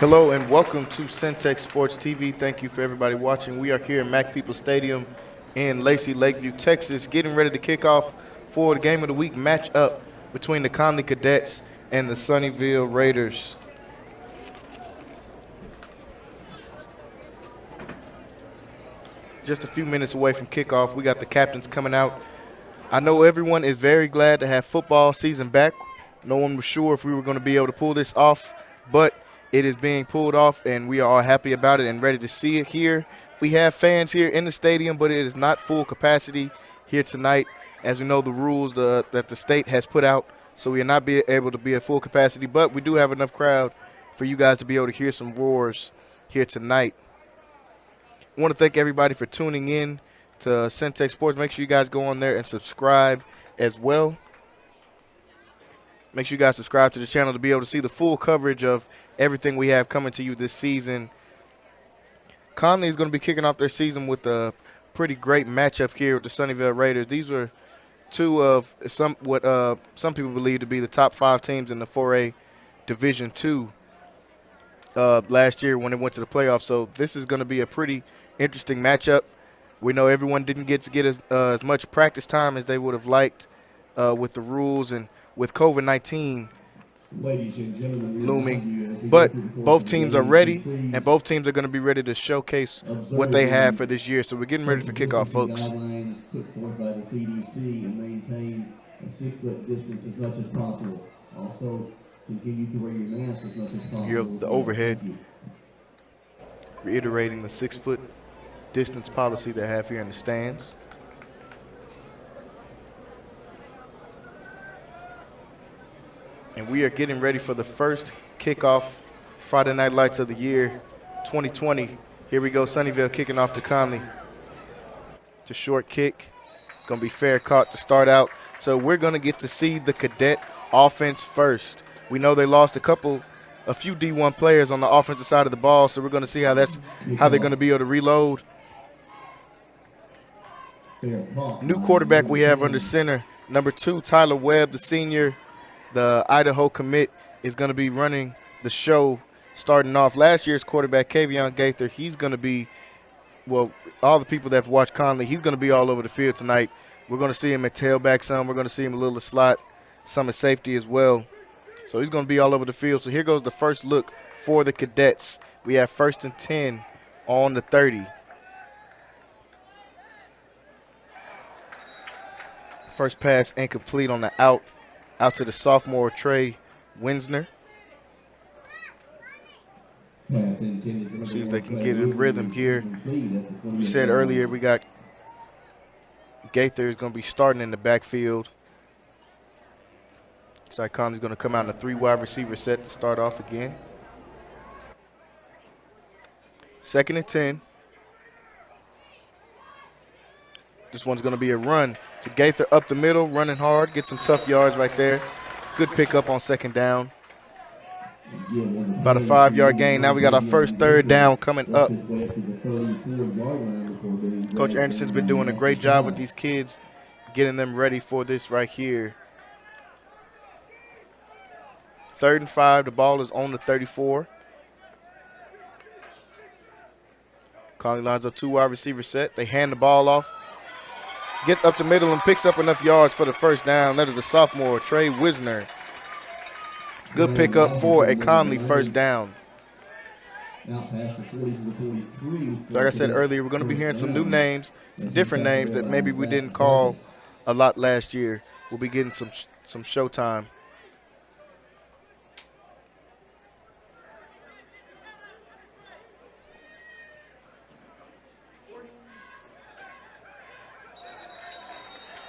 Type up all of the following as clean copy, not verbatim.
Hello and welcome to Centex Sports TV. Thank you for everybody watching. We are here in Mac People Stadium in Lacey, Lakeview, Texas, getting ready to kick off for the game of the week matchup between the Connally Cadets and the Sunnyvale Raiders. Just a few minutes away from kickoff, we got the captains coming out. I know everyone is very glad to have football season back. No one was sure if we were going to be able to pull this off, but it is being pulled off, and we are all happy about it and ready to see it here. We have fans here in the stadium, but it is not full capacity here tonight. As we know, the rules that the state has put out, so we are not able to be at full capacity, but we do have enough crowd for you guys to be able to hear some roars here tonight. I want to thank everybody for tuning in to Centex Sports. Make sure you guys go on there and subscribe as well. Make sure you guys subscribe to the channel to be able to see the full coverage of everything we have coming to you this season. Connally is going to be kicking off their season with a pretty great matchup here with the Sunnyvale Raiders. These were two of some people believe to be the top 5 teams in the 4A Division II last year when it went to the playoffs. So this is going to be a pretty interesting matchup. We know everyone didn't get to get as much practice time as they would have liked with the rules and with COVID-19 looming, but both teams are ready, and both teams are going to be ready to showcase what they have for this year. So we're getting ready for kickoff, folks. Guidelines put forth by the CDC and maintain a 6-foot distance as much as possible. Also, continue to wear your mask as much as possible. Here the overhead, reiterating the 6-foot distance policy they have here in the stands. And we are getting ready for the first kickoff Friday Night Lights of the year 2020. Here we go, Sunnyvale kicking off to Connally. It's a short kick. It's going to be fair caught to start out. So we're going to get to see the cadet offense first. We know they lost a few D1 players on the offensive side of the ball, so we're going to see how they're going to be able to reload. New quarterback we have under center, number 2, Tyler Webb, the senior. The Idaho commit is going to be running the show starting off. Last year's quarterback, Kavion Gaither, he's going to be, well, all the people that have watched Connally, he's going to be all over the field tonight. We're going to see him at tailback some. We're going to see him a little slot, some at safety as well. So he's going to be all over the field. So here goes the first look for the Cadets. We have 1st and 10 on the 30. First pass incomplete on the out to the sophomore Trey Winsner. Let's see if they can get in rhythm here. We said earlier we got Gaither is going to be starting in the backfield. Looks like Conley's going to come out in a 3 wide receiver set to start off again. 2nd and 10. This one's going to be a run to Gaither up the middle, running hard, get some tough yards right there. Good pickup on 2nd down. About a 5-yard gain. Now we got our first 3rd down coming up. Coach Anderson's been doing a great job with these kids, getting them ready for this right here. 3rd and 5, the ball is on the 34. Connally lines up 2 wide receiver set. They hand the ball off. Gets up the middle and picks up enough yards for the 1st down. That is the sophomore, Trey Wisner. Good pickup for a Connally 1st down. Like I said earlier, we're going to be hearing some new names, some different names that maybe we didn't call a lot last year. We'll be getting some showtime.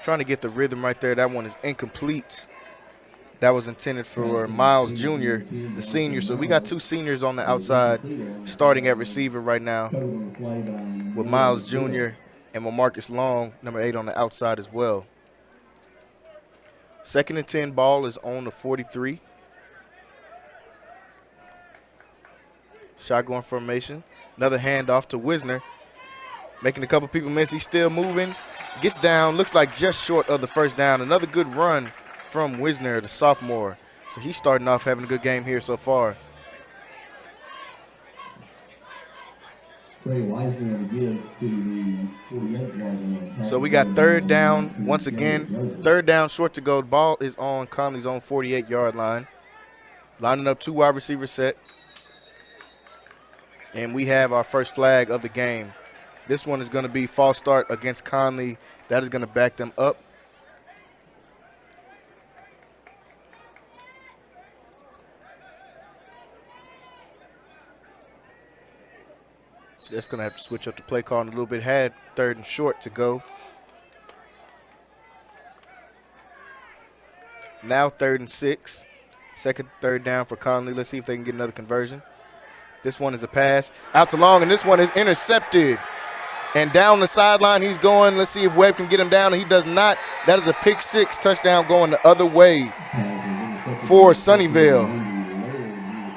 Trying to get the rhythm right there. That one is incomplete. That was intended for Miles Jr., the senior. So we got 2 seniors on the outside starting at receiver right now with Miles Jr. and with Marcus Long, number 8, on the outside as well. 2nd and 10, ball is on the 43. Shotgun formation. Another handoff to Wisner. Making a couple people miss. He's still moving. Gets down, looks like just short of the 1st down. Another good run from Wisner, the sophomore. So he's starting off having a good game here so far. So we got third down once again. Third down, short to go. The ball is on Connally's own 48-yard line. Lining up 2 wide receiver set. And we have our first flag of the game. This one is going to be false start against Connally. That is going to back them up. So that's going to have to switch up the play call in a little bit. Had third and short to go. Now 3rd and 6. Second, third down for Connally. Let's see if they can get another conversion. This one is a pass out to long, and this one is intercepted. And down the sideline he's going. Let's see if Webb can get him down, and he does not. That is a pick 6 touchdown going the other way for Sunnyvale.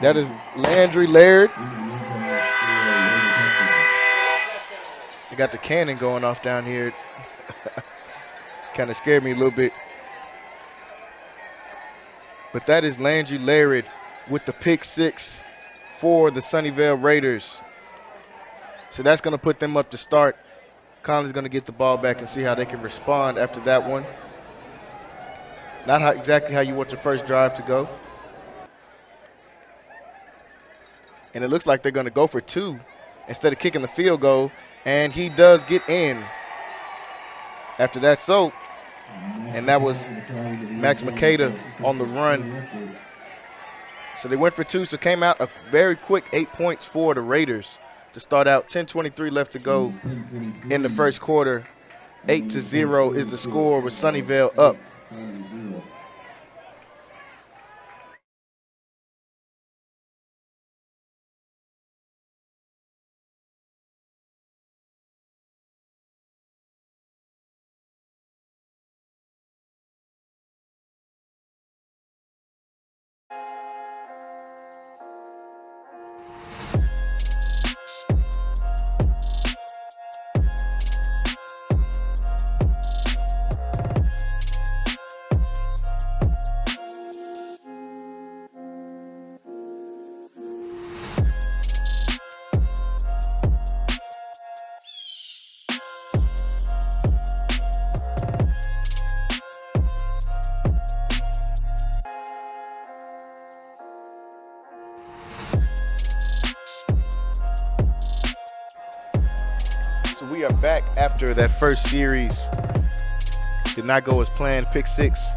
That is Landry Laird. They got the cannon going off down here. Kind of scared me a little bit. But that is Landry Laird with the pick 6 for the Sunnyvale Raiders. So that's going to put them up to start. Connolly's going to get the ball back and see how they can respond after that one. Not exactly how you want your first drive to go. And it looks like they're going to go for 2 instead of kicking the field goal. And he does get in after that. So, and that was Max Makeda on the run. So they went for 2, so came out a very quick 8 points for the Raiders to start out. 10:23 left to go in the first quarter. 8-0 is the score with Sunnyvale up. So we are back after that first series. Did not go as planned. Pick 6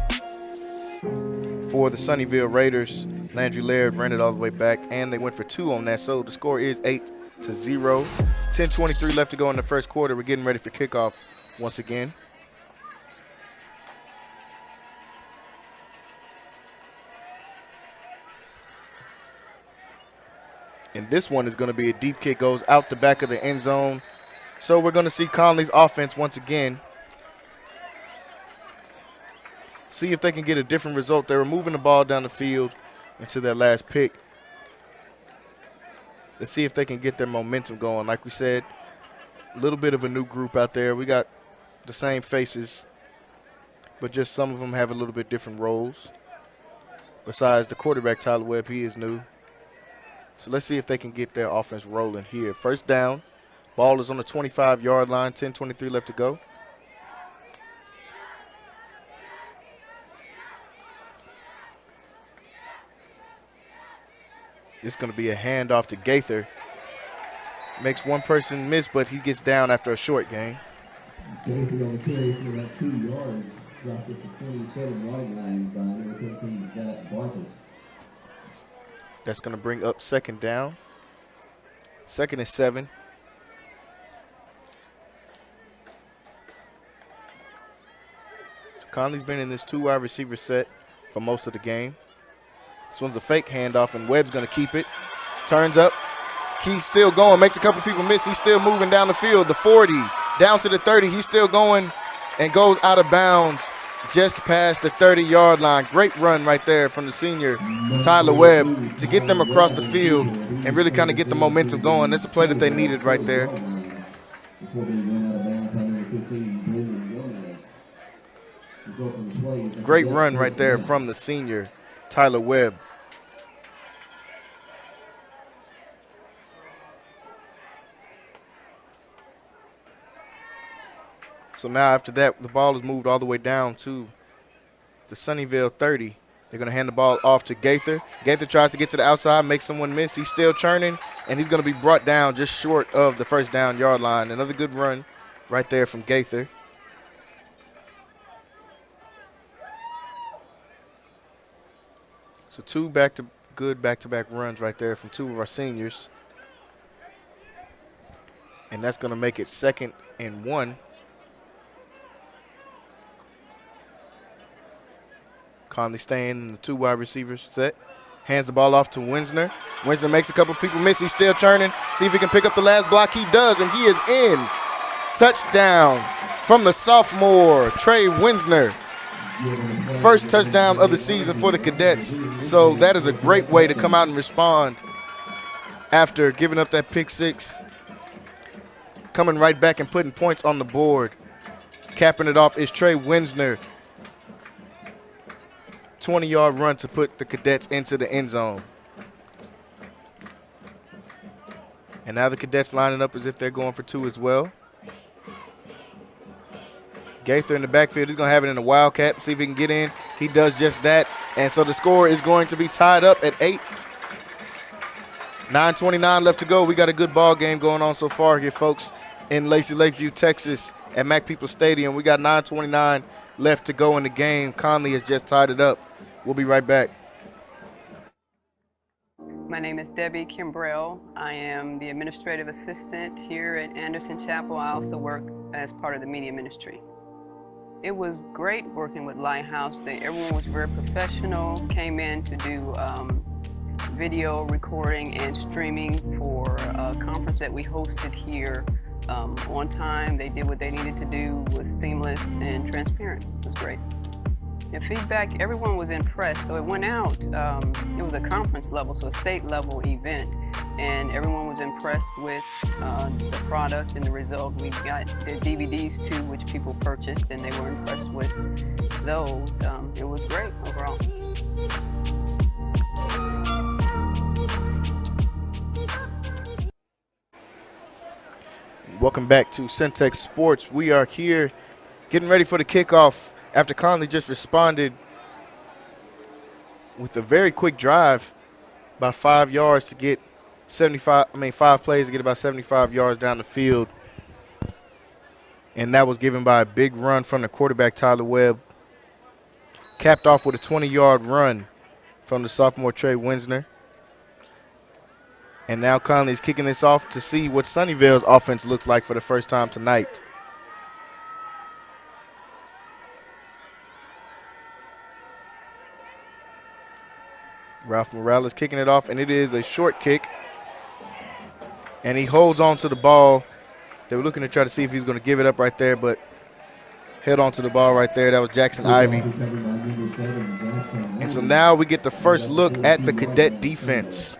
for the Sunnyvale Raiders. Landry Laird ran it all the way back, and they went for 2 on that. So the score is 8-0. 10:23 left to go in the first quarter. We're getting ready for kickoff once again. And this one is going to be a deep kick, goes out the back of the end zone. So we're going to see Connolly's offense once again. See if they can get a different result. They were moving the ball down the field into that last pick. Let's see if they can get their momentum going. Like we said, a little bit of a new group out there. We got the same faces, but just some of them have a little bit different roles. Besides the quarterback, Tyler Webb, he is new. So let's see if they can get their offense rolling here. First down. Ball is on the 25-yard line, 10:23 left to go. It's going to be a handoff to Gaither. Makes one person miss, but he gets down after a short gain. Gaither on the carry for about 2 yards. Dropped it to 27-yard line by number 15, Zach Barkas. That's going to bring up second down. 2nd and 7. Connolly's been in this 2 wide receiver set for most of the game. This one's a fake handoff, and Webb's going to keep it. Turns up. He's still going. Makes a couple people miss. He's still moving down the field. The 40, down to the 30. He's still going and goes out of bounds just past the 30-yard line. Great run right there from the senior, Tyler Webb, to get them across the field and really kind of get the momentum going. That's a play that they needed right there. Great run right there from the senior, Tyler Webb. So now after that, the ball is moved all the way down to the Sunnyvale 30. They're going to hand the ball off to Gaither. Gaither tries to get to the outside, makes someone miss. He's still churning, and he's going to be brought down just short of the first down yard line. Another good run right there from Gaither. So two good back-to-back runs right there from two of our seniors. And that's going to make it 2nd and 1. Connolly staying in the 2 wide receivers set. Hands the ball off to Winsner. Winsner makes a couple people miss. He's still churning. See if he can pick up the last block. He does, and he is in. Touchdown from the sophomore, Trey Winsner. First touchdown of the season for the Cadets. So that is a great way to come out and respond after giving up that pick 6. Coming right back and putting points on the board. Capping it off is Trey Winsner. 20-yard run to put the Cadets into the end zone. And now the Cadets lining up as if they're going for 2 as well. Gaither in the backfield. He's going to have it in the Wildcat. See if he can get in. He does just that. And so the score is going to be tied up at 8. 9:29 left to go. We got a good ball game going on so far here, folks, in Lacey Lakeview, Texas at Mac Peoples Stadium. We got 9:29 left to go in the game. Connolly has just tied it up. We'll be right back. My name is Debbie Kimbrell. I am the administrative assistant here at Anderson Chapel. I also work as part of the media ministry. It was great working with Lighthouse. Everyone was very professional, came in to do video recording and streaming for a conference that we hosted here on time. They did what they needed to do, was seamless and transparent. It was great. And feedback, everyone was impressed. So it went out, it was a conference level, so a state level event, and everyone was impressed with the product and the result. We got the DVDs too, which people purchased, and they were impressed with those. It was great overall. Welcome back to Centex Sports. We are here getting ready for the kickoff after Connolly just responded with a very quick drive, about 5 yards to get 5 plays to get about 75 yards down the field. And that was given by a big run from the quarterback, Tyler Webb. Capped off with a 20-yard run from the sophomore, Trey Winsner. And now Connolly's kicking this off to see what Sunnyvale's offense looks like for the first time tonight. Ralph Morales kicking it off, and it is a short kick. And he holds on to the ball. They were looking to try to see if he's going to give it up right there, but held on to the ball right there. That was Jackson Ivey. And so now we get the first look at the Cadet defense.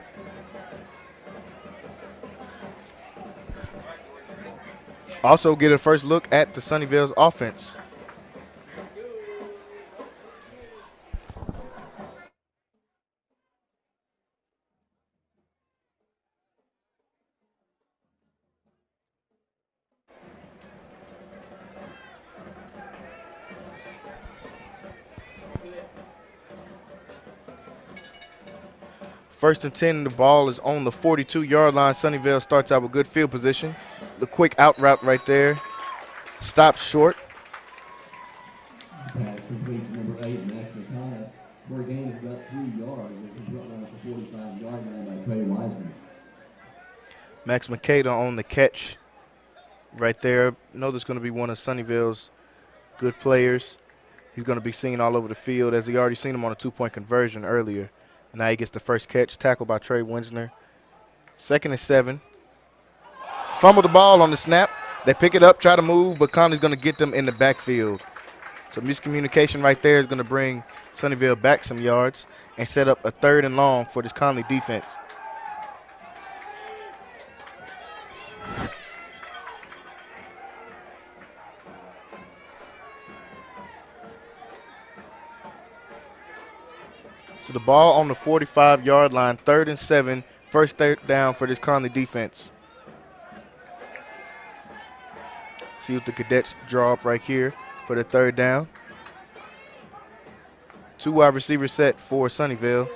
Also get a first look at the Sunnyvale's offense. First and 10, the ball is on the 42-yard line. Sunnyvale starts out with good field position. The quick out route right there. Stops short. Pass complete to number 8, Max McConnell, for a gain of about 3 yards, which was brought on the 45-yard line by Trey Wiseman. Max McCada on the catch right there. I know there's going to be one of Sunnyvale's good players. He's going to be seen all over the field, as he already seen him on a 2-point conversion earlier. And now he gets the first catch, tackled by Trey Winsner. 2nd and 7. Fumble the ball on the snap. They pick it up, try to move, but Connolly's going to get them in the backfield. So miscommunication right there is going to bring Sunnyvale back some yards and set up a 3rd and long for this Connolly defense. So the ball on the 45-yard line, 3rd and 7, first third down for this Connolly defense. See what the Cadets draw up right here for the third down. 2 wide receiver set for Sunnyvale.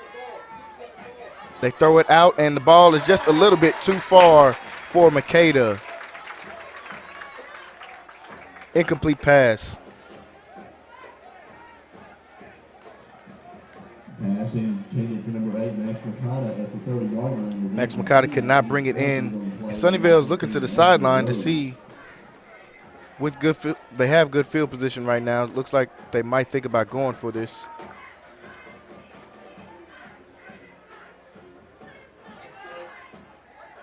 They throw it out, and the ball is just a little bit too far for Makeda. Incomplete pass. Pass intended for number 8, Max Makata at the 30-yard line. Max Makata could not bring it in. And Sunnyvale is looking to the sideline to see with good they have good field position right now. It looks like they might think about going for this.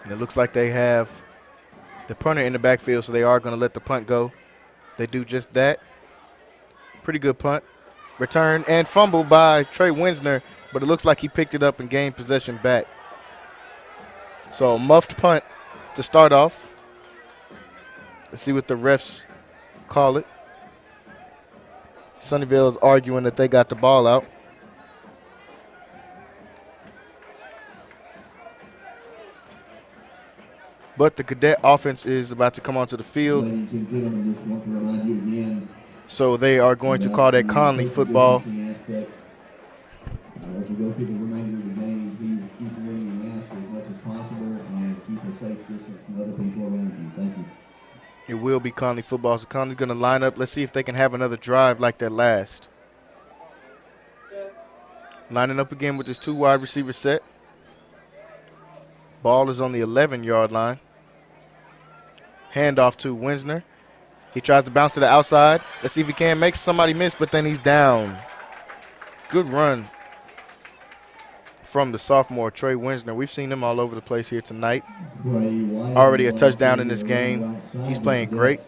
And it looks like they have the punter in the backfield, so they are going to let the punt go. They do just that. Pretty good punt. Return and fumble by Trey Winsner, but it looks like he picked it up and gained possession back. So a muffed punt to start off. Let's see what the refs call it. Sunnyvale is arguing that they got the ball out. But the Cadet offense is about to come onto the field. Ladies and gentlemen, just want to remind you again. So they are going to call that Connolly football. As we go through the remainder of the game, please keep wearing your mask as much as possible and keep a safe distance from other people around you. Thank you. It will be Connolly football. So Connolly's going to line up. Let's see if they can have another drive like that last. Lining up again with this 2 wide receiver set. Ball is on the 11-yard line. Handoff to Winsner. He tries to bounce to the outside. Let's see if he can make somebody miss, but then he's down. Good run from the sophomore, Trey Winsner. We've seen him all over the place here tonight. Already a touchdown in this game. He's playing great.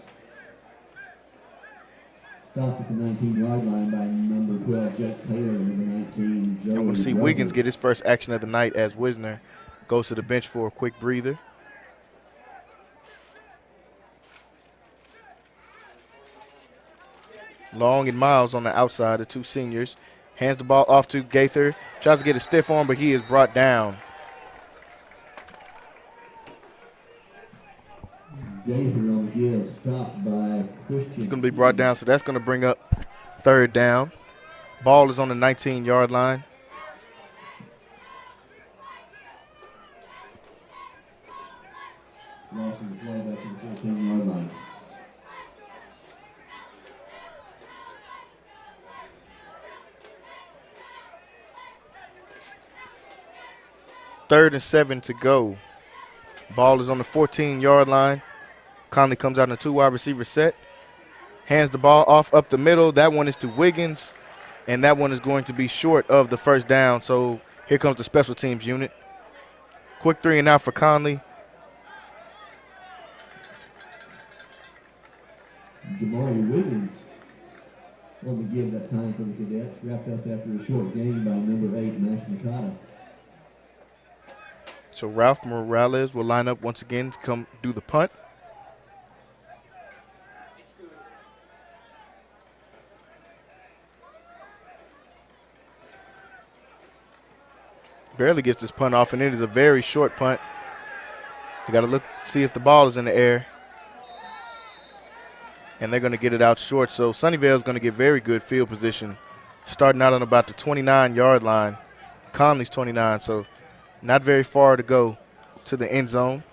Stopped at the 19-yard line by number 12, Jake Taylor, number 19, Joey. I'm going to see Wiggins get his first action of the night as Winsner goes to the bench for a quick breather. Long and Miles on the outside, the 2 seniors. Hands the ball off to Gaither. Tries to get a stiff arm, but he is brought down. Gaither on the give, stopped by Christian. He's going to be brought down, so that's going to bring up third down. Ball is on the 19-yard line. Loss of the play back to the 14-yard line. Third and 7 to go. Ball is on the 14-yard line. Connolly comes out in a 2 wide receiver set. Hands the ball off up the middle. That one is to Wiggins, and that one is going to be short of the first down. So here comes the special teams unit. Quick 3 and out for Connolly. Jamari Wiggins on the give that time for the Cadets. Wrapped up after a short gain by number 8, Max Makata. So Ralph Morales will line up once again to come do the punt. Barely gets this punt off, and it is a very short punt. You got to look, see if the ball is in the air. And they're going to get it out short. So Sunnyvale is going to get very good field position, starting out on about the 29-yard line. Connolly's 29, so not very far to go to the end zone.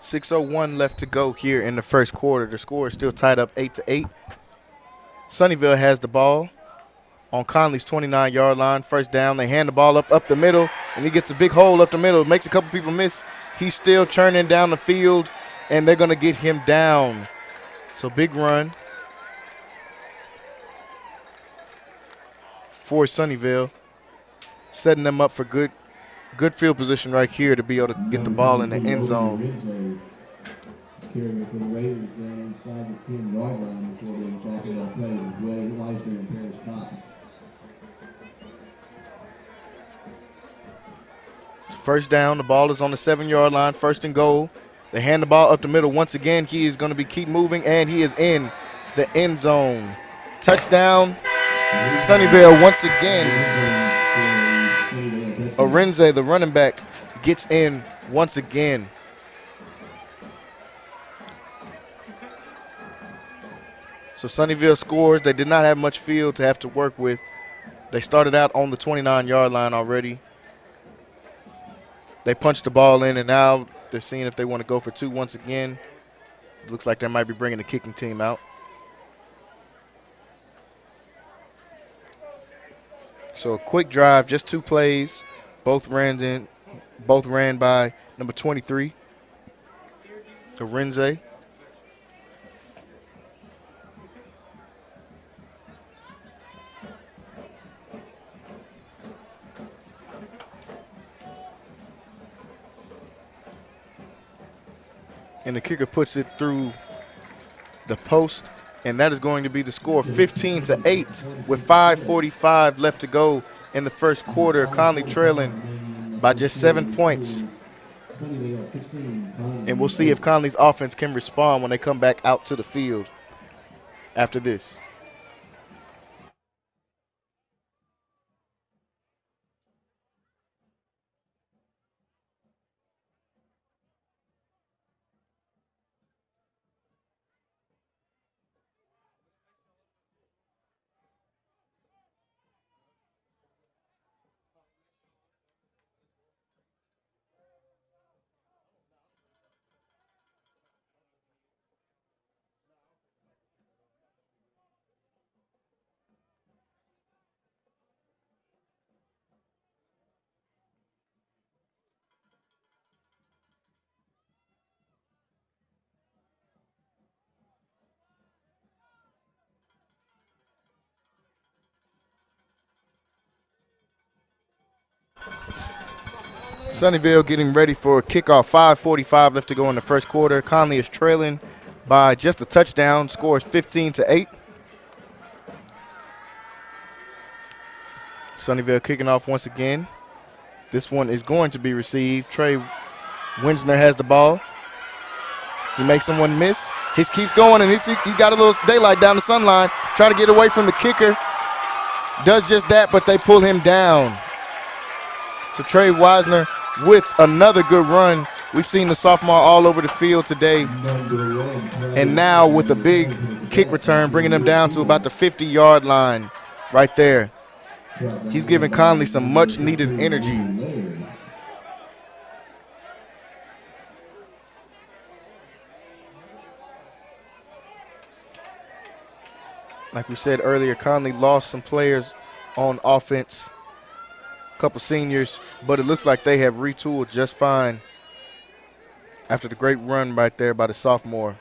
6:01 left to go here in the first quarter. The score is still tied up 8-8. Sunnyvale has the ball on Connolly's 29-yard line. First down, they hand the ball up the middle, and he gets a big hole up the middle. Makes a couple people miss. He's still churning down the field, and they're going to get him down. So big run for Sunnyvale, setting them up for good field position right here to be able to get the ball in the end zone. Carrier for the Raiders down inside the 10-yard line before being tackled by players Will Leisner and Paris Cox. First down, the ball is on the 7-yard line, first and goal. They hand the ball up the middle. Once again, he is going to keep moving, and he is in the end zone. Touchdown, Sunnyvale once again. Arenze, the running back, gets in once again. So Sunnyvale scores. They did not have much field to have to work with. They started out on the 29-yard line already. They punched the ball in, and now they're seeing if they want to go for two once again. It looks like they might be bringing the kicking team out. So a quick drive, just 2 plays. Both ran by number 23, Arenze. And the kicker puts it through the post, and that is going to be the score, 15-8 with 5:45 left to go in the first quarter. Connally trailing by just 7 points. And we'll see if Connolly's offense can respond when they come back out to the field after this. Sunnyvale getting ready for a kickoff. 5:45 left to go in the first quarter. Connally is trailing by just a touchdown. Score is 15-8. Sunnyvale kicking off once again. This one is going to be received. Trey Winsner has the ball. He makes someone miss. He keeps going, and he's got a little daylight down the sunline. Try to get away from the kicker. Does just that, but they pull him down. So Trey Wiesner with another good run. We've seen the sophomore all over the field today. And now with a big kick return, bringing them down to about the 50-yard line right there. He's giving Connally some much-needed energy. Like we said earlier, Connally lost some players on offense. Couple seniors, but it looks like they have retooled just fine after the great run right there by the sophomore.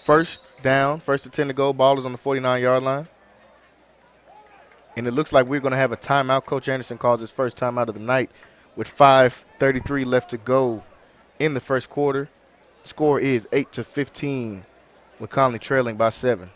First down, first and 10 to go. Ball is on the 49-yard line. And it looks like we're going to have a timeout. Coach Anderson calls his first timeout of the night with 5:33 left to go in the first quarter. Score is 8-15 with Connally trailing by 7.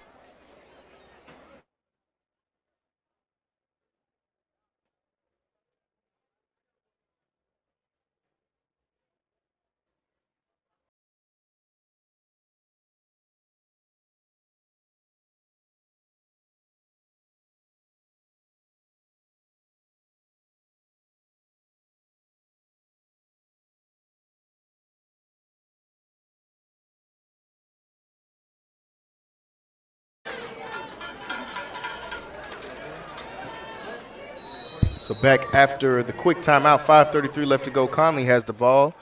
So back after the quick timeout, 5:33 left to go. Connally has the ball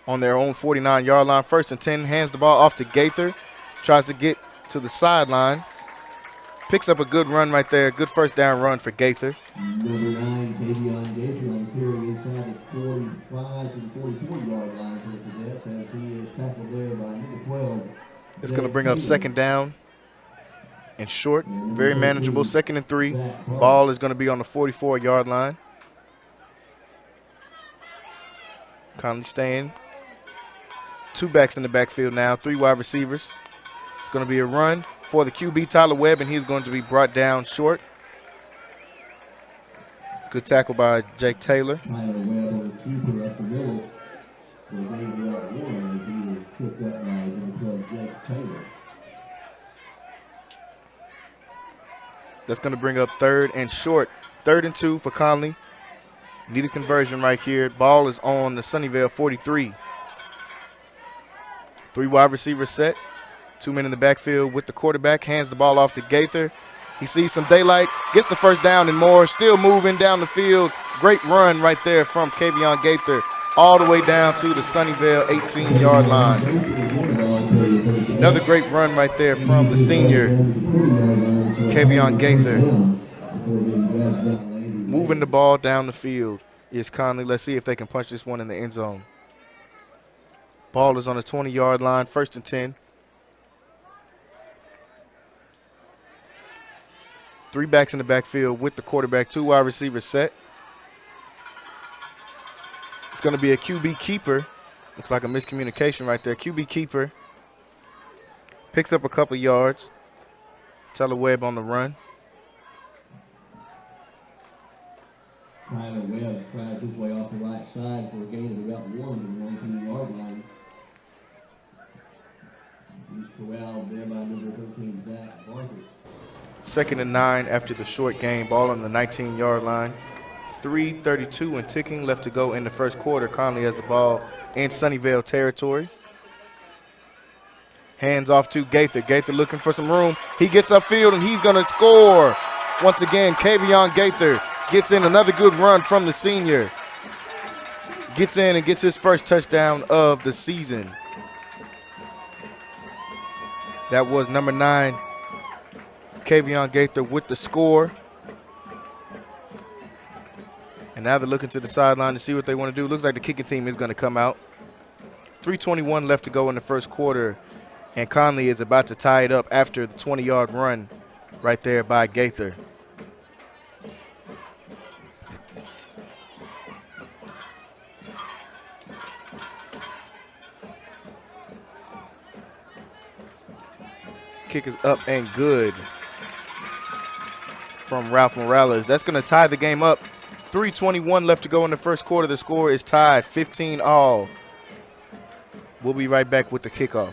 on their own 49-yard line. 1st and 10, hands the ball off to Gaither. Tries to get to the sideline. Picks up a good run right there. Good first down run for Gaither. Number 9, Kavion Gaither, on the carry inside the 45 to the 44-yard line for the Cadets, as he is tackled there by number 12. It's going to bring up 2nd down and short. Very manageable. 2nd and 3. Ball is going to be on the 44-yard line. Connolly staying. 2 backs in the backfield now. 3 wide receivers. It's going to be a run for the QB, Tyler Webb, and he's going to be brought down short. Good tackle by Jake Taylor. Tyler Webb on the keeper up the middle for the game route 1 as he is tripped up by number 12, Jake Taylor. That's going to bring up 3rd and short. 3rd and 2 for Connolly. Need a conversion right here. Ball is on the Sunnyvale 43. 3 wide receivers set. 2 men in the backfield with the quarterback. Hands the ball off to Gaither. He sees some daylight. Gets the first down and more. Still moving down the field. Great run right there from Kavion Gaither all the way down to the Sunnyvale 18-yard line. Another great run right there from the senior, Kavion Gaither. Moving the ball down the field is Connolly. Let's see if they can punch this one in the end zone. Ball is on the 20-yard line, 1st and 10. 3 backs in the backfield with the quarterback, 2 wide receivers set. It's going to be a QB keeper. Looks like a miscommunication right there. QB keeper picks up a couple yards. Tyler Webb on the run. Tyler Webb tries his way off the right side for a gain of about 1 to the 19-yard line. He's corralled there by number 13, Zach Barker. 2nd and 9 after the short gain. Ball on the 19-yard line. 3:32 and ticking left to go in the first quarter. Connolly has the ball in Sunnyvale territory. Hands off to Gaither. Gaither looking for some room. He gets upfield and he's going to score. Once again, Kavion Gaither gets in another good run from the senior. Gets in and gets his first touchdown of the season. That was number 9, Kavion Gaither with the score. And now they're looking to the sideline to see what they want to do. Looks like the kicking team is going to come out. 3:21 left to go in the first quarter. And Connolly is about to tie it up after the 20-yard run right there by Gaither. Kick is up and good from Ralph Morales. That's going to tie the game up. 3:21 left to go in the first quarter. The score is tied 15-all. We'll be right back with the kickoff.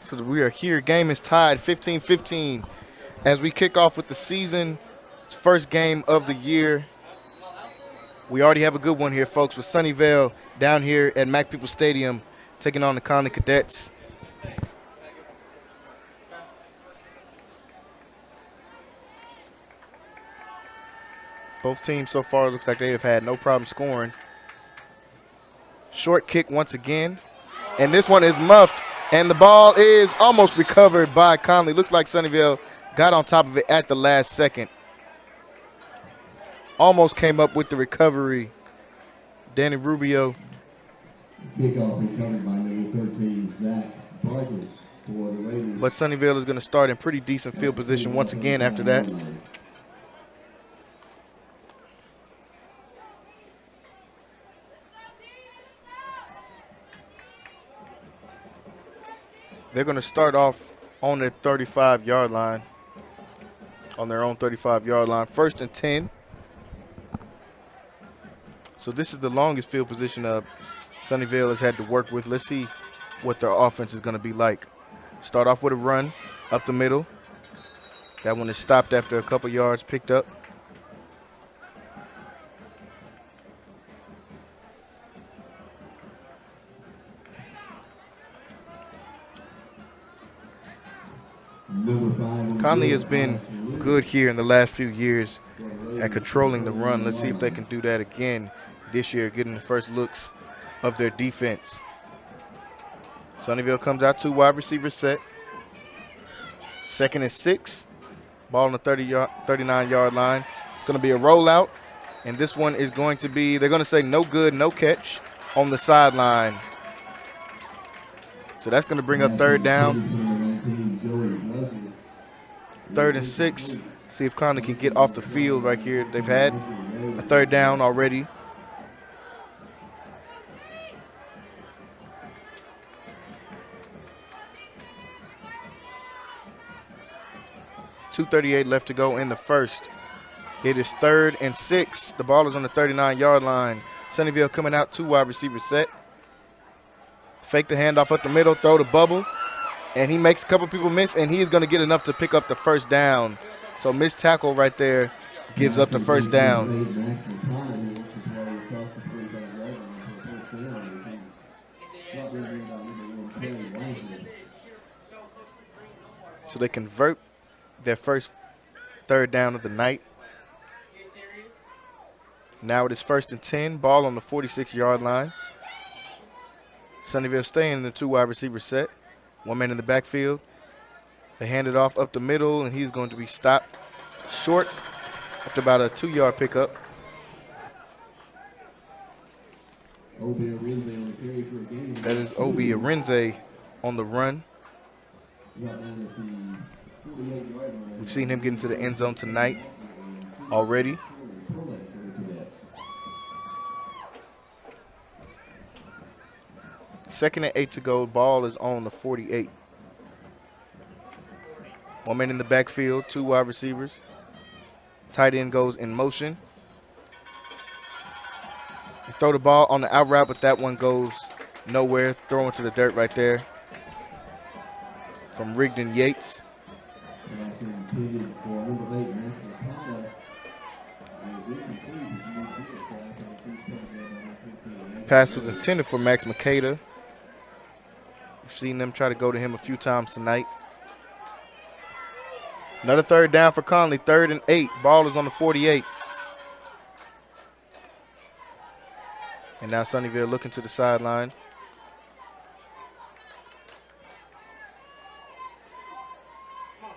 So we are here. Game is tied 15-15 as we kick off with the season's first game of the year. We already have a good one here, folks, with Sunnyvale down here at Mac People Stadium taking on the Connally Cadets. Both teams so far looks like they have had no problem scoring. Short kick once again. And this one is muffed. And the ball is almost recovered by Connolly. Looks like Sunnyvale got on top of it at the last second. Almost came up with the recovery. Danny Rubio Kickoff recovered by number 13, Zach Vargas for the Raiders. But Sunnyvale is going to start in pretty decent field position once again after that. They're going to start off on their 35-yard line, on their own 35-yard line. 1st and 10. So this is the longest field position Sunnyvale has had to work with. Let's see what their offense is going to be like. Start off with a run up the middle. That one is stopped after a couple yards picked up. Connolly has been good here in the last few years at controlling the run. Let's see if they can do that again this year, getting the first looks of their defense. Sunnyvale comes out 2 wide receiver set. 2nd and 6. Ball on the 39-yard line. It's going to be a rollout, and this one is going to be, they're going to say no good, no catch on the sideline. So that's going to bring up 3rd down. 3rd and 6. See if Connolly can get off the field right here. They've had a 3rd down already. .238 left to go in the first. It is 3rd and 6. The ball is on the 39-yard line. Sunnyvale coming out 2 wide receiver set. Fake the handoff up the middle, throw the bubble, and he makes a couple people miss, and he is going to get enough to pick up the 1st down. So missed tackle right there gives up the 1st down. So they convert their first 3rd down of the night. Now it is 1st and 10, ball on the 46-yard line. Sunnyvale staying in the 2 wide receiver set. 1 man in the backfield. They hand it off up the middle, and he's going to be stopped short after about a 2-yard pickup. That is Obi Arinze on the run. We've seen him get into the end zone tonight already. Second and 8 to go. Ball is on the 48. 1 man in the backfield, 2 wide receivers. Tight end goes in motion. They throw the ball on the out route, but that one goes nowhere. Throwing to the dirt right there from Rigdon Yates. Pass was intended for Max Makeda. We've seen them try to go to him a few times tonight. Another 3rd down for Connolly, 3rd and 8. Ball is on the 48. And now Sunnyvale looking to the sideline.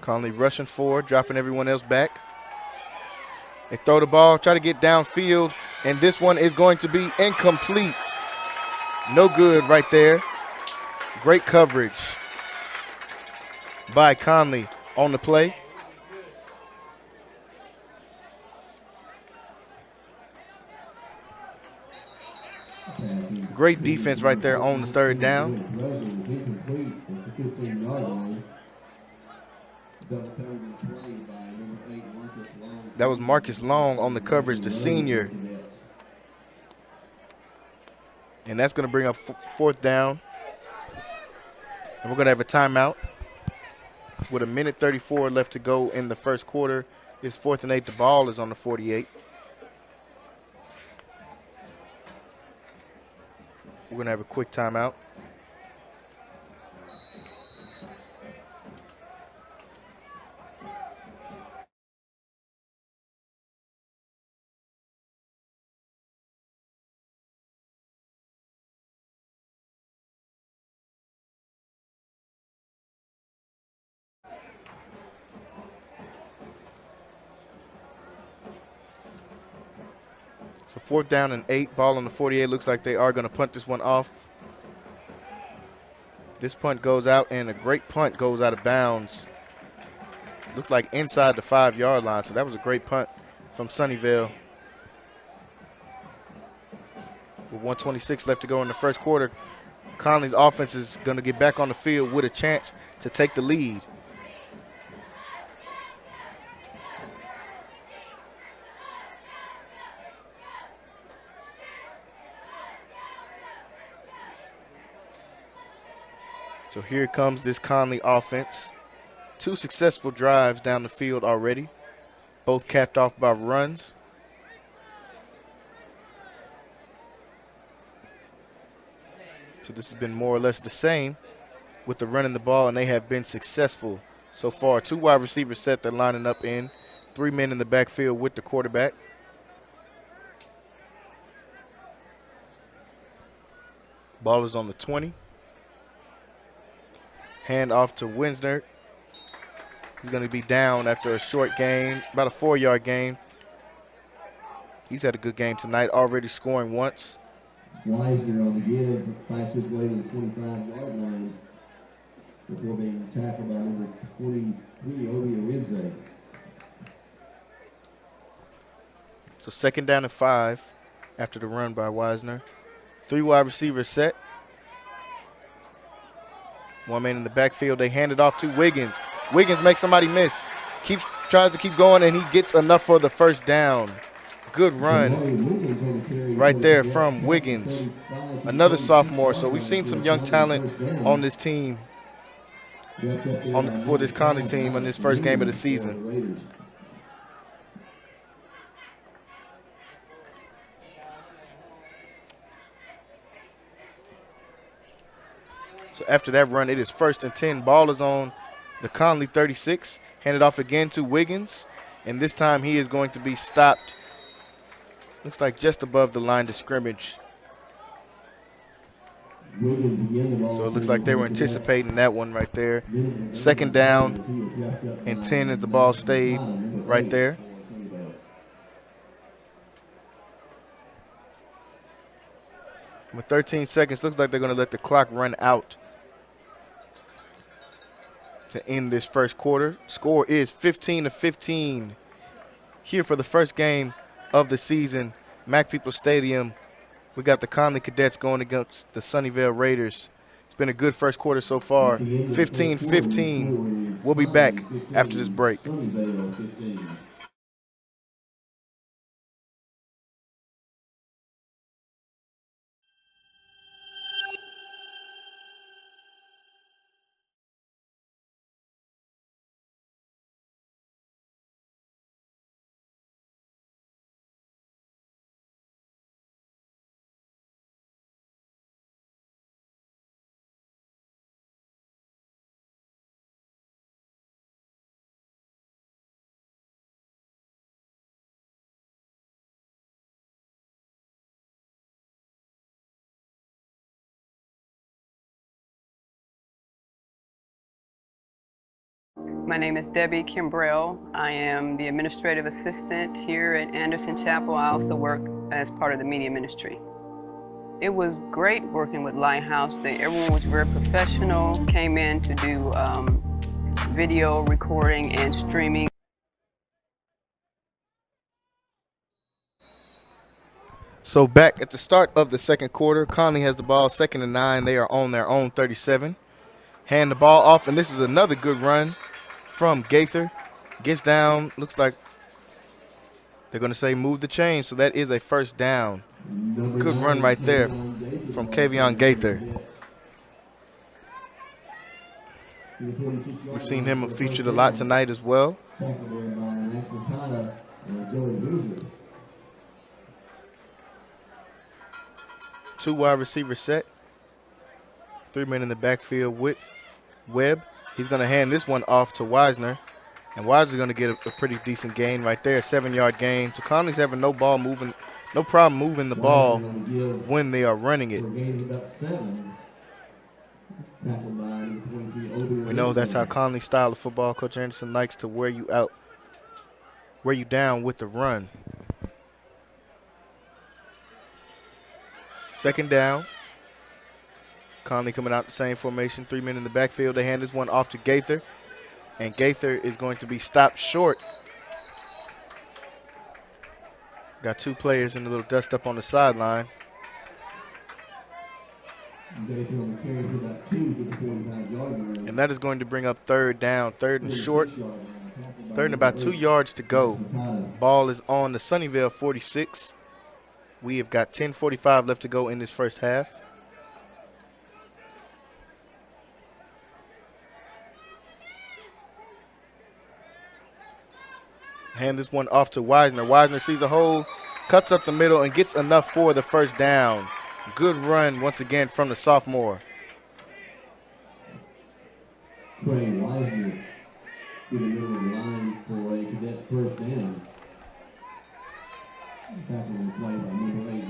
Connolly rushing forward, dropping everyone else back. They throw the ball, try to get downfield, and this one is going to be incomplete. No good right there. Great coverage by Connolly on the play. Great defense right there on the 3rd down. That was Marcus Long on the coverage, the senior. And that's going to bring up 4th down. And we're going to have a timeout with 1:34 left to go in the first quarter. It's 4th and 8. The ball is on the 48. We're going to have a quick timeout. So 4th down and 8, ball on the 48. Looks like they are going to punt this one off. This punt goes out, and a great punt goes out of bounds. Looks like inside the 5-yard line, so that was a great punt from Sunnyvale. With 1:26 left to go in the first quarter, Connolly's offense is going to get back on the field with a chance to take the lead. So here comes this Connolly offense. 2 successful drives down the field already, both capped off by runs. So this has been more or less the same with the running the ball, and they have been successful so far. 2 wide receivers set, they're lining up in. 3 men in the backfield with the quarterback. Ball is on the 20. Hand off to Winsner. He's going to be down after a short game, about a 4-yard game. He's had a good game tonight, already scoring once. Weisner on the give, fights his way to the 25-yard line before being tackled by number 23, Obi Arinze. So 2nd down and 5 after the run by Weisner. 3 wide receivers set. 1 man in the backfield. They hand it off to Wiggins. Wiggins makes somebody miss. Tries to keep going, and he gets enough for the first down. Good run right there from Wiggins, another sophomore. So we've seen some young talent on this team, for this Connolly team on this first game of the season. So after that run, it is 1st and 10. Ball is on the Connolly 36. Handed off again to Wiggins, and this time he is going to be stopped. Looks like just above the line of scrimmage. So it looks like they were anticipating that one right there. 2nd down and 10 as the ball stayed right there. With 13 seconds, looks like they're going to let the clock run out to end this first quarter. Score is 15-15 here for the first game of the season. Mac People Stadium. We got the Connally Cadets going against the Sunnyvale Raiders. It's been a good first quarter so far. 15-15. We'll be back after this break. My name is Debbie Kimbrell. I am the administrative assistant here at Anderson Chapel. I also work as part of the media ministry. It was great working with Lighthouse. Everyone was very professional, came in to do video recording and streaming. So back at the start of the second quarter, Connolly has the ball, 2nd and 9. They are on their own 37. Hand the ball off, and this is another good run from Gaither. Gets down, looks like they're going to say move the chain, so that is a 1st down. Good run right there from Kavion Gaither. We've seen him featured a lot tonight as well. 2 wide receivers set. 3 men in the backfield with Webb. He's going to hand this one off to Weisner. And Weisner's going to get a pretty decent gain right there, a 7-yard gain. So Connolly's having no problem moving the ball when they are running it. We know that's how Connolly's style of football. Coach Anderson likes to wear you down with the run. 2nd down Connolly coming out the same formation, 3 men in the backfield. They hand this one off to Gaither, and Gaither is going to be stopped short. Got 2 players in a little dust up on the sideline. And that is going to bring up 3rd down, 3rd and short. 3rd and about 2 yards to go. Ball is on the Sunnyvale 46. We have got 10:45 left to go in this first half. Hand this one off to Wisner. Wisner sees a hole, cuts up the middle, and gets enough for the first down. Good run once again from the sophomore. Wisner in the middle of the line for a cadet first down.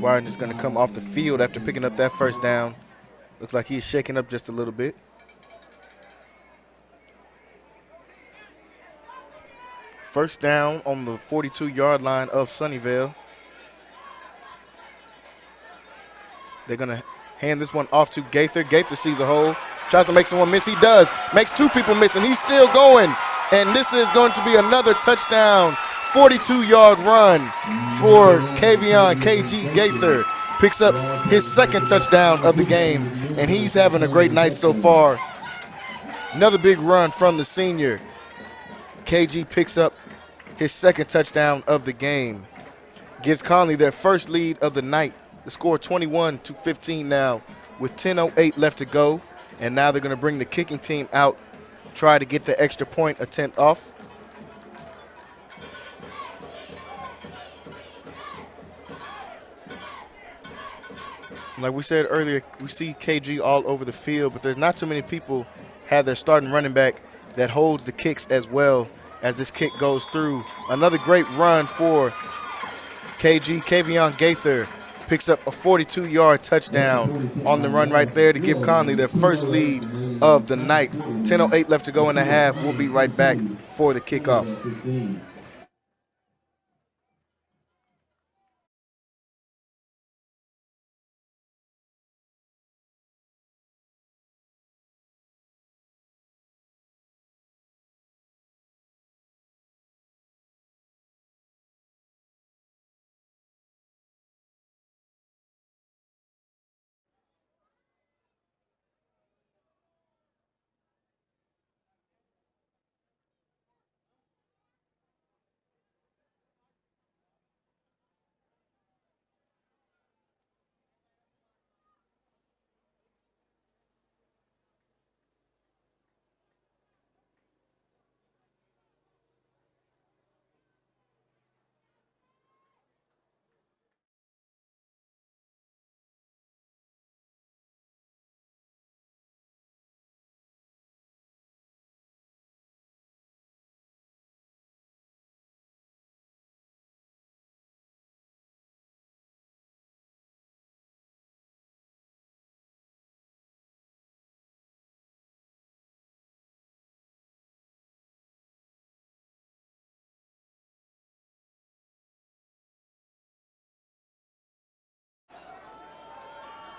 Wisner's going to come off the field after picking up that first down. Looks like he's shaking up just a little bit. First down on the 42-yard line of Sunnyvale. They're going to hand this one off to Gaither. Gaither sees a hole, tries to make someone miss. He does. Makes 2 people miss, and he's still going. And this is going to be another touchdown, 42-yard run for Kavion KG Gaither. Picks up his 2nd touchdown of the game, and he's having a great night so far. Another big run from the senior. KG picks up his 2nd touchdown of the game. Gives Connolly their first lead of the night. The score 21-15 now with 10:08 left to go. And now they're going to bring the kicking team out, try to get the extra point attempt off. Like we said earlier, we see KG all over the field, but there's not too many people have their starting running back that holds the kicks as well as this kick goes through. Another great run for KG. Kavion Gaither picks up a 42-yard touchdown on the run right there to give Connolly their first lead of the night. 10:08 left to go in the half. We'll be right back for the kickoff.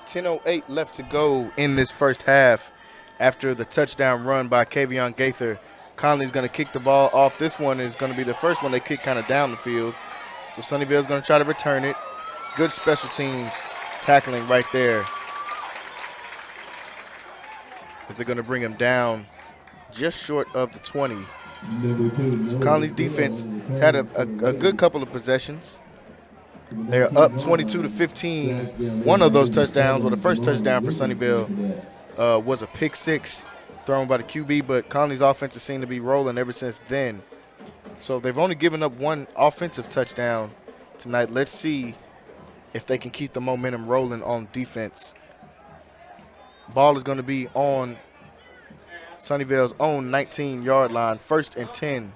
.08 left to go in this first half after the touchdown run by Kavion Gaither. Connolly's going to kick the ball off. This one is going to be the first one they kick kind of down the field. So Sunnyvale's going to try to return it. Good special teams tackling right there, as they're going to bring him down just short of the 20. So Connolly's defense has had a good couple of possessions. They're up 22-15. One of those touchdowns, or the first touchdown for Sunnyvale, was a pick 6 thrown by the QB, but Connolly's offense has seemed to be rolling ever since then. So they've only given up 1 offensive touchdown tonight. Let's see if they can keep the momentum rolling on defense. Ball is going to be on Sunnyvale's own 19-yard line, 1st and 10.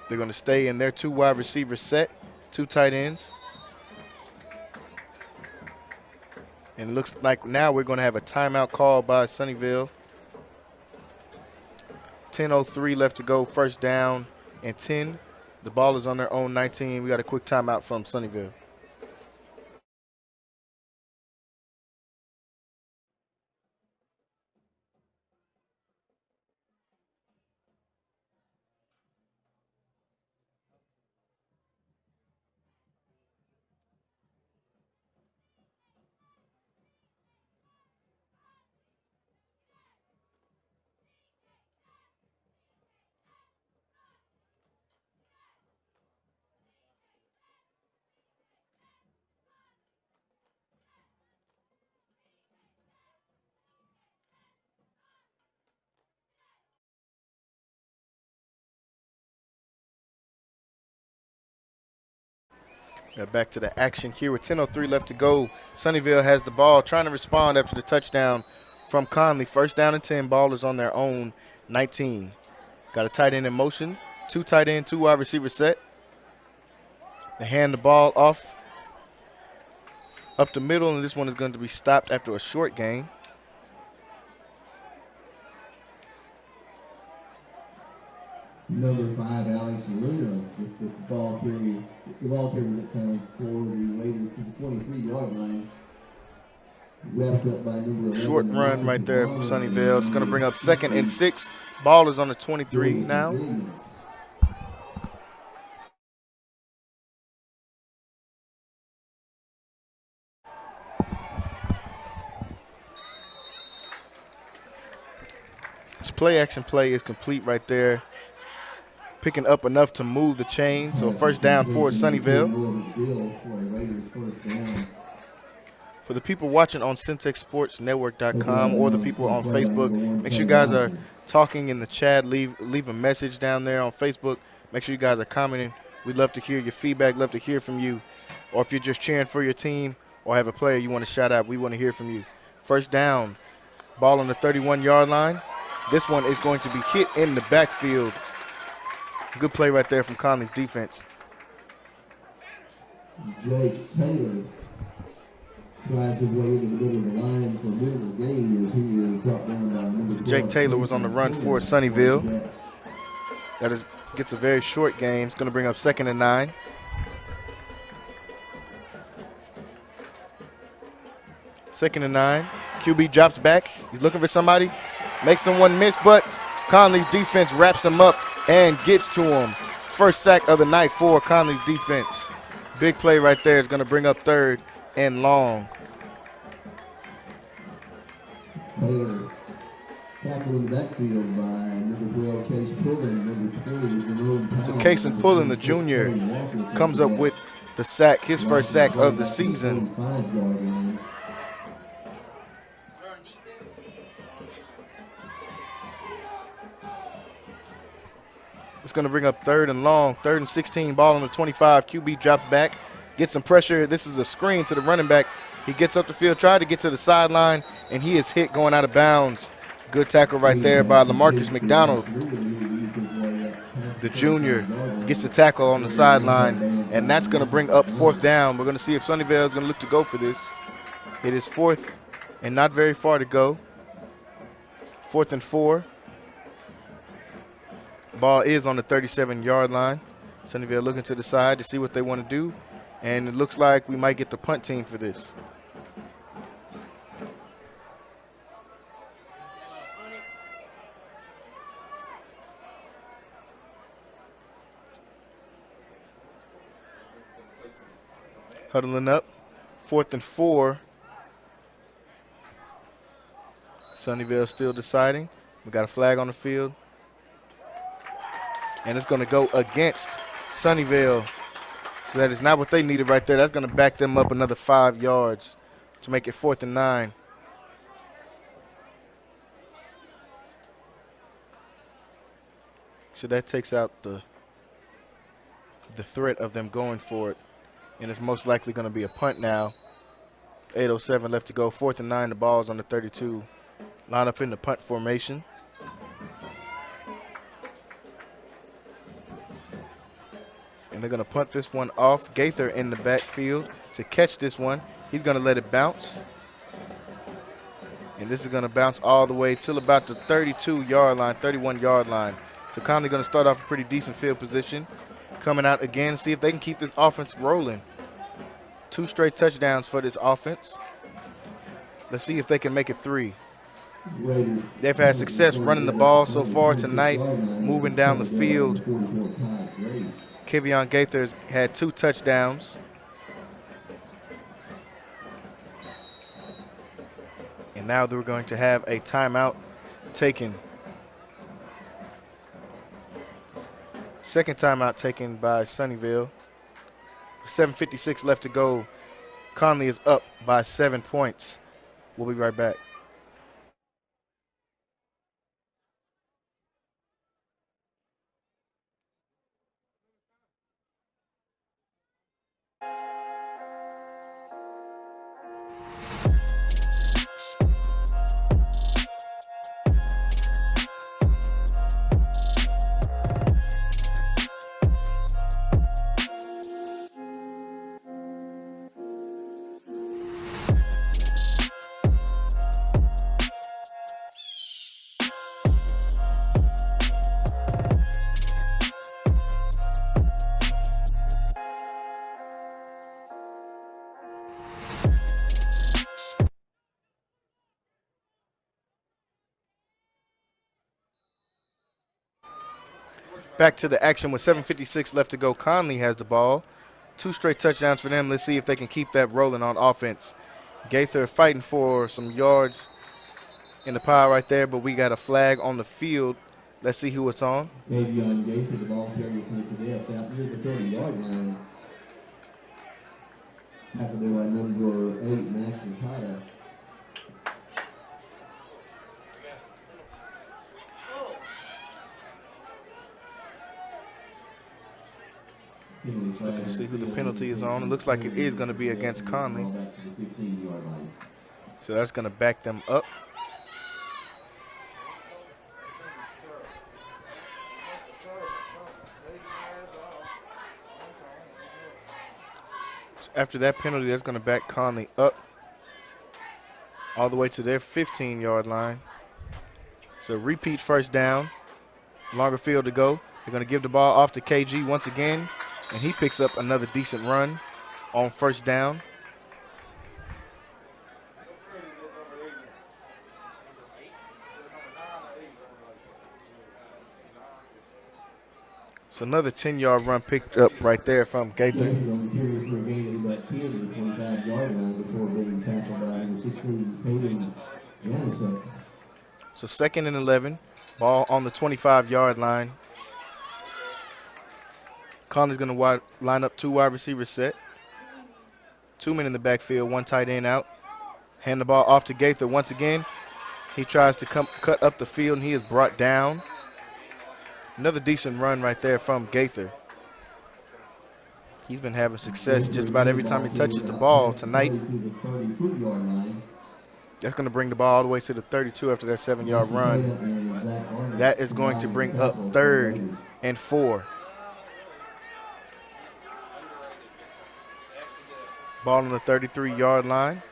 They're going to stay in their 2 wide receiver set, 2 tight ends. And it looks like now we're going to have a timeout call by Sunnyvale. 10:03 left to go, 1st down and 10. The ball is on their own 19. We got a quick timeout from Sunnyvale. Back to the action here with 10:03 left to go. Sunnyvale has the ball, trying to respond after the touchdown from Connolly. First down and 10. Ball is on their own 19. Got a tight end in motion. 2 tight end, 2 wide receiver set. They hand the ball off up the middle, and this one is going to be stopped after a short gain. Number 5, Alex Luna, with the ball carry that time for the Raiders to the 23-yard line. Wrapped up by number 11. Short run right there from Sunnyvale. It's going to bring up 2nd and 6. Ball is on the 23 now. This play action play is complete right there. Picking up enough to move the chain. So first down for Sunnyvale. For the people watching on syntechsportsnetwork.com or the people on Facebook, make sure you guys are talking in the chat. Leave a message down there on Facebook. Make sure you guys are commenting. We'd love to hear your feedback, love to hear from you. Or if you're just cheering for your team or have a player you want to shout out, we want to hear from you. First down, ball on the 31-yard line. This one is going to be hit in the backfield. Good play right there from Conley's defense. Jake Taylor tries his way into the middle of the line for a minimal gain as he is brought down by number 12. Jake Taylor was on the run for Sunnyvale. Gets a very short gain. It's going to bring up 2nd and 9. Second and 9. QB drops back. He's looking for somebody. Makes someone miss, but Conley's defense wraps him up and gets to him. First sack of the night for Conley's defense. Big play right there is going to bring up 3rd and long. Taylor tackled in the backfield by number 12, Case Pullen. Number 20 is Jerome Powell. So Case Pullen, the junior, comes up with the sack, his first sack of the season. It's going to bring up 3rd and long, 3rd and 16, ball on the 25. QB drops back, gets some pressure. This is a screen to the running back. He gets up the field, tried to get to the sideline, and he is hit going out of bounds. Good tackle right there by LaMarcus McDonald. The junior gets the tackle on the sideline, and that's going to bring up 4th down. We're going to see if Sunnyvale is going to look to go for this. It is 4th and not very far to go. 4th and 4. Ball is on the 37-yard line. Sunnyvale looking to the side to see what they want to do. And it looks like we might get the punt team for this. Huddling up. 4th and 4. Sunnyvale still deciding. We got a flag on the field. And it's going to go against Sunnyvale. So that is not what they needed right there. That's going to back them up another 5 yards to make it 4th and 9. So that takes out the threat of them going for it. And it's most likely going to be a punt now. 8:07 left to go. 4th and 9. The ball's on the 32. Line up in the punt formation. And they're going to punt this one off. Gaither in the backfield to catch this one. He's going to let it bounce. And this is going to bounce all the way till about the 32-yard line, 31-yard line. So Connally going to start off a pretty decent field position. Coming out again, see if they can keep this offense rolling. 2 straight touchdowns for this offense. Let's see if they can make it 3. They've had success running the ball so far tonight, moving down the field. Kevion Gaither's had 2 touchdowns. And now they're going to have a timeout taken. Second timeout taken by Sunnyvale. 7:56 left to go. Connally is up by 7 points. We'll be right back. Back to the action with 7:56 left to go. Connolly has the ball. 2 straight touchdowns for them. Let's see if they can keep that rolling on offense. Gaither fighting for some yards in the pile right there, but we got a flag on the field. Let's see who it's on. Davion Gaither, the ball carrier for the Cadets, out near the 30-yard line. Tackled there by number 8, Max Mercado. Looking to see who the penalty is on. It looks like it is going to be against Connolly. So that's going to back them up. So after that penalty, that's going to back Connolly up all the way to their 15-yard line. So repeat first down. Longer field to go. They're going to give the ball off to KG once again. And he picks up another decent run on first down. So another 10-yard run picked up right there from Gaither. On the carriers for a gain of about 10 to the 25-yard line before being tackled by number 16, Peyton Janusek. So 2nd and 11. Ball on the 25-yard line. Connolly's going to line up 2 wide receivers set. 2 men in the backfield, 1 tight end out. Hand the ball off to Gaither once again. He tries to cut up the field, and he is brought down. Another decent run right there from Gaither. He's been having success just about every time he touches the ball tonight. That's going to bring the ball all the way to the 32 after that 7-yard run. That is going to bring up 3rd and 4. Ball on the 33-yard line.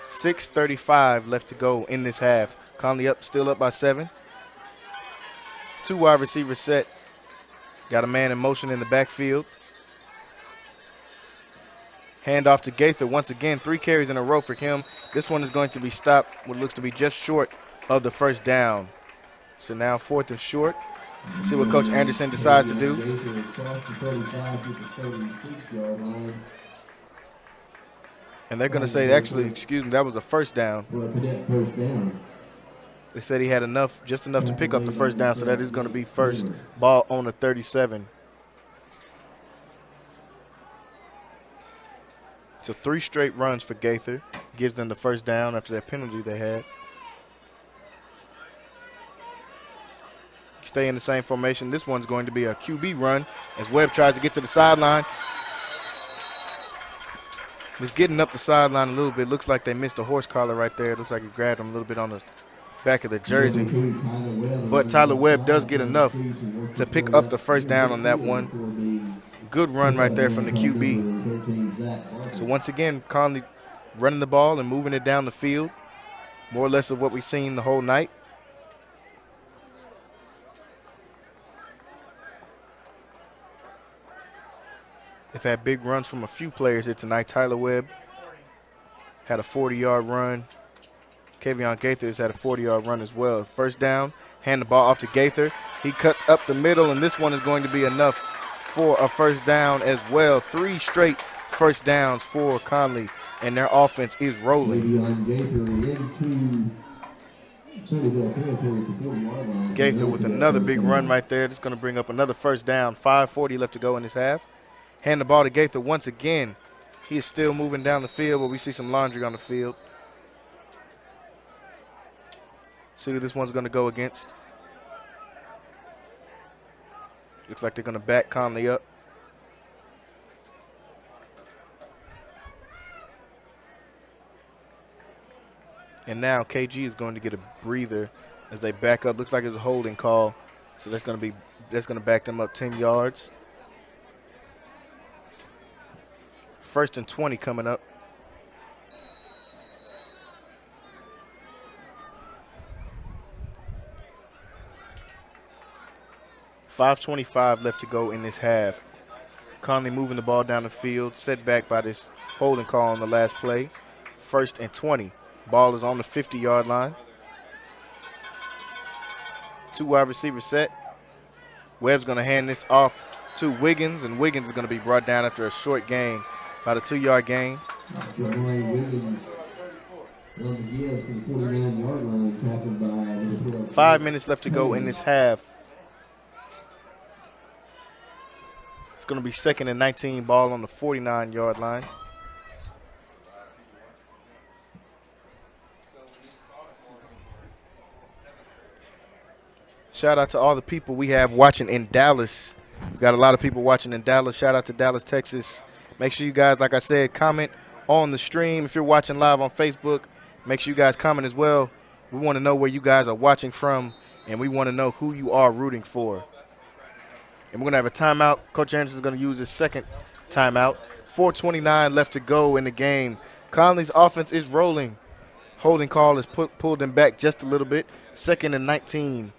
6:35 left to go in this half. Connolly still up by 7. 2 wide receivers set. Got a man in motion in the backfield. Hand off to Gaither once again. 3 carries in a row for him. This one is going to be stopped, what looks to be just short of the first down. So now 4th and short. Let's see what Coach Anderson decides to do. And they're going to say, actually, excuse me, that was a first down. They said he had just enough to pick up the first down, so that is going to be first. Ball on the 37. So 3 straight runs for Gaither. Gives them the first down after that penalty they had. Stay in the same formation. This one's going to be a QB run as Webb tries to get to the sideline. Was getting up the sideline a little bit. Looks like they missed a horse collar right there. Looks like he grabbed him a little bit on the back of the jersey. But Tyler Webb does get enough to pick up the first down on that one. Good run right there from the QB. So once again, Connolly running the ball and moving it down the field. More or less of what we've seen the whole night. They've had big runs from a few players here tonight. Tyler Webb had a 40-yard run. Kavion Gaither's had a 40-yard run as well. First down, hand the ball off to Gaither. He cuts up the middle, and this one is going to be enough for a first down as well. 3 straight first downs for Connolly, and their offense is rolling. Gaither with another big run right there. That's going to bring up another first down. 5:40 left to go in this half. Hand the ball to Gaither once again. He is still moving down the field, but we see some laundry on the field. See who this one's going to go against. Looks like they're going to back Connolly up. And now KG is going to get a breather as they back up. Looks like it's a holding call. So that's going to back them up 10 yards. 1st and 20 coming up. $5:25 left to go in this half. Connolly moving the ball down the field, set back by this holding call on the last play. 1st and 20. Ball is on the 50-yard line. 2 wide receivers set. Webb's going to hand this off to Wiggins, and Wiggins is going to be brought down after a short gain, about a 2-yard gain. Jamari Wiggins on the give from the 49-yard line, tackled by number 12. 5 minutes left to go in this half. It's going to be 2nd and 19, ball on the 49-yard line. Shout out to all the people we have watching in Dallas. We've got a lot of people watching in Dallas. Shout out to Dallas, Texas. Make sure you guys, like I said, comment on the stream. If you're watching live on Facebook, make sure you guys comment as well. We want to know where you guys are watching from, and we want to know who you are rooting for. And we're going to have a timeout. Coach Anderson is going to use his second timeout. 4:29 left to go in the game. Connolly's offense is rolling. Holding call has pulled them back just a little bit. 2nd and 19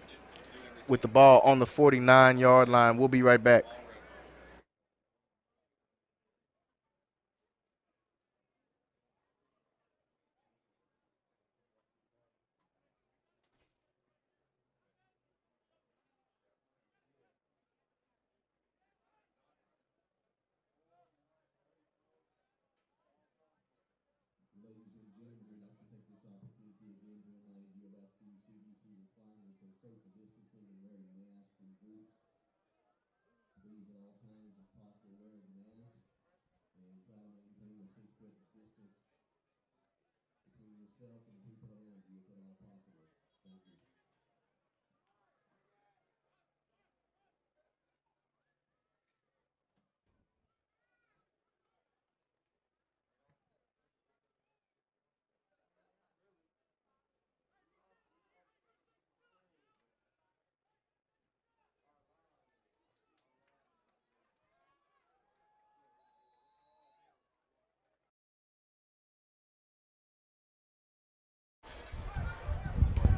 with the ball on the 49-yard line. We'll be right back.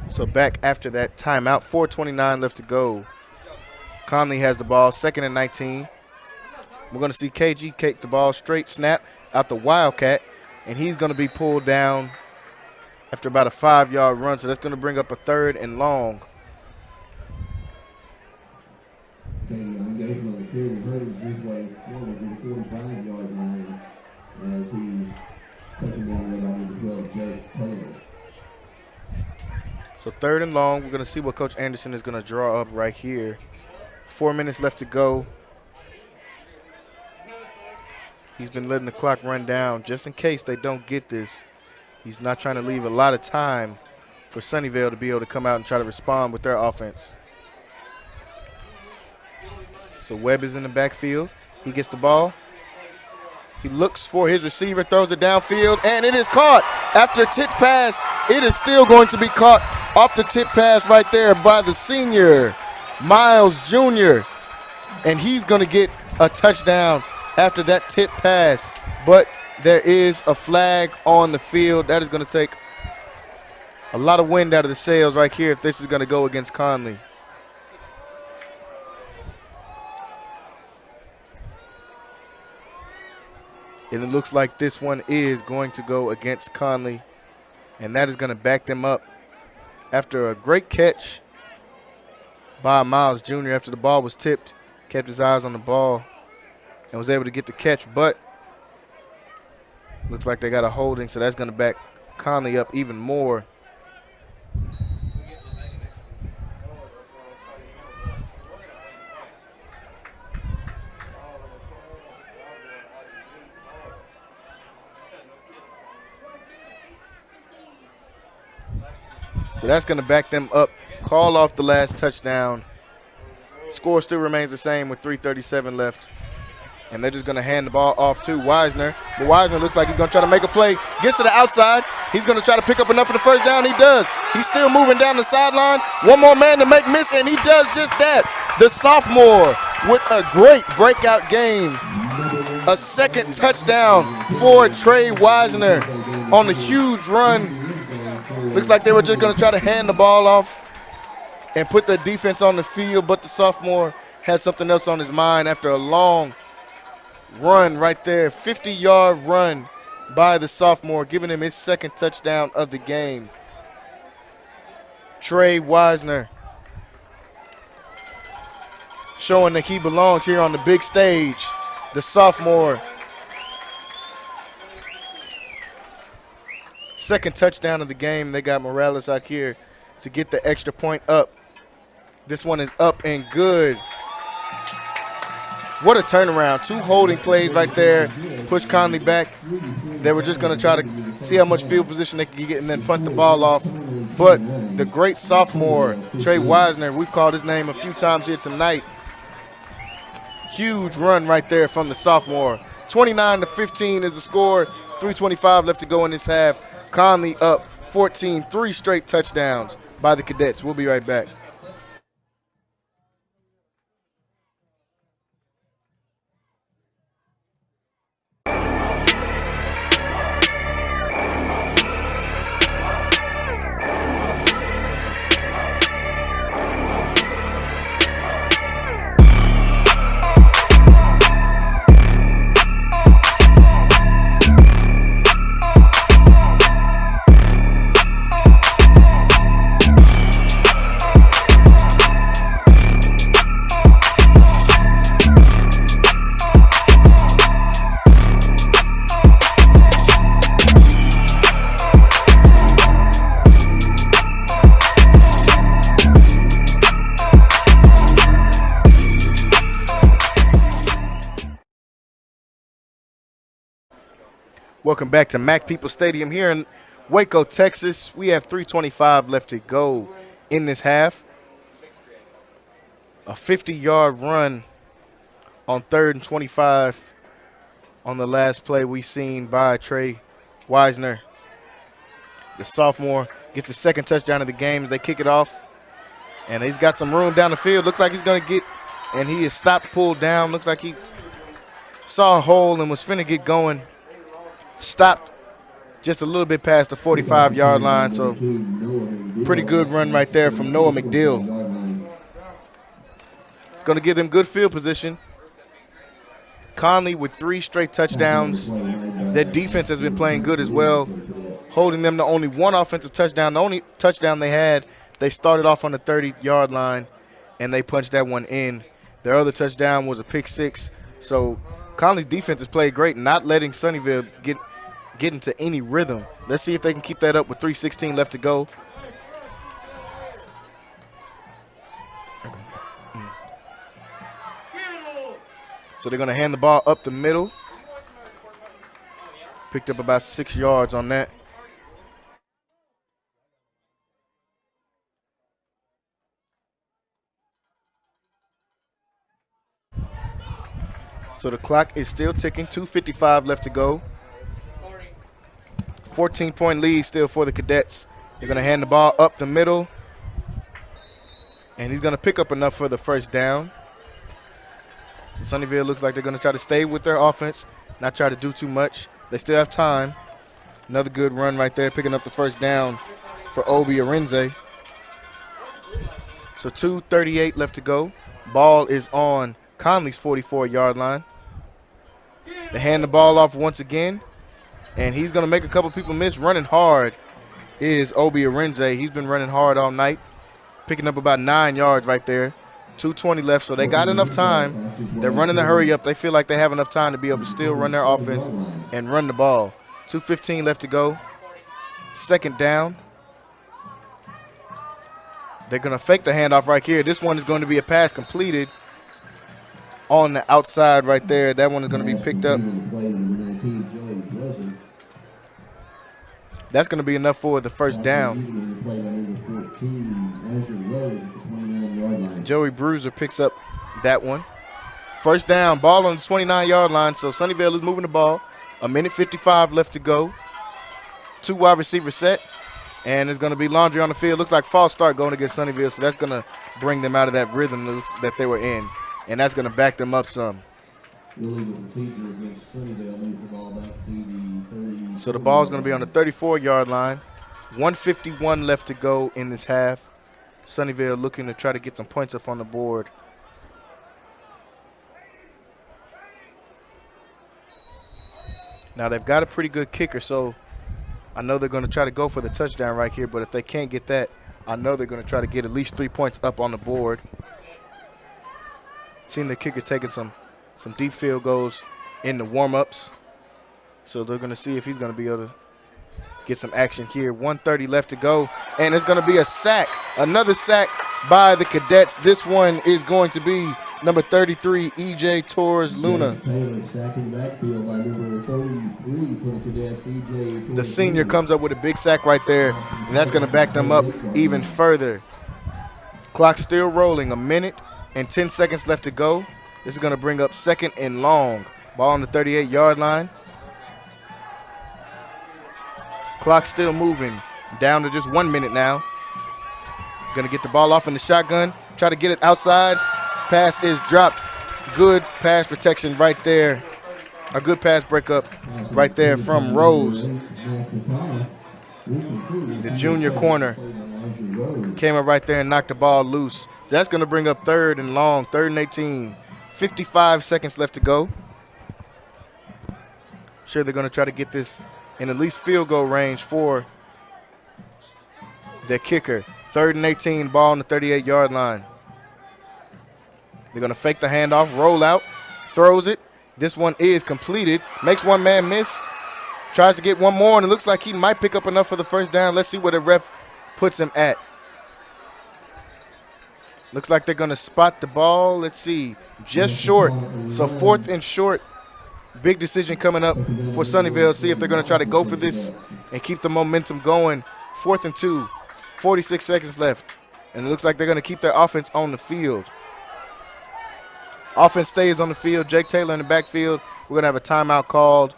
So back after that timeout, 4:29 left to go. Connolly has the ball, 2nd and 19. We're going to see KG kick the ball straight snap out the Wildcat, and he's going to be pulled down after about a 5-yard run. So that's going to bring up a 3rd and long. Engagement on the carry. Hurters this way forward to the 45-yard line as he's touching down there by number 12, Jake Taylor. So 3rd and long. We're going to see what Coach Anderson is going to draw up right here. 4 minutes left to go. He's been letting the clock run down just in case they don't get this. He's not trying to leave a lot of time for Sunnyvale to be able to come out and try to respond with their offense. So Webb is in the backfield. He gets the ball. He looks for his receiver, throws it downfield, and it is caught. After a tip pass, it is still going to be caught off the tip pass right there by the senior, Miles Jr. And he's going to get a touchdown after that tip pass. But there is a flag on the field. That is going to take a lot of wind out of the sails right here if this is going to go against Connolly. And it looks like this one is going to go against Connolly. And that is going to back them up after a great catch by Miles Jr. after the ball was tipped. Kept his eyes on the ball and was able to get the catch. But looks like they got a holding, so that's going to back Connolly up even more. So that's going to back them up. Call off the last touchdown. Score still remains the same with 3:37 left. And they're just going to hand the ball off to Wisner. But Wisner looks like he's going to try to make a play. Gets to the outside. He's going to try to pick up enough for the first down. He does. He's still moving down the sideline. One more man to make miss, and he does just that. The sophomore with a great breakout game. A second touchdown for Trey Wisner on the huge run. Looks like they were just going to try to hand the ball off and put the defense on the field, but the sophomore had something else on his mind after a long run right there. 50-yard run by the sophomore, giving him his second touchdown of the game. Trey Wisner. showing that he belongs here on the big stage. The sophomore. Second touchdown of the game. They got Morales out here to get the extra point up. This one is up and good. What a turnaround. 2 holding plays right there. Push Connally back. They were just going to try to see how much field position they could get and then punt the ball off. But the great sophomore, Trey Wisner, we've called his name a few times here tonight. Huge run right there from the sophomore. 29-15 is the score. 3:25 left to go in this half. Connally up 14, 3 straight touchdowns by the Cadets. We'll be right back. Welcome back to Mac People Stadium here in Waco, Texas. We have 3:25 left to go in this half. A 50-yard run on 3rd and 25 on the last play we seen by Trey Wisner. The sophomore gets his second touchdown of the game as they kick it off. And he's got some room down the field. Looks like he's going to get, and he is stopped, pulled down. Looks like he saw a hole and was finna get going. Stopped just a little bit past the 45-yard line, so pretty good run right there from Noah McDill. It's going to give them good field position. Connally with 3 straight touchdowns. Their defense has been playing good as well, holding them to only 1 offensive touchdown. The only touchdown they had, they started off on the 30-yard line, and they punched that one in. Their other touchdown was a pick 6, so Connally's defense has played great, not letting Sunnyvale get into any rhythm. Let's see if they can keep that up with 3:16 left to go. So they're going to hand the ball up the middle. Picked up about 6 yards on that. So the clock is still ticking, 2:55 left to go. 14-point lead still for the Cadets. They're going to hand the ball up the middle. And he's going to pick up enough for the first down. So Sunnyvale looks like they're going to try to stay with their offense, not try to do too much. They still have time. Another good run right there, picking up the first down for Obi Arinze. So 2:38 left to go. Ball is on Connally's 44-yard line. They hand the ball off once again, and he's going to make a couple people miss. Running hard is Obi Arinze. He's been running hard all night, picking up about 9 yards right there. 2:20 left, so they got enough time. They're running a hurry up. They feel like they have enough time to be able to still run their offense and run the ball. 2:15 left to go. Second down. They're going to fake the handoff right here. This one is going to be a pass completed on the outside right there. That one is going to be picked up. That's going to be enough for the first down. Joey Bruiser picks up that one. First down, ball on the 29-yard line, so Sunnyvale is moving the ball. 1:55 left to go. 2 wide receiver set, and it's going to be laundry on the field. Looks like false start going against Sunnyvale, so that's going to bring them out of that rhythm that they were in, and that's going to back them up some. So the ball is going to be on the 34-yard line. 1:51 left to go in this half. Sunnyvale looking to try to get some points up on the board. Now they've got a pretty good kicker, so I know they're going to try to go for the touchdown right here, but if they can't get that, I know they're going to try to get at least 3 points up on the board. seen the kicker taking some deep field goals in the warm-ups. So they're going to see if he's going to be able to get some action here. 1:30 left to go, and it's going to be a sack. Another sack by the Cadets. This one is going to be number 33, E.J. Torres Luna. Taylor sacking the backfield by number 33 for the Cadets, E.J. The senior comes up with a big sack right there, and that's going to back them up even further. Clock still rolling, 1 minute and 10 seconds left to go. This is going to bring up 2nd and long. Ball on the 38-yard line. Clock still moving, down to just 1 minute now. Going to get the ball off in the shotgun, try to get it outside. Pass is dropped. Good pass protection right there. A good pass breakup right there from Rose. The junior corner came up right there and knocked the ball loose. So that's going to bring up 3rd and long, 3rd and 18. 55 seconds left to go. Sure, they're going to try to get this in at least field goal range for their kicker. 3rd and 18, ball on the 38-yard line. They're going to fake the handoff, roll out, throws it. This one is completed. Makes one man miss. Tries to get one more, and it looks like he might pick up enough for the first down. Let's see where the ref puts him at. Looks like they're going to spot the ball. Let's see. Just short. So 4th and short. Big decision coming up for Sunnyvale. See if they're going to try to go for this and keep the momentum going. 4th and 2. 46 seconds left. And it looks like they're going to keep their offense on the field. Offense stays on the field. Jake Taylor in the backfield. We're going to have a timeout called.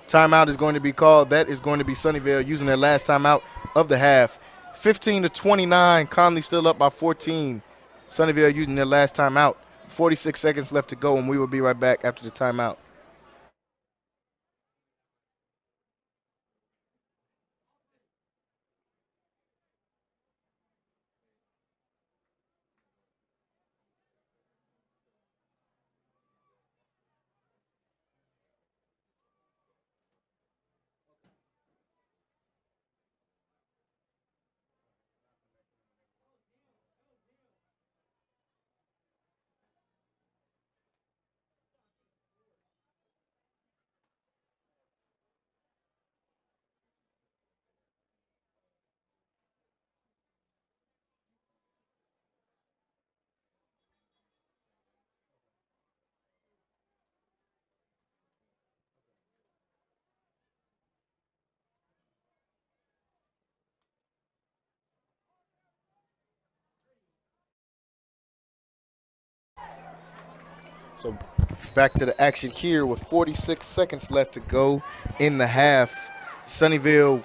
Timeout is going to be called. That is going to be Sunnyvale using their last timeout of the half. 15-29. Connolly still up by 14. Sunnyvale using their last timeout. 46 seconds left to go, and we will be right back after the timeout. So back to the action here with 46 seconds left to go in the half. Sunnyvale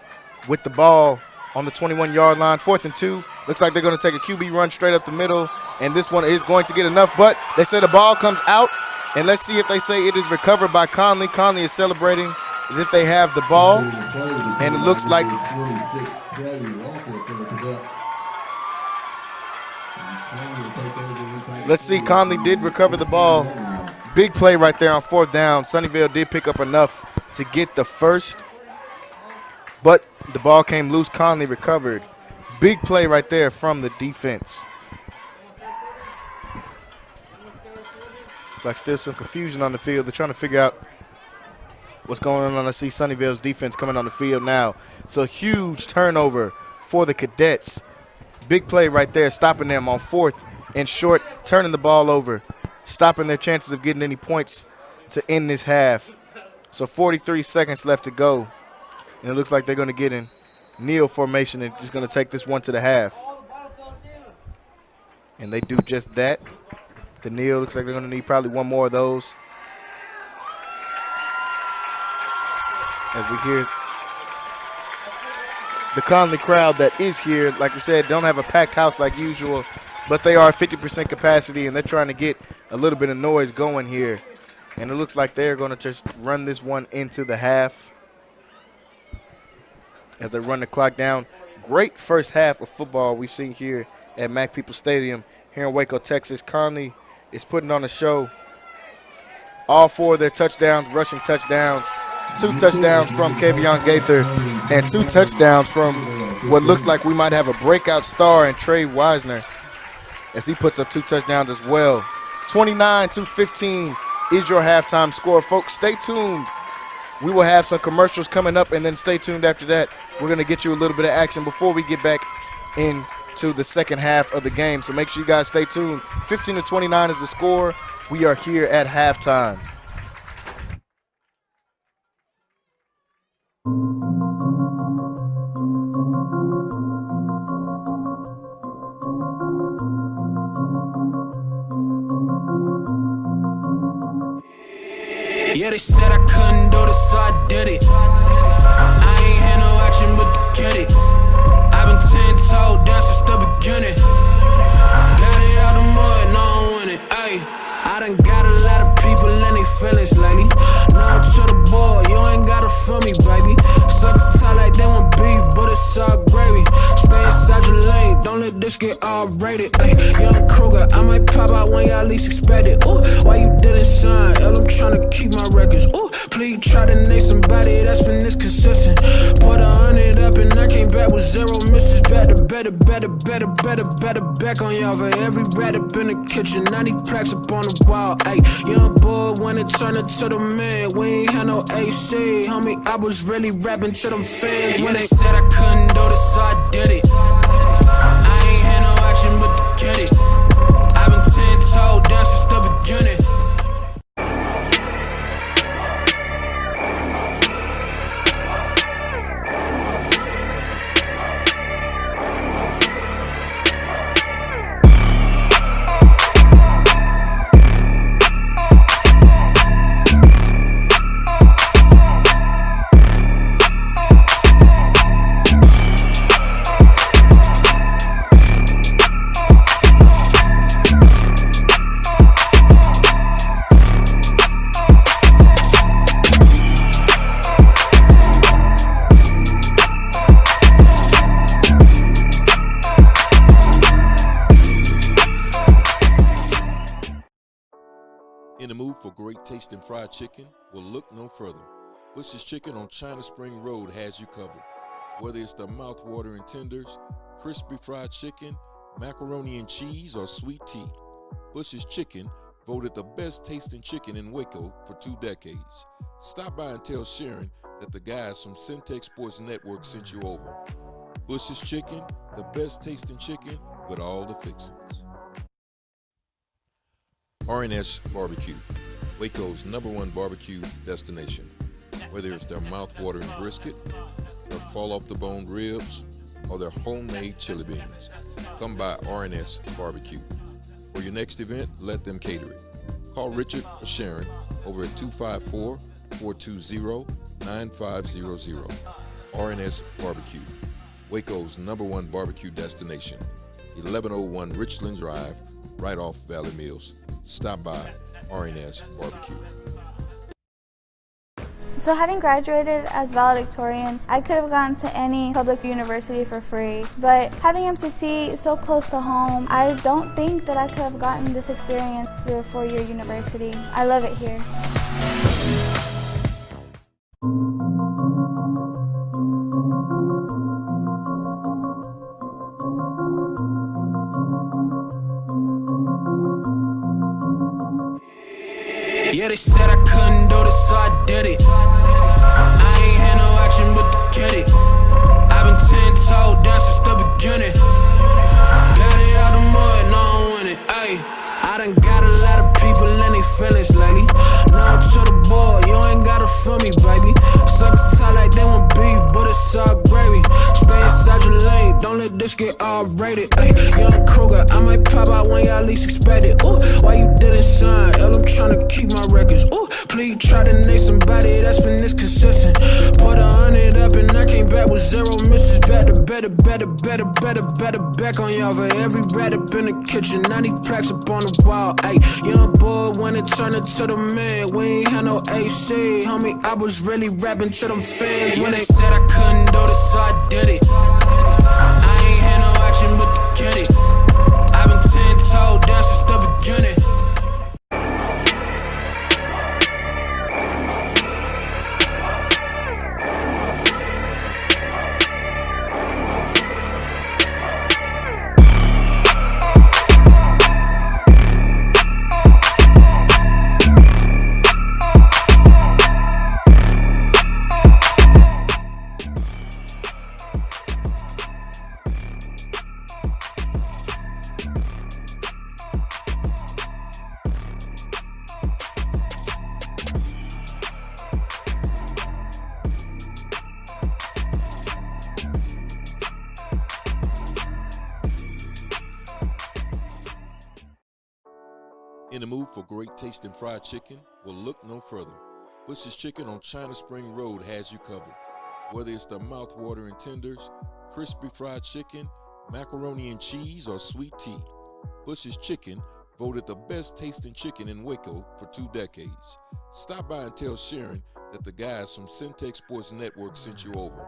with the ball on the 21-yard line, 4th and 2. Looks like they're going to take a QB run straight up the middle, and this one is going to get enough, but they say the ball comes out, and let's see if they say it is recovered by Connolly. Connolly is celebrating as if they have the ball, and it looks like let's see, Connolly did recover the ball. Big play right there on 4th down. Sunnyvale did pick up enough to get the first, but the ball came loose. Connolly recovered. Big play right there from the defense. Looks like still some confusion on the field. They're trying to figure out what's going on. I see Sunnyvale's defense coming on the field now. So huge turnover for the Cadets. Big play right there, stopping them on 4th and short, turning the ball over, stopping their chances of getting any points to end this half. So 43 seconds left to go, and it looks like they're going to get in kneel formation and just going to take this one to the half. And they do just that. The kneel looks like they're going to need probably one more of those. As we hear the Connolly crowd that is here, like we said, don't have a packed house like usual, but they are 50% capacity, and they're trying to get a little bit of noise going here. And it looks like they're going to just run this one into the half as they run the clock down. Great first half of football we've seen here at Mac People Stadium here in Waco, Texas. Connolly is putting on a show. All 4 of their touchdowns, rushing touchdowns, 2 touchdowns from Kavion Gaither, and 2 touchdowns from what looks like we might have a breakout star in Trey Wisner, as he puts up 2 touchdowns as well. 29-15 is your halftime score. Folks, stay tuned. We will have some commercials coming up, and then stay tuned after that. We're going to get you a little bit of action before we get back into the second half of the game. So make sure you guys stay tuned. 15-29 is the score. We are here at halftime. Yeah, they said I couldn't do this, so I did it. I ain't had no action but to get it. I've been 10-toe down since the beginning. Got it out the mud, no I'm winning. Ayy, I done got a lot of people in they feelings lately. No to the boy, you ain't gotta feel me, baby. Sucks tight like they want beef, but it's all gravy. Stay inside your lane, don't let this get all rated. Ayy, Young Kruger, I might pop out when y'all least expect it. Ooh, why you didn't sign? Hell, I'm tryna keep my records. Ooh, please try to name somebody that's been this consistent. Put 100 up and I came back with 0 misses. Better back on y'all for every rat up in the kitchen. 90 plaques up on the wall. Ayy, young boy when it turned into the man. We ain't had no AC, homie. I was really rapping to them fans when they said I couldn't do this, so I did it. I ain't had no action but to get it. I've been 10-toe down since the beginning. In the mood for great tasting fried chicken? Well, look no further. Bush's Chicken on China Spring Road has you covered. Whether it's the mouth-watering tenders, crispy fried chicken, macaroni and cheese, or sweet tea, Bush's Chicken voted the best tasting chicken in Waco for 2 decades. Stop by and tell Sharon that the guys from Centex Sports Network sent you over. Bush's Chicken, the best tasting chicken with all the fixings. R&S Barbecue, Waco's #1 barbecue destination. Whether it's their mouth-watering brisket, their fall-off-the-bone ribs, or their homemade chili beans, come by R&S Barbecue. For your next event, let them cater it. Call Richard or Sharon over at 254-420-9500. R&S Barbecue, Waco's #1 barbecue destination. 1101 Richland Drive, right off Valley Mills. Stop by R&S Barbecue. So having graduated as valedictorian, I could have gone to any public university for free, but having MCC so close to home, I don't think that I could have gotten this experience through a 4-year university. I love it here. Yeah, they said I couldn't do this, so I did it. I ain't had no action but to get it. I've been 10-toe down since the beginning. Got it out the mud, no I'm winning. Ayy, I done got a lot of people in they feelings lately. No to the boy, you ain't gotta feel me, baby. Sucks tight like they want beef, but it's all gravy. Stay inside your lane, don't let this get all rated. Ayy, Young Kruger, I might pop out when y'all least expect it. Ooh, why you didn't sign? Hell, I'm tryna keep my records. Ooh, please try to name somebody that's been this consistent. Put 100 up and I came back with 0 misses. Better back on y'all for every rat up in the kitchen. 90 plaques up on the wall. Ayy, young boy when it turned into the man. We ain't had no AC, homie. I was really rapping to them fans when they said I couldn't do this, so I did it. I ain't had no action but to get it. I've been 10-toe down since the beginning. In the mood for great tasting fried chicken? Well, look no further. Bush's Chicken on China Spring Road has you covered. Whether it's the mouth-watering tenders, crispy fried chicken, macaroni and cheese, or sweet tea, Bush's Chicken, voted the best tasting chicken in Waco for 2 decades. Stop by and tell Sharon that the guys from Syntex Sports Network sent you over.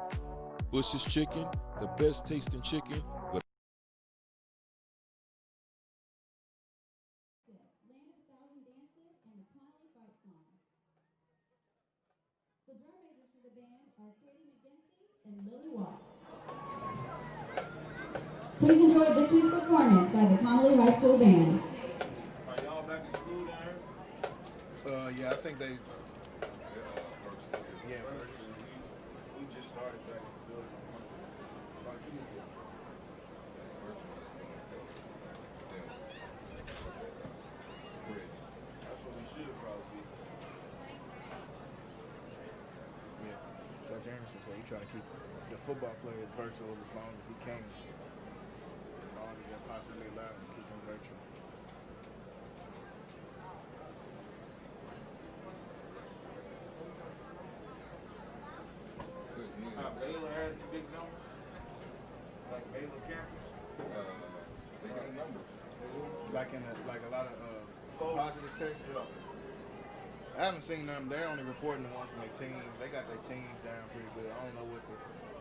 Bush's Chicken, the best tasting chicken with Land of a Thousand Dances and the Connolly fight song. The drum majors for the band are Katie McGinty and Lily Watts. Please enjoy this week's performance by the Connolly High School Band. Are y'all back in school down here? Yeah, I think they. Yeah, We just started back in the building about 2 years ago. That's what we should probably be. Yeah, Coach Anderson said he's trying to keep the football players virtual as long as he can. As long as they're possibly allowed to keep them virtual. Baylor had any big numbers? Like Baylor campus? they got numbers. Like in a lot of positive tests. I haven't seen them. They're only reporting the ones from their teams. They got their teams down pretty good. I don't know what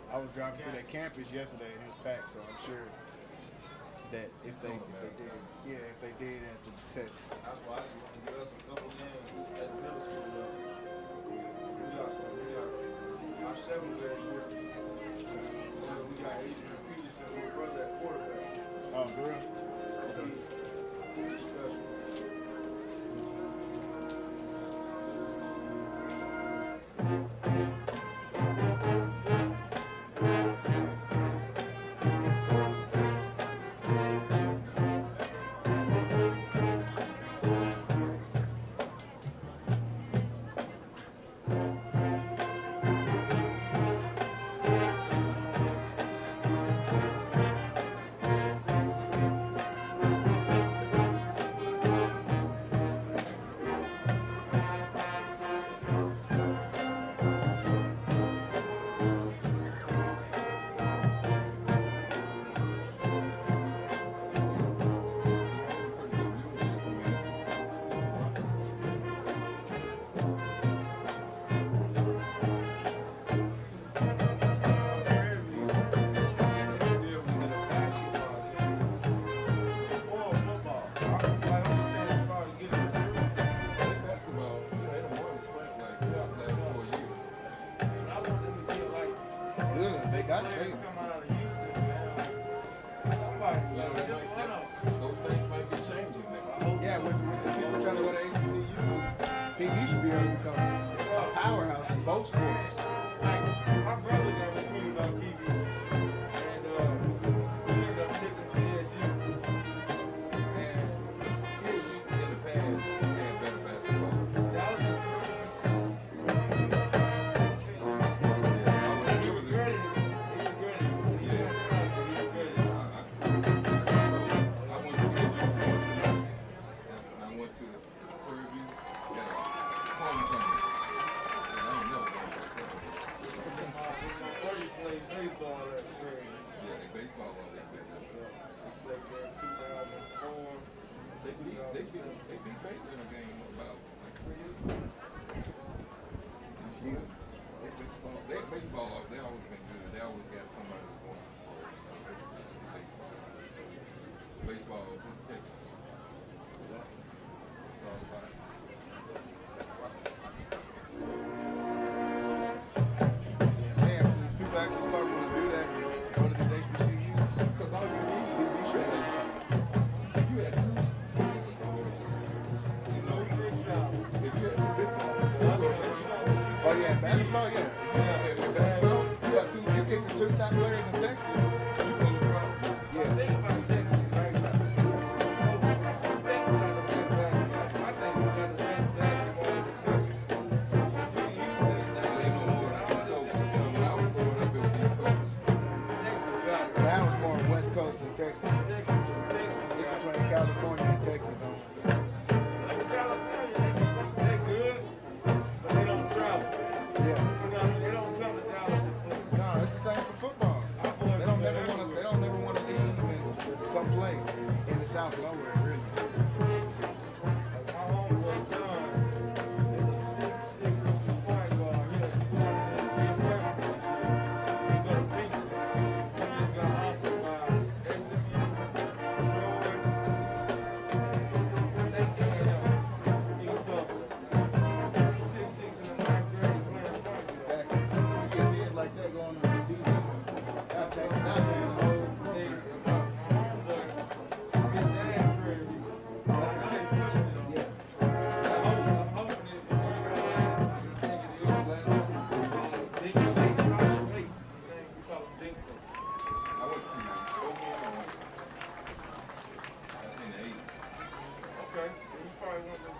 I was driving through that campus yesterday and it's packed, so I'm sure that if they did after the test. That's why I want to give us a couple games at the middle school level. We got our 7th grade year. We got Adrian Peterson, my brother at quarterback. Oh, for real? He's special. Texas. It's between California and Texas. probably want to,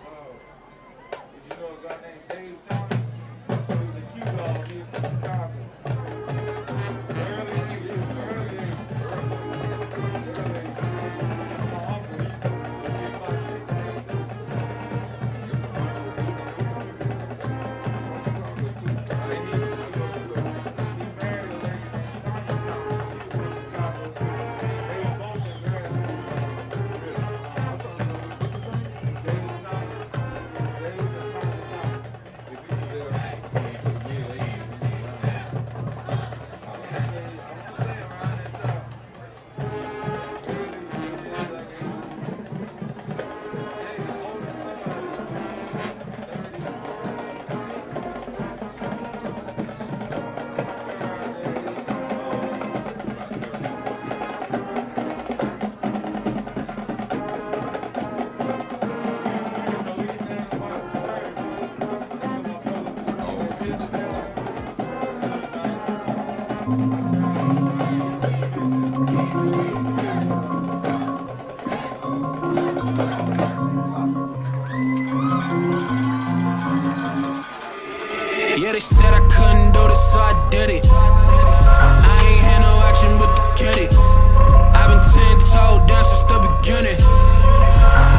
you know, a guy named Dave Thomas. He was a cue dog. He's from Chicago. Yeah, they said I couldn't do this, so I did it. I ain't had no action but to get it. I've been 10 toes down since the beginning.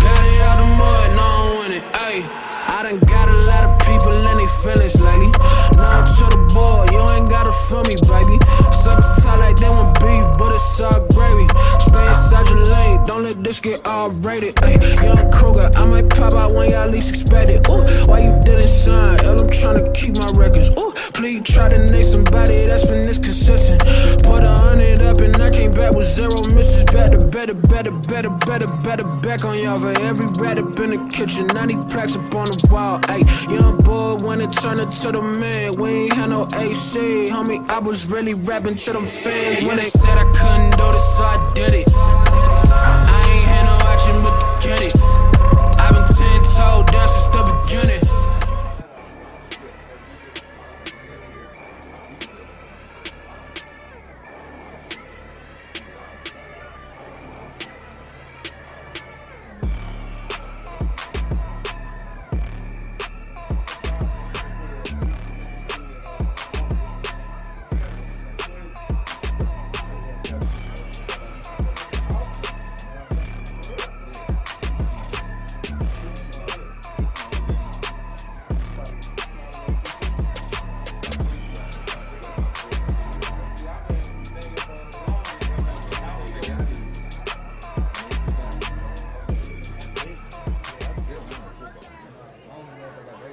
Got it out the mud, no I'm winning. Ayy, I done got a lot of people in they feelings lately. Now to the boy, you ain't gotta feel me, baby. Suckers talk like they want beef, but it's all gravy. Stay inside your lane, don't let this get all rated. Ayy, Young Kruger, I might pop out when y'all least expect it. Ooh, why you didn't sign? Hell, I'm tryna keep my records. Ooh, please try to name somebody that's been this consistent. Put 100 up and I came back with 0 misses. Better back on y'all for every rat up in the kitchen. 90 plaques up on the wall. Ayy, young boy when it turned into the man. We ain't had no AC, homie. I was really rapping to them fans when they said I couldn't do this, so I did it. I ain't had no action but to get it. I've been 10 toes down since the beginning.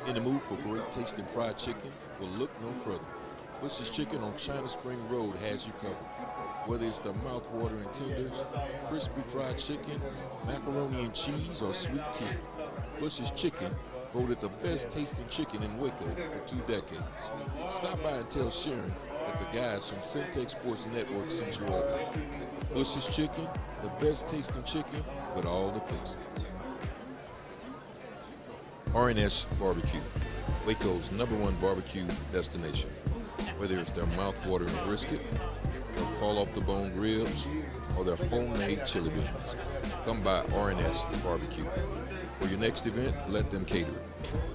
In the mood for great tasting fried chicken? Well, look no further. Bush's Chicken on China Spring Road has you covered. Whether it's the mouth-watering tenders, crispy fried chicken, macaroni and cheese, or sweet tea, Bush's Chicken voted the best tasting chicken in Waco for 2 decades. Stop by and tell Sharon that the guys from Syntex Sports Network sent you over. Bush's Chicken, the best tasting chicken with all the fixings. R&S Barbecue, Waco's #1 barbecue destination. Whether it's their mouth-watering brisket, their fall-off-the-bone ribs, or their homemade chili beans, come by R&S Barbecue. For your next event, let them cater it.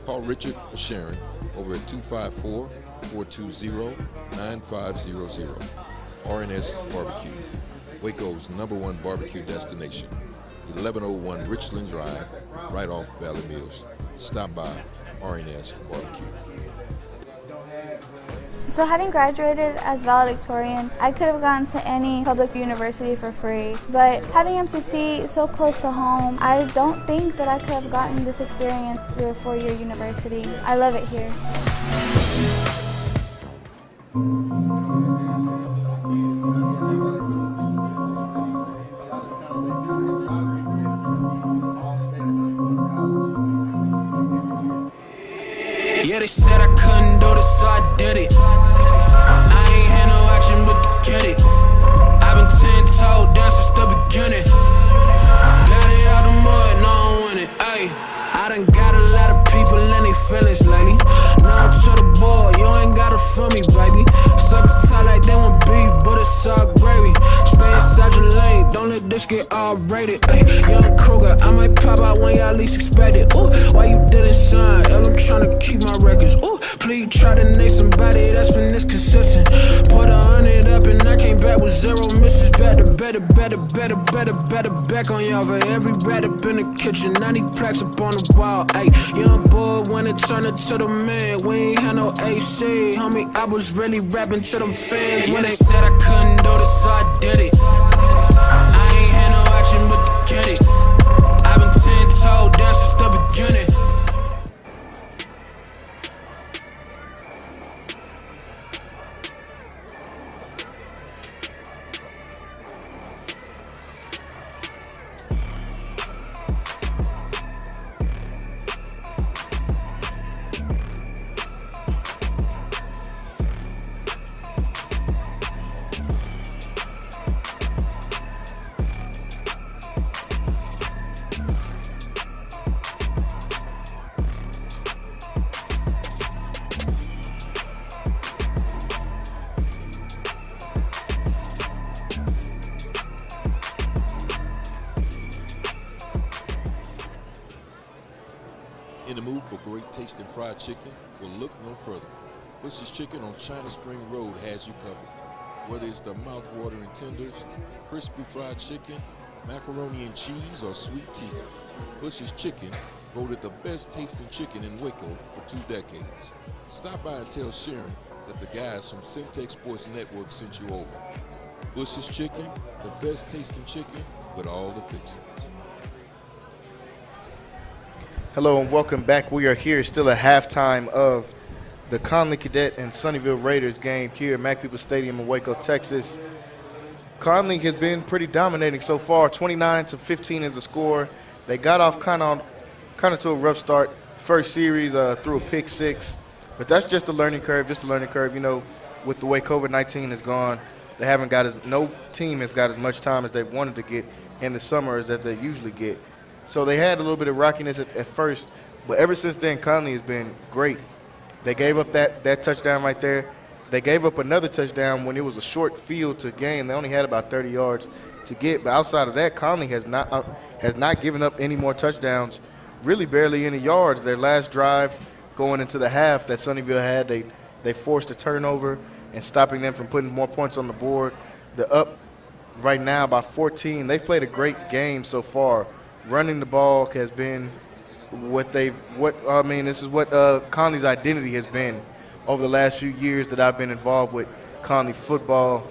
Call Richard or Sharon over at 254-420-9500. R&S Barbecue, Waco's #1 barbecue destination. 1101 Richland Drive, right off Valley Mills. Stop by R&S Barbecue. So having graduated as valedictorian, I could have gone to any public university for free, but having MCC so close to home, I don't think that I could have gotten this experience through a 4-year university. I love it here. Yeah, they said I couldn't do this, so I did it. I ain't had no action but to get it. I've been 10 toes down since the beginning. Got it out the mud, no I'm winning. Ayy, I done got a lot of people in they feelings lately. Now to the boy, you ain't gotta feel me, baby. Suckers talk like they want beef, but it's all gravy. Stay inside your lane, don't let this get all rated. Ayy, Young Kruger, I might pop out when y'all least expected. Ooh, why you didn't sign? Hell, I'm tryna keep my records. Ooh, please try to name somebody that's been this consistent. Put 100 up and I came back with 0 misses. Better back on y'all for every rat up in the kitchen. 90 plaques up on the wall. Ayy, young boy when it turned into the man. We ain't had no AC, homie. I was really rapping to them fans when they said I couldn't do this, so I did it. I ain't had no action but to get it. I've been 10 toed down since the beginning. In the mood for great tasting fried chicken? Well, look no further. Bush's Chicken on China Spring Road has you covered. Whether it's the mouth-watering tenders, crispy fried chicken, macaroni and cheese, or sweet tea, Bush's Chicken voted the best tasting chicken in Waco for 2 decades. Stop by and tell Sharon that the guys from Syntex Sports Network sent you over. Bush's Chicken, the best tasting chicken with all the fixings. Hello and welcome back. We are here still at halftime of the Connally Cadet and Sunnyvale Raiders game here at Mac Peoples Stadium in Waco, Texas. Connally has been pretty dominating so far. 29-15 is the score. They got off kind of to a rough start. First series through a pick 6, but that's just a learning curve. You know, with the way COVID-19 has gone, they haven't got no team has got as much time as they wanted to get in the summers as they usually get. So they had a little bit of rockiness at first, but ever since then, Connally has been great. They gave up that touchdown right there. They gave up another touchdown when it was a short field to gain. They only had about 30 yards to get, but outside of that, Connally has not given up any more touchdowns, really barely any yards. Their last drive going into the half that Sunnyvale had, they forced a turnover and stopping them from putting more points on the board. They're up right now by 14. They've played a great game so far. Running the ball has been this is what Connolly's identity has been over the last few years that I've been involved with Connally football.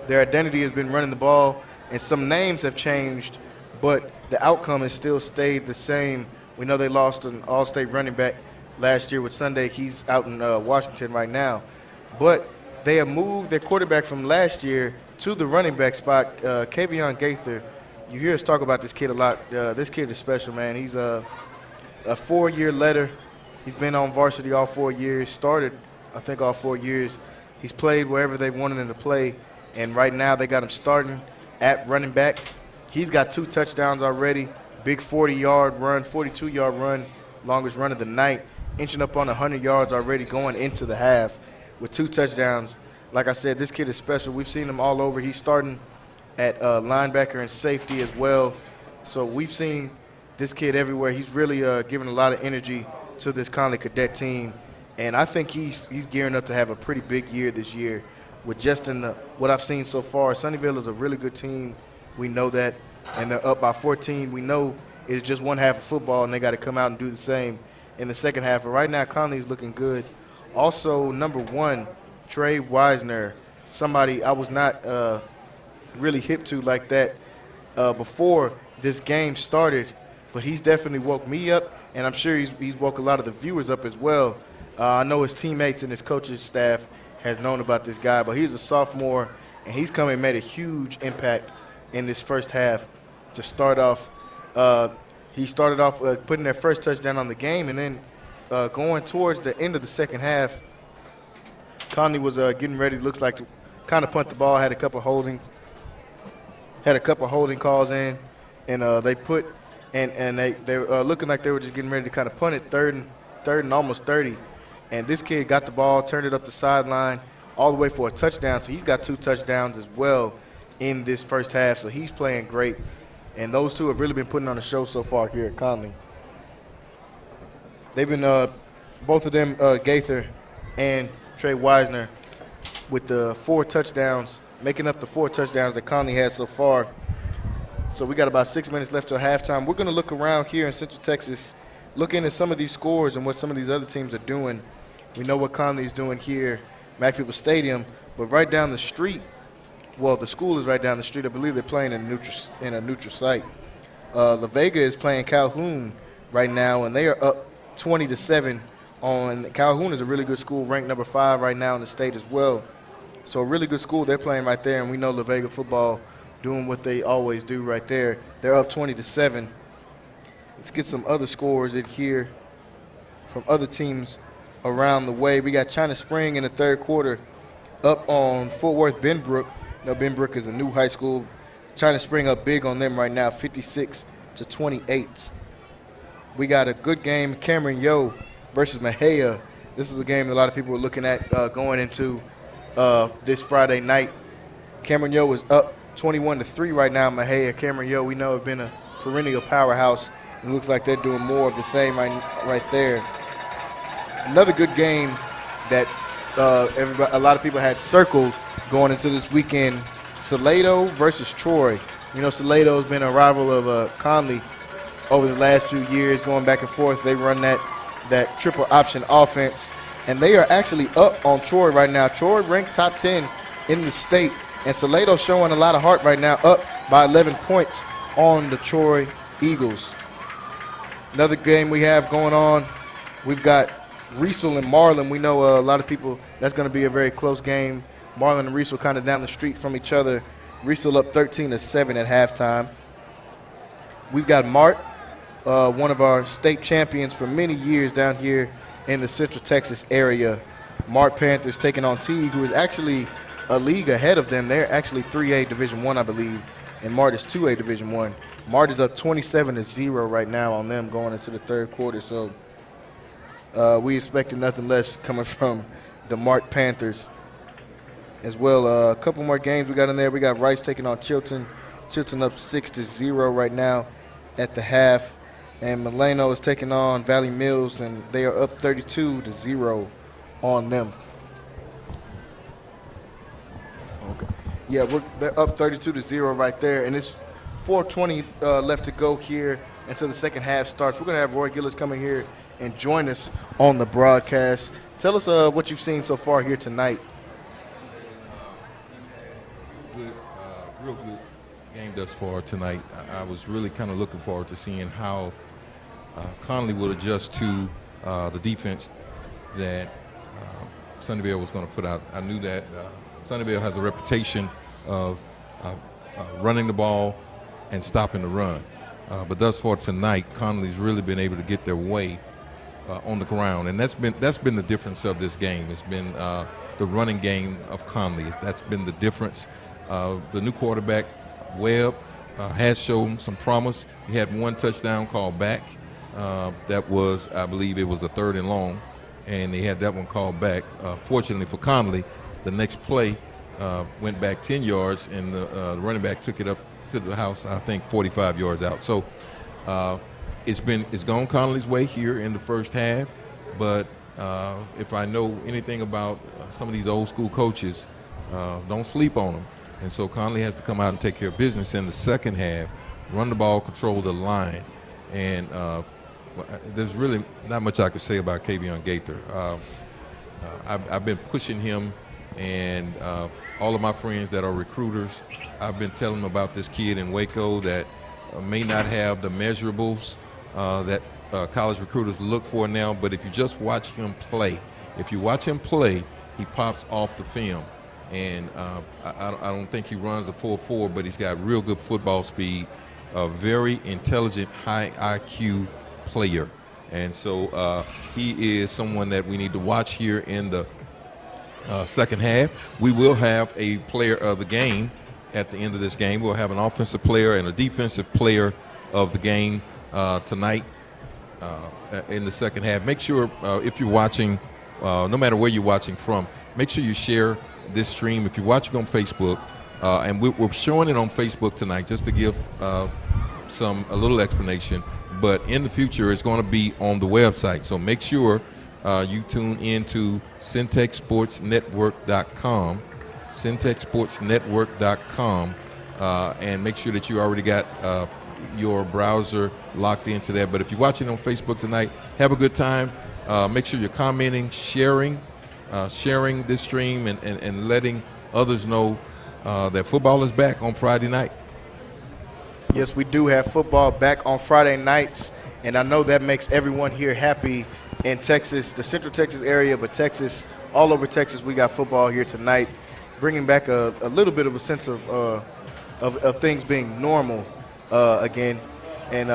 Their identity has been running the ball, and some names have changed, but the outcome has still stayed the same. We know they lost an all-state running back last year with Sunday. He's out in Washington right now. But they have moved their quarterback from last year to the running back spot, Kavion Gaither. You hear us talk about this kid a lot. This kid is special, man. He's a 4-year letter. He's been on varsity all 4 years, started, I think, all 4 years. He's played wherever they wanted him to play, and right now they got him starting at running back. He's got 2 touchdowns already, big 40-yard run, 42-yard run, longest run of the night, inching up on 100 yards already going into the half with 2 touchdowns. Like I said, this kid is special. We've seen him all over. He's starting at linebacker and safety as well. So we've seen this kid everywhere. He's really giving a lot of energy to this Connally Cadet team, and I think he's gearing up to have a pretty big year this year with just what I've seen so far. Sunnyvale is a really good team. We know that, and they're up by 14. We know it's just one half of football, and they got to come out and do the same in the second half. But right now, Connally's looking good. Also, number 1, Trey Wisner, somebody I was not really hip to like that before this game started, but he's definitely woke me up, and I'm sure he's woke a lot of the viewers up as well. I know his teammates and his coaching staff has known about this guy, but he's a sophomore, and he's come and made a huge impact in this first half to start off. He started off putting their first touchdown on the game, and then going towards the end of the second half, Connally was getting ready, looks like, to kind of punt the ball, had a couple holding calls in, and they're looking like they were just getting ready to kind of punt it third and almost 30. And this kid got the ball, turned it up the sideline all the way for a touchdown. So he's got 2 touchdowns as well in this first half. So he's playing great. And those two have really been putting on a show so far here at Connally. They've been, both of them, Gaither and Trey Wisner, with the 4 touchdowns, making up the 4 touchdowns that Connally has so far. So we got about 6 minutes left till halftime. We're going to look around here in Central Texas, looking at some of these scores and what some of these other teams are doing. We know what Connally is doing here, Mac People Stadium, but right down the street, well, the school is right down the street. I believe they're playing in a neutral site. La Vega is playing Calhoun right now, and they are up 20-7 on. Calhoun is a really good school, ranked number 5 right now in the state as well. So a really good school they're playing right there, and we know La Vega football doing what they always do right there. They're up 20-7. Let's get some other scores in here from other teams around the way. We got China Spring in the third quarter up on Fort Worth Benbrook. Now, Benbrook is a new high school. China Spring up big on them right now, 56-28. We got a good game, Cameron Yo versus Mahia. This is a game that a lot of people were looking at going into this Friday night. Cameron Yo is up 21-3 right now. Mahia, Cameron Yo, we know have been a perennial powerhouse. It looks like they're doing more of the same right there. Another good game that a lot of people had circled going into this weekend, Salado versus Troy. You know, Salado has been a rival of Connally over the last few years, going back and forth. They run that triple option offense, and they are actually up on Troy right now. Troy ranked top 10 in the state, and Salado showing a lot of heart right now, up by 11 points on the Troy Eagles. Another game we have going on, we've got Riesel and Marlin. We know a lot of people, that's going to be a very close game. Marlin and Riesel kind of down the street from each other. Riesel up 13-7 at halftime. We've got Mart, one of our state champions for many years down here in the Central Texas area. Mart Panthers taking on Teague, who is actually a league ahead of them. They're actually 3A Division I, I believe, and Mart is 2A Division I. Mart is up 27-0 right now on them going into the third quarter. So we expected nothing less coming from the Mart Panthers as well. A couple more games we got in there. We got Rice taking on Chilton. Chilton up 6-0 right now at the half. And Milano is taking on Valley Mills, and they are up 32-0 on them. Okay. Yeah, they're up 32-0 right there, and it's 4:20 left to go here until the second half starts. We're going to have Roy Gillis come in here and join us on the broadcast. Tell us what you've seen so far here tonight. Real good game thus far tonight. I was really kind of looking forward to seeing how Connally will adjust to the defense that Sunnyvale was going to put out. I knew that Sunnyvale has a reputation of running the ball and stopping the run. But thus far tonight, Connolly's really been able to get their way on the ground, and that's been the difference of this game. It's been the running game of Connally. That's been the difference. The new quarterback, Webb, has shown some promise. He had one touchdown called back. That was, I believe it was a 3rd and long, and they had that one called back. Fortunately for Connally, the next play went back 10 yards, and the running back took it up to the house, I think 45 yards out. So it's gone Connolly's way here in the first half, but if I know anything about some of these old school coaches, don't sleep on them. And so Connally has to come out and take care of business in the second half, run the ball, control the line. And there's really not much I could say about Kavion Gaither. I've been pushing him, and all of my friends that are recruiters, I've been telling them about this kid in Waco that may not have the measurables that college recruiters look for now, but if you just watch him play, he pops off the film. And I don't think he runs a 4.4, but he's got real good football speed, a very intelligent, high IQ player. And so he is someone that we need to watch here in the second half. We will have a player of the game at the end of this game. We'll have an offensive player and a defensive player of the game tonight in the second half. Make sure if you're watching, no matter where you're watching from, make sure you share this stream. If you're watching on Facebook, and we're showing it on Facebook tonight just to give a little explanation, but in the future it's going to be on the website. So make sure you tune into syntechsportsnetwork.com, syntechsportsnetwork.com, and make sure that you already got your browser locked into that. But if you're watching on Facebook tonight, have a good time. Make sure you're commenting, sharing this stream, and letting others know that football is back on Friday night. Yes, we do have football back on Friday nights, and I know that makes everyone here happy in Texas, the Central Texas area, but Texas, all over Texas, we got football here tonight, bringing back a little bit of a sense of things being normal again. And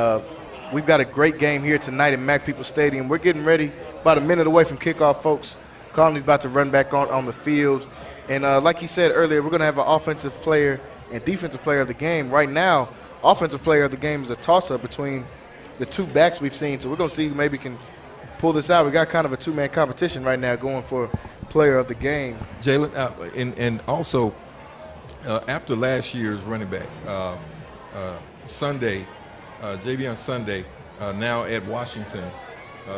we've got a great game here tonight at Mac People Stadium. We're getting ready, about a minute away from kickoff, folks. Connolly's about to run back on the field. And like he said earlier, we're going to have an offensive player and defensive player of the game. Right now, offensive player of the game is a toss-up between the two backs we've seen. So we're going to see who maybe can pull this out. We got kind of a two-man competition right now going for player of the game. Jalen, and also after last year's running back, Sunday, Javion Sunday, now at Washington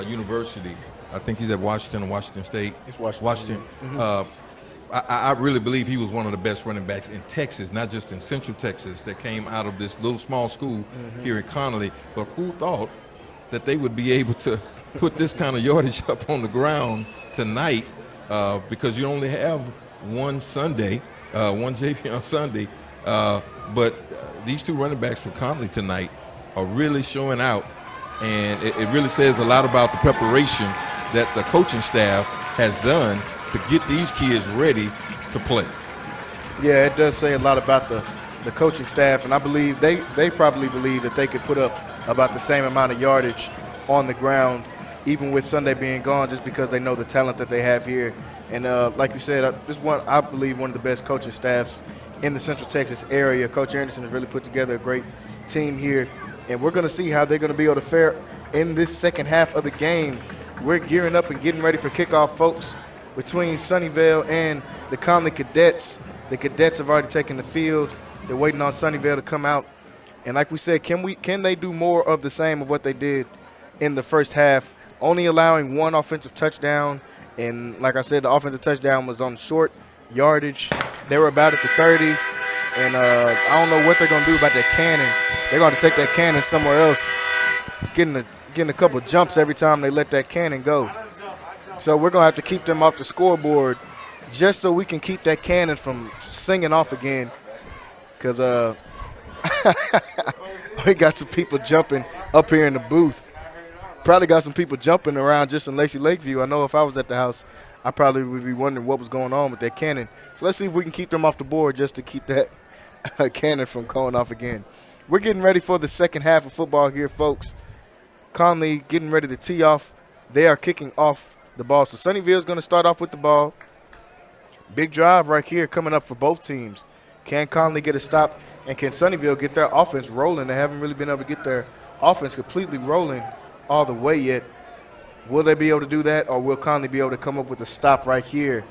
University. I think he's at Washington or Washington State. It's Washington. Mm-hmm. I really believe he was one of the best running backs in Texas, not just in Central Texas, that came out of this little small school here in Connolly. But who thought that they would be able to put this kind of yardage up on the ground tonight, because you only have one Sunday, one Javion Sunday. But these two running backs for Connolly tonight are really showing out, and it really says a lot about the preparation that the coaching staff has done to get these kids ready to play. Yeah, it does say a lot about the coaching staff, and I believe they probably believe that they could put up about the same amount of yardage on the ground, even with Sunday being gone, just because they know the talent that they have here. And like you said, I believe one of the best coaching staffs in the Central Texas area. Coach Anderson has really put together a great team here, and we're going to see how they're going to be able to fare in this second half of the game. We're gearing up and getting ready for kickoff, folks, between Sunnyvale and the Connally Cadets. The Cadets have already taken the field. They're waiting on Sunnyvale to come out. And like we said, can they do more of the same of what they did in the first half, only allowing one offensive touchdown? And like I said, the offensive touchdown was on short yardage. They were about at the 30. And I don't know what they're going to do about that cannon. They're going to take that cannon somewhere else, getting a couple jumps every time they let that cannon go. So we're going to have to keep them off the scoreboard just so we can keep that cannon from singing off again, because we got some people jumping up here in the booth. Probably got some people jumping around just in Lacey Lakeview. I know if I was at the house, I probably would be wondering what was going on with that cannon. So let's see if we can keep them off the board just to keep that cannon from going off again. We're getting ready for the second half of football here, folks. Connally getting ready to tee off. They are kicking off the ball. So Sunnyvale is going to start off with the ball. Big drive right here coming up for both teams. Can Connally get a stop, and can Sunnyvale get their offense rolling? They haven't really been able to get their offense completely rolling all the way yet. Will they be able to do that, or will Connally be able to come up with a stop right here?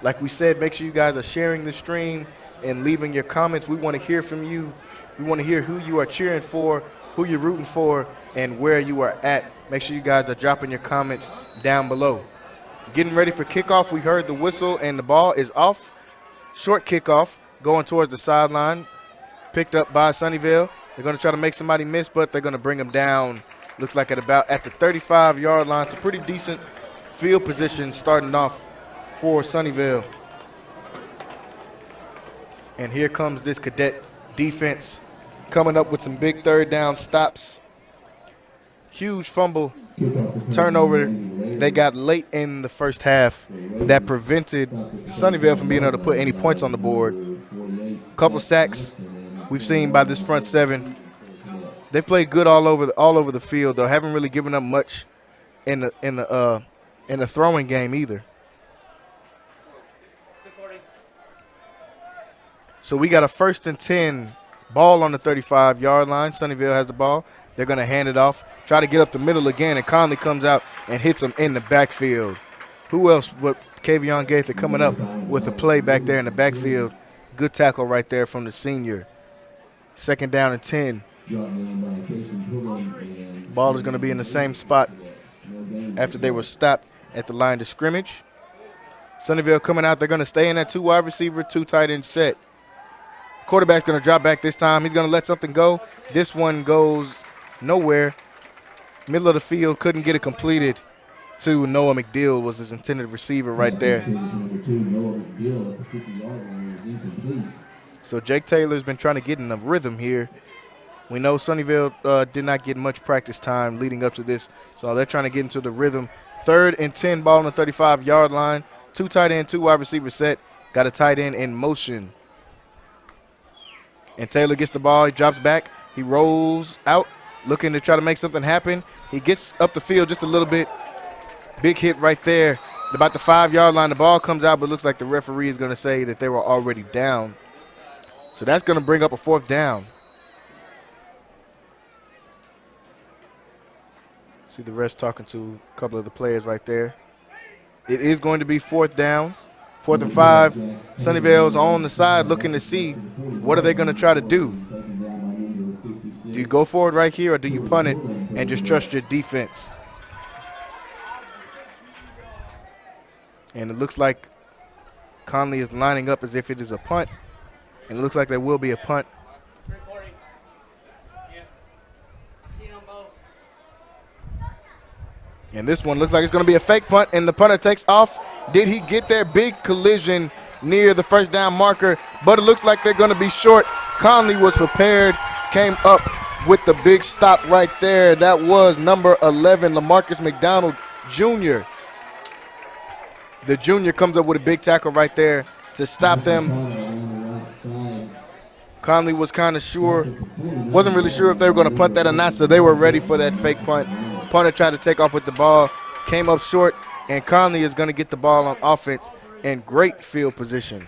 Like we said, make sure you guys are sharing the stream and leaving your comments. We want to hear from you. We want to hear who you are cheering for, who you're rooting for, and where you are at. Make sure you guys are dropping your comments down below. Getting ready for kickoff. We heard the whistle, and the ball is off. Short kickoff going towards the sideline. Picked up by Sunnyvale. They're going to try to make somebody miss, but they're going to bring them down. Looks like at the 35-yard line. It's a pretty decent field position starting off for Sunnyvale. And here comes this Cadet defense coming up with some big third down stops. Huge fumble turnover they got late in the first half that prevented Sunnyvale from being able to put any points on the board. Couple sacks we've seen by this front seven. They've played good all over the field, though. Haven't really given up much in the throwing game either. So we got a 1st and 10, ball on the 35-yard line. Sunnyvale has the ball. They're going to hand it off, try to get up the middle again, and Connally comes out and hits them in the backfield. Who else but Kavion Gaither coming up with a play back there in the backfield. Good tackle right there from the senior. 2nd down and 10 Dropped down by Jason Pullum and Ball is going to be in the same spot no gain. after they were stopped at the line of scrimmage. Sunnyvale coming out. They're going to stay in that 2 wide receiver, 2 tight end set. Quarterback's going to drop back this time. He's going to let something go. This one goes nowhere. Middle of the field, couldn't get it completed to Noah McDill, was his intended receiver right there. Number 2, Noah McGill at the 50-yard line is incomplete. So Jake Taylor's been trying to get in a rhythm here. We know Sunnyvale did not get much practice time leading up to this, so they're trying to get into the rhythm. 3rd and 10, ball on the 35-yard line. 2 tight end, 2 wide receiver set. Got a tight end in motion. And Taylor gets the ball. He drops back. He rolls out, looking to try to make something happen. He gets up the field just a little bit. Big hit right there. About the 5-yard line. The ball comes out, but looks like the referee is going to say that they were already down. So that's going to bring up a 4th down. See the refs talking to a couple of the players right there. It is going to be 4th down. 4th and 5. Sunnyvale's on the side looking to see what are they going to try to do. Do you go for it right here, or do you punt it and just trust your defense? And it looks like Connolly is lining up as if it is a punt. And it looks like there will be a punt. And this one looks like it's going to be a fake punt, and the punter takes off. Did he get there? Big collision near the 1st down marker, but it looks like they're going to be short. Connolly was prepared, came up with the big stop right there. That was number 11, LaMarcus McDonald Jr. The junior comes up with a big tackle right there to stop them. Connolly was kind of sure, wasn't really sure if they were going to punt that or not, so they were ready for that fake punt. Punter tried to take off with the ball, came up short, and Connolly is going to get the ball on offense in great field position.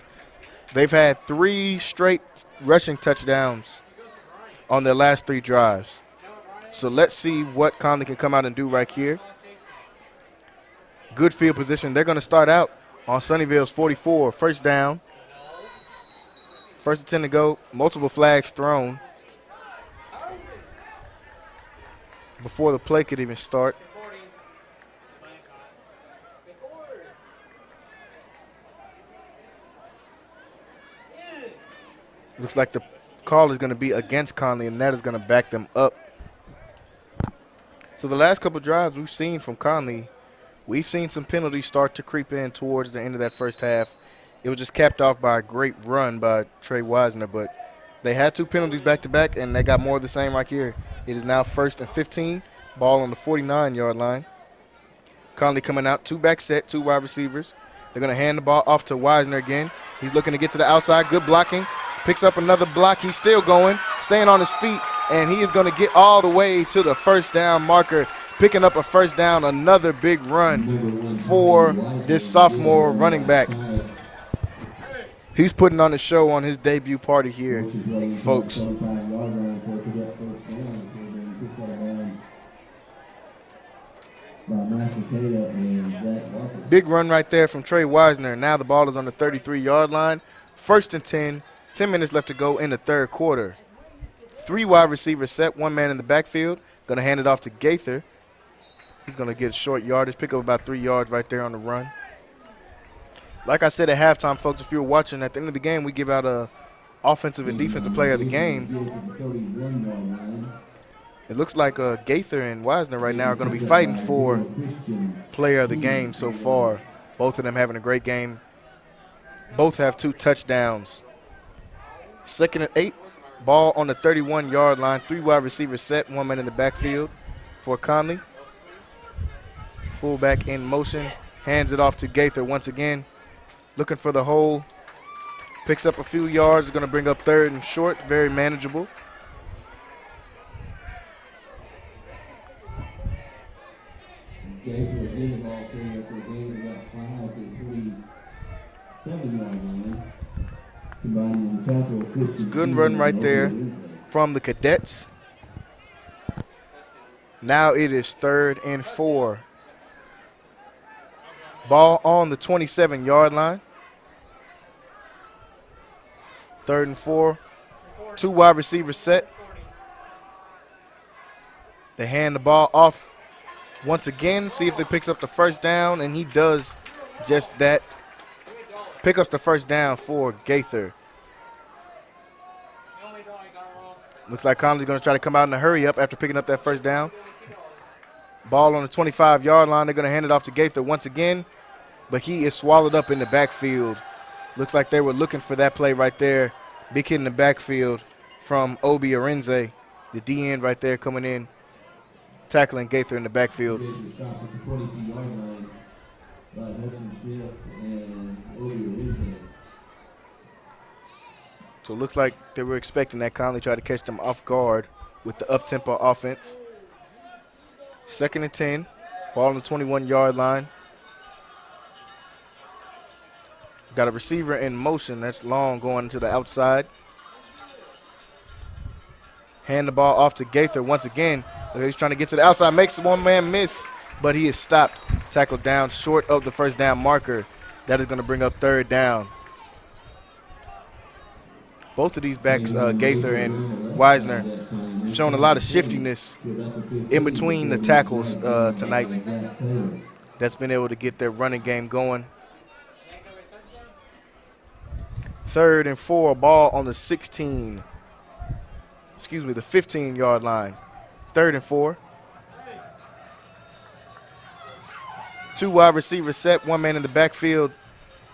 They've had 3 straight rushing touchdowns on their last 3 drives. So let's see what Connolly can come out and do right here. Good field position. They're going to start out on Sunnyvale's 44, 1st down. 1st and 10 to go, multiple flags thrown before the play could even start. Looks like the call is going to be against Connolly, and that is going to back them up. So the last couple drives we've seen from Connolly, we've seen some penalties start to creep in towards the end of that first half. It was just capped off by a great run by Trey Wisner, but they had 2 penalties back-to-back, and they got more of the same right here. It is now 1st and 15, ball on the 49-yard line. Connolly coming out, 2 back set, 2 wide receivers. They're going to hand the ball off to Wisner again. He's looking to get to the outside, good blocking. Picks up another block. He's still going, staying on his feet, and he is going to get all the way to the 1st down marker, picking up a 1st down, another big run for this sophomore running back. He's putting on a show on his debut party here, folks. Big run right there from Trey Wisner. Now the ball is on the 33-yard line. 1st and 10. 10 minutes left to go in the 3rd quarter. 3 wide receivers set, 1 man in the backfield. Going to hand it off to Gaither. He's going to get short yardage, pick up about 3 yards right there on the run. Like I said at halftime, folks, if you're watching, at the end of the game, we give out a offensive and defensive player of the game. It looks like Gaither and Wisner right now are going to be fighting for player of the game so far. Both of them having a great game. Both have 2 touchdowns. 2nd and 8, ball on the 31-yard line. 3 wide receivers set, 1 man in the backfield for Connolly. Fullback in motion, hands it off to Gaither once again. Looking for the hole, picks up a few yards, is going to bring up 3rd and short, very manageable. Gaither again, the ball carrier for a gain of about 5 to 47-yard line. Combining the tackle of Christian. Good run right there from the Cadets. Now it is 3rd and 4. Ball on the 27-yard line. 3rd and 4. 2 wide receivers set. They hand the ball off once again, see if they picks up the first down, and he does just that. Pick up the first down for Gaither. Looks like Connolly's going to try to come out in a hurry up after picking up that first down. Ball on the 25-yard line. They're going to hand it off to Gaither once again, but he is swallowed up in the backfield. Looks like they were looking for that play right there. Big hit in the backfield from Obi Arenze, the D-end right there coming in, tackling Gaither in the backfield. Stopped at the 22-yard line by Hudson Smith and Obi Arenze. So it looks like they were expecting that. Connolly tried to catch them off guard with the up-tempo offense. 2nd and 10, ball on the 21-yard line. Got a receiver in motion. That's Long going to the outside. Hand the ball off to Gaither once again. He's trying to get to the outside, makes one man miss, but he is stopped, tackled down short of the first down marker. That is going to bring up 3rd down. Both of these backs, Gaither and Wisner, have shown a lot of shiftiness in between the tackles tonight. That's been able to get their running game going. 3rd and 4, ball on the 15-yard line. 3rd and 4. 2 wide receivers set, 1 man in the backfield.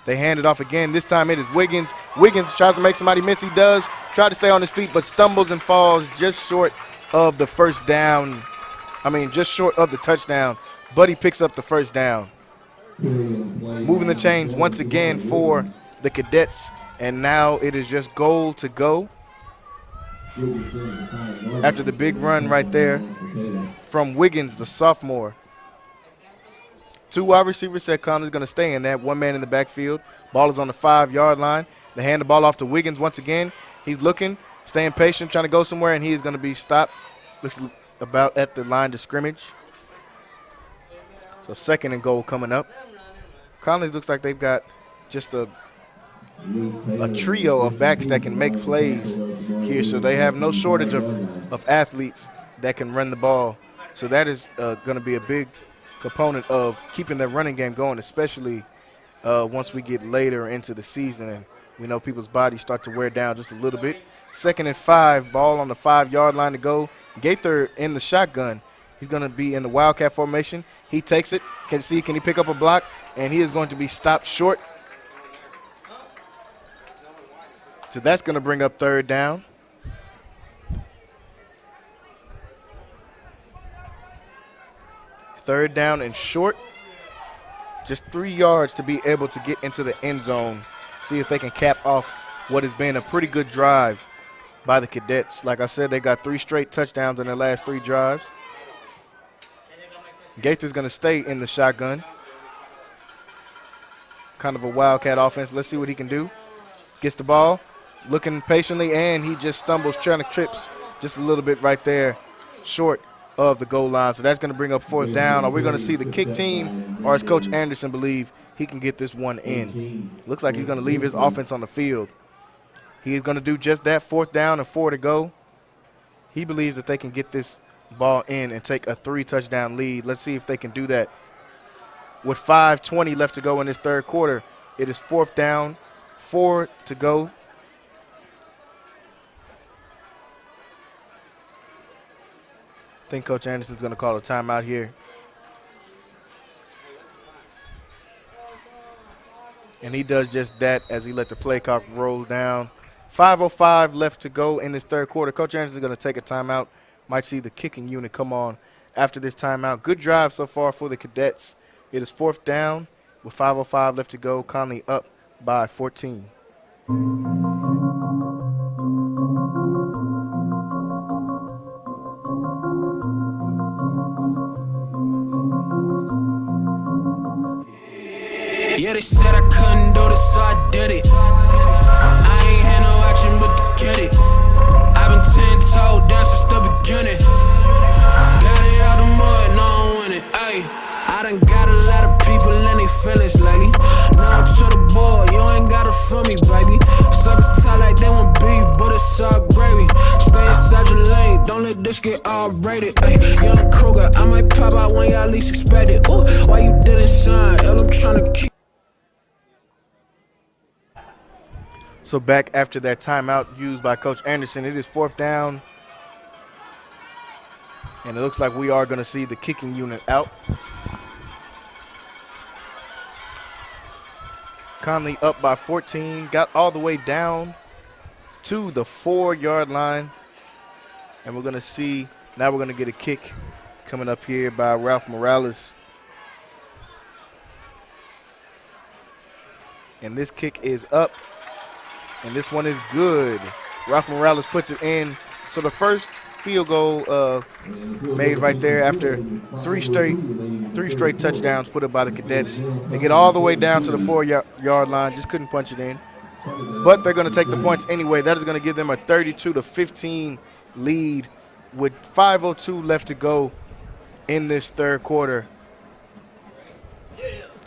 They hand it off again. This time it is Wiggins. Wiggins tries to make somebody miss. He does. Try to stay on his feet, but stumbles and falls just short of the first down. Just short of the touchdown, but he picks up the first down. Moving the chains once again for the Cadets, and now it is just goal to go. After the big run right there from Wiggins, the sophomore. 2 wide receivers set. Connolly's going to stay in that. 1 man in the backfield. Ball is on the 5-yard line. They hand the ball off to Wiggins once again. He's looking, staying patient, trying to go somewhere, and he is going to be stopped. Looks about at the line of scrimmage. So 2nd and goal coming up. Connolly looks like they've got just a trio of backs that can make plays here. So they have no shortage of athletes that can run the ball. So that is going to be a big component of keeping their running game going, especially once we get later into the season and we know people's bodies start to wear down just a little bit. 2nd and 5, ball on the 5-yard line to go. Gaither in the shotgun. He's going to be in the Wildcat formation. He takes it. Can he pick up a block? And he is going to be stopped short. So that's going to bring up 3rd down. Third down and short. Just 3 yards to be able to get into the end zone. See if they can cap off what has been a pretty good drive by the Cadets. Like I said, they got 3 straight touchdowns in their last 3 drives. Gaither's going to stay in the shotgun. Kind of a Wildcat offense. Let's see what he can do. Gets the ball, looking patiently, and he just stumbles, trying to trips just a little bit right there, short of the goal line. So that's going to bring up 4th down. Are we going to see the kick team, or does Coach Anderson believe he can get this one in? Looks like he's going to leave his offense on the field. He is going to do just that. 4th down and 4 to go. He believes that they can get this ball in and take a 3-touchdown lead. Let's see if they can do that. With 5:20 left to go in this 3rd quarter, it is 4th down, 4 to go. I think Coach Anderson's going to call a timeout here. And he does just that as he let the play clock roll down. 5:05 left to go in this 3rd quarter. Coach Anderson's going to take a timeout. Might see the kicking unit come on after this timeout. Good drive so far for the Cadets. It is 4th down with 5:05 left to go. Connolly up by 14. Yeah, they said I couldn't do this, so I did it. I ain't had no action but to get it. I've been 10-toe down since the beginning. Got it out the mud, no I'm winning. Ayy, I done got a lot of people in they feelings lately. Now I'm to the boy, you ain't gotta feel me, baby. Suckers talk like they want beef, but it's all gravy. Stay inside your lane, don't let this get all rated. Ayy, young Kruger, I might pop out when y'all least expect it. Ooh, why you didn't sign? Hell, I'm tryna keep. So back after that timeout used by Coach Anderson, it is 4th down. And it looks like we are going to see the kicking unit out. Connally up by 14, got all the way down to the 4-yard line. And we're going to see, now we're going to get a kick coming up here by Ralph Morales. And this kick is up. And this one is good. Ralph Morales puts it in. So the first field goal made right there after three straight touchdowns put up by the Cadets. They get all the way down to the 4-yard line, just couldn't punch it in. But they're going to take the points anyway. That is going to give them a 32-15 lead with 5:02 left to go in this third quarter.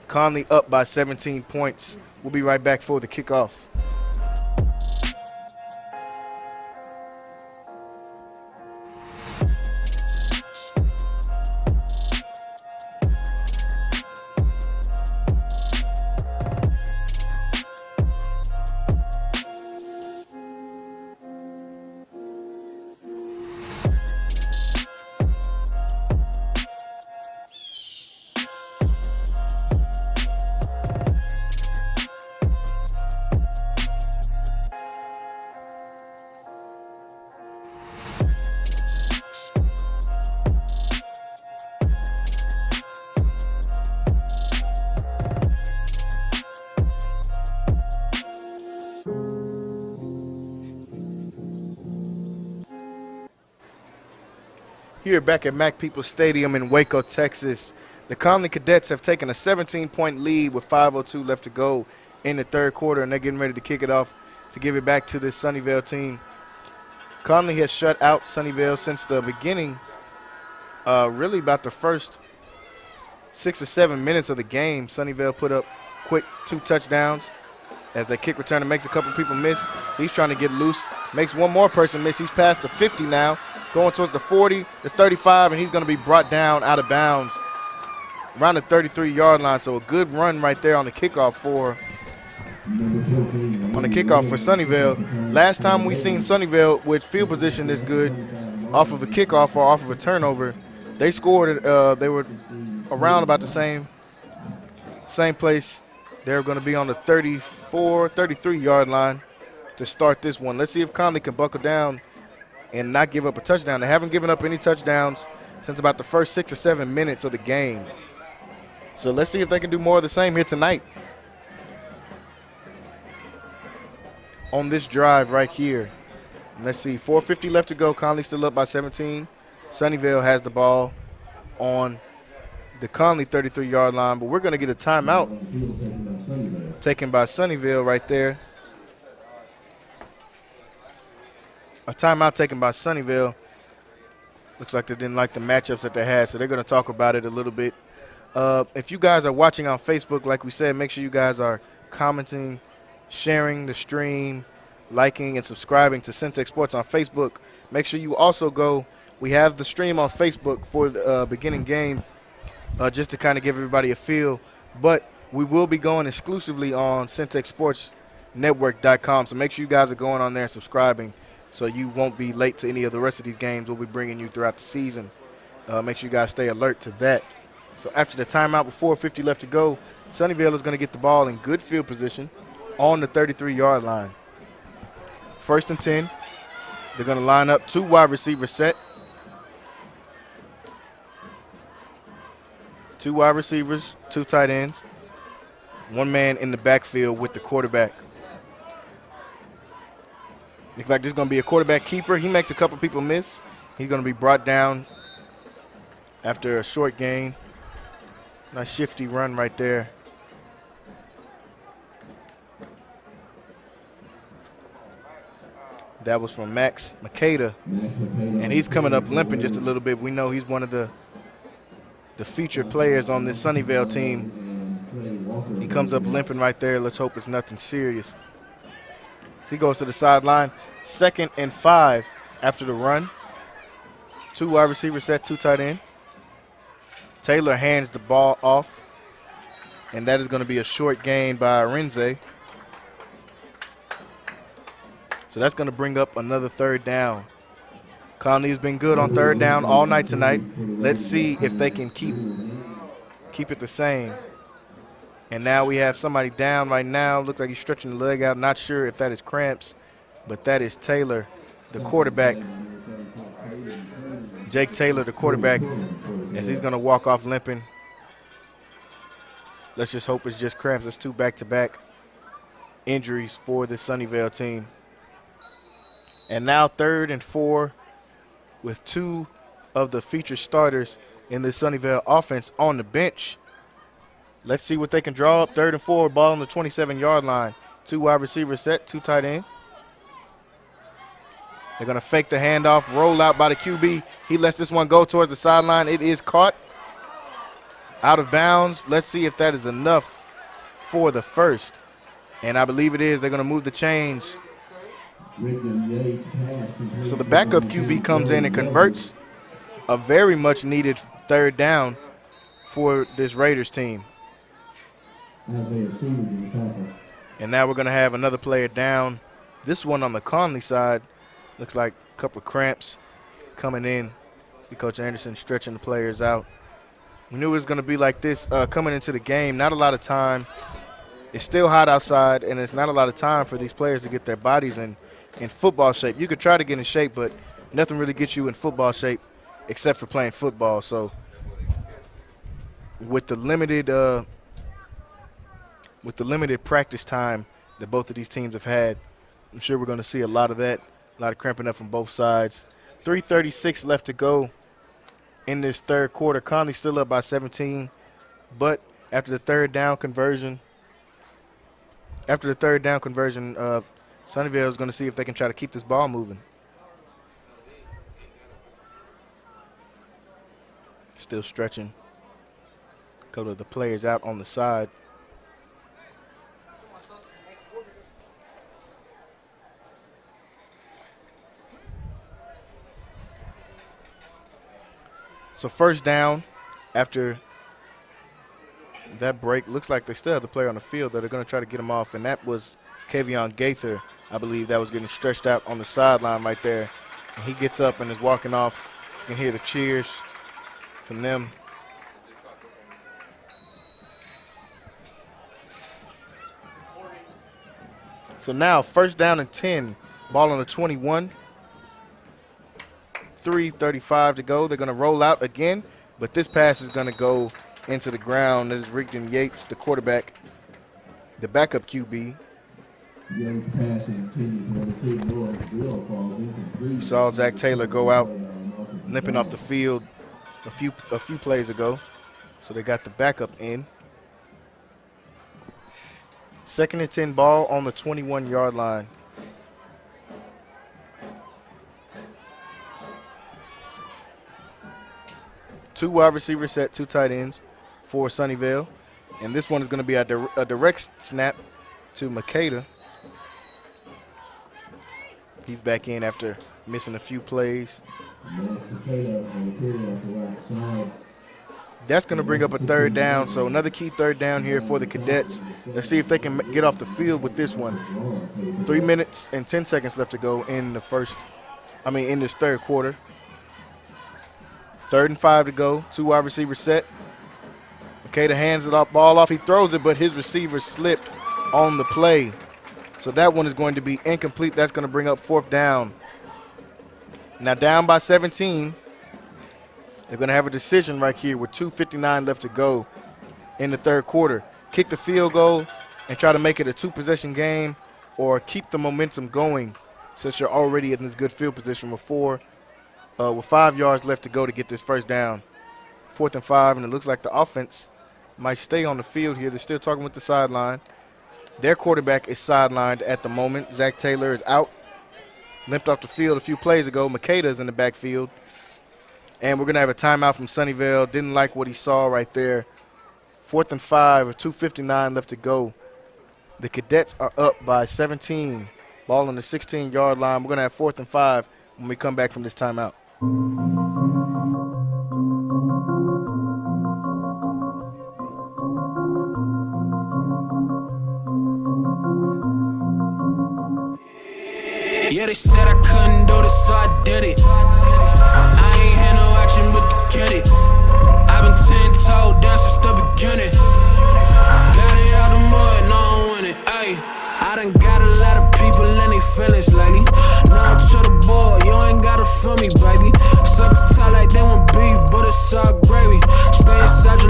Connally up by 17 points. We'll be right back for the kickoff. Here back at Mac Peoples Stadium in Waco, Texas, the Connally Cadets have taken a 17-point lead with 5:02 left to go in the third quarter, and they're getting ready to kick it off to give it back to this Sunnyvale team. Connally has shut out Sunnyvale since the beginning, really about the first 6 or 7 minutes of the game. Sunnyvale put up quick 2 touchdowns as the kick returner makes a couple people miss. He's trying to get loose, makes one more person miss. He's past the 50 now, going towards the 40, the 35, and he's going to be brought down out of bounds around the 33-yard line. So a good run right there on the kickoff for Sunnyvale. Last time we seen Sunnyvale with field position this good off of a kickoff or off of a turnover, they scored. They were around about the same place. They're going to be on the 34, 33-yard line to start this one. Let's see if Connally can buckle down and not give up a touchdown. They haven't given up any touchdowns since about the first 6 or 7 minutes of the game. So let's see if they can do more of the same here tonight on this drive right here. And let's see, 4:50 left to go. Connally still up by 17. Sunnyvale has the ball on the Connally 33-yard line, but we're going to get a timeout taken by Sunnyvale right there. A timeout taken by Sunnyvale. Looks like they didn't like the matchups that they had, so they're going to talk about it a little bit. If you guys are watching on Facebook, like we said, make sure you guys are commenting, sharing the stream, liking, and subscribing to Centex Sports on Facebook. Make sure you also go. We have the stream on Facebook for the beginning game, just to kind of give everybody a feel. But we will be going exclusively on CentexSportsNetwork.com, so make sure you guys are going on there and subscribing so you won't be late to any of the rest of these games we'll be bringing you throughout the season. Make sure you guys stay alert to that. So after the timeout with 4:50 left to go, Sunnyvale is going to get the ball in good field position on the 33-yard line. 1st and 10. They're going to line up 2 wide receivers set. 2 wide receivers, 2 tight ends, 1 man in the backfield with the quarterback. Looks like there's going to be a quarterback keeper. He makes a couple people miss. He's going to be brought down after a short gain. Nice shifty run right there. That was from Max Makeda. And he's coming up limping just a little bit. We know he's one of the featured players on this Sunnyvale team. He comes up limping right there. Let's hope it's nothing serious. So he goes to the sideline. 2nd and 5 after the run. Two wide receiver set, two tight end. Taylor hands the ball off, and that is going to be a short gain by Renze. So that's going to bring up another third down. Connolly has been good on third down all night tonight. Let's see if they can keep it the same. And now we have somebody down right now. Looks like he's stretching the leg out. Not sure if that is cramps, but that is Taylor, the quarterback. Jake Taylor, the quarterback, as he's going to walk off limping. Let's just hope it's just cramps. It's two back-to-back injuries for the Sunnyvale team. And now 3rd and 4 with two of the featured starters in the Sunnyvale offense on the bench. Let's see what they can draw up. 3rd and 4, ball on the 27-yard line. Two wide receivers set, two tight end. They're going to fake the handoff, roll out by the QB. He lets this one go towards the sideline. It is caught out of bounds. Let's see if that is enough for the first. And I believe it is. They're going to move the chains. So the backup QB comes in and converts a very much needed 3rd down for this Raiders team. And now we're going to have another player down. This one on the Connolly side. Looks like a couple of cramps coming in. See Coach Anderson stretching the players out. We knew it was going to be like this coming into the game. Not a lot of time. It's still hot outside, and it's not a lot of time for these players to get their bodies in football shape. You could try to get in shape, but nothing really gets you in football shape except for playing football. So with the limited practice time that both of these teams have had, I'm sure we're going to see a lot of that. A lot of cramping up from both sides. 3:36 left to go in this third quarter. Connolly still up by 17, but after the third down conversion, Sunnyvale is going to see if they can try to keep this ball moving. Still stretching. A couple of the players out on the side. So first down after that break. Looks like they still have the player on the field that they're going to try to get him off, and that was Kavion Gaither, I believe, that was getting stretched out on the sideline right there. And he gets up and is walking off. You can hear the cheers from them. So now first down and 10, ball on the 21. 3:35 to go. They're going to roll out again, but this pass is going to go into the ground. That is Rigdon Yates, the quarterback, the backup QB. You saw Zach Taylor go out limping off the field a few plays ago, so they got the backup in. 2nd and 10, ball on the 21-yard line. Two wide receivers set, two tight ends for Sunnyvale. And this one is going to be a direct snap to Makeda. He's back in after missing a few plays. That's going to bring up a 3rd down. So another key 3rd down here for the Cadets. Let's see if they can get off the field with this one. 3 minutes and 10 seconds left to go in this third quarter. 3rd and 5 to go. Two wide receivers set. Makeda hands it off, ball off. He throws it, but his receiver slipped on the play. So that one is going to be incomplete. That's going to bring up 4th down. Now down by 17. They're going to have a decision right here with 2:59 left to go in the third quarter. Kick the field goal and try to make it a 2-possession game, or keep the momentum going since you're already in this good field position with 5 yards left to go to get this first down. 4th and 5, and it looks like the offense might stay on the field here. They're still talking with the sideline. Their quarterback is sidelined at the moment. Zach Taylor is out. Limped off the field a few plays ago. Makeda is in the backfield. And we're going to have a timeout from Sunnyvale. Didn't like what he saw right there. 4th and 5, with 2:59 left to go. The Cadets are up by 17. Ball on the 16-yard line. We're going to have 4th and 5 when we come back from this timeout. Yeah, they said I couldn't do this, so I did it. I ain't had no action but to get it. I've been 10 toed down since the beginning. Got it out the mud, no I'm winning. Ayy, I done got a lot of people in they feelings lately. Now I'm to the boy, you ain't gotta feel me, baby. Suckers talk like they want beef, but it's all gravy. Stay inside your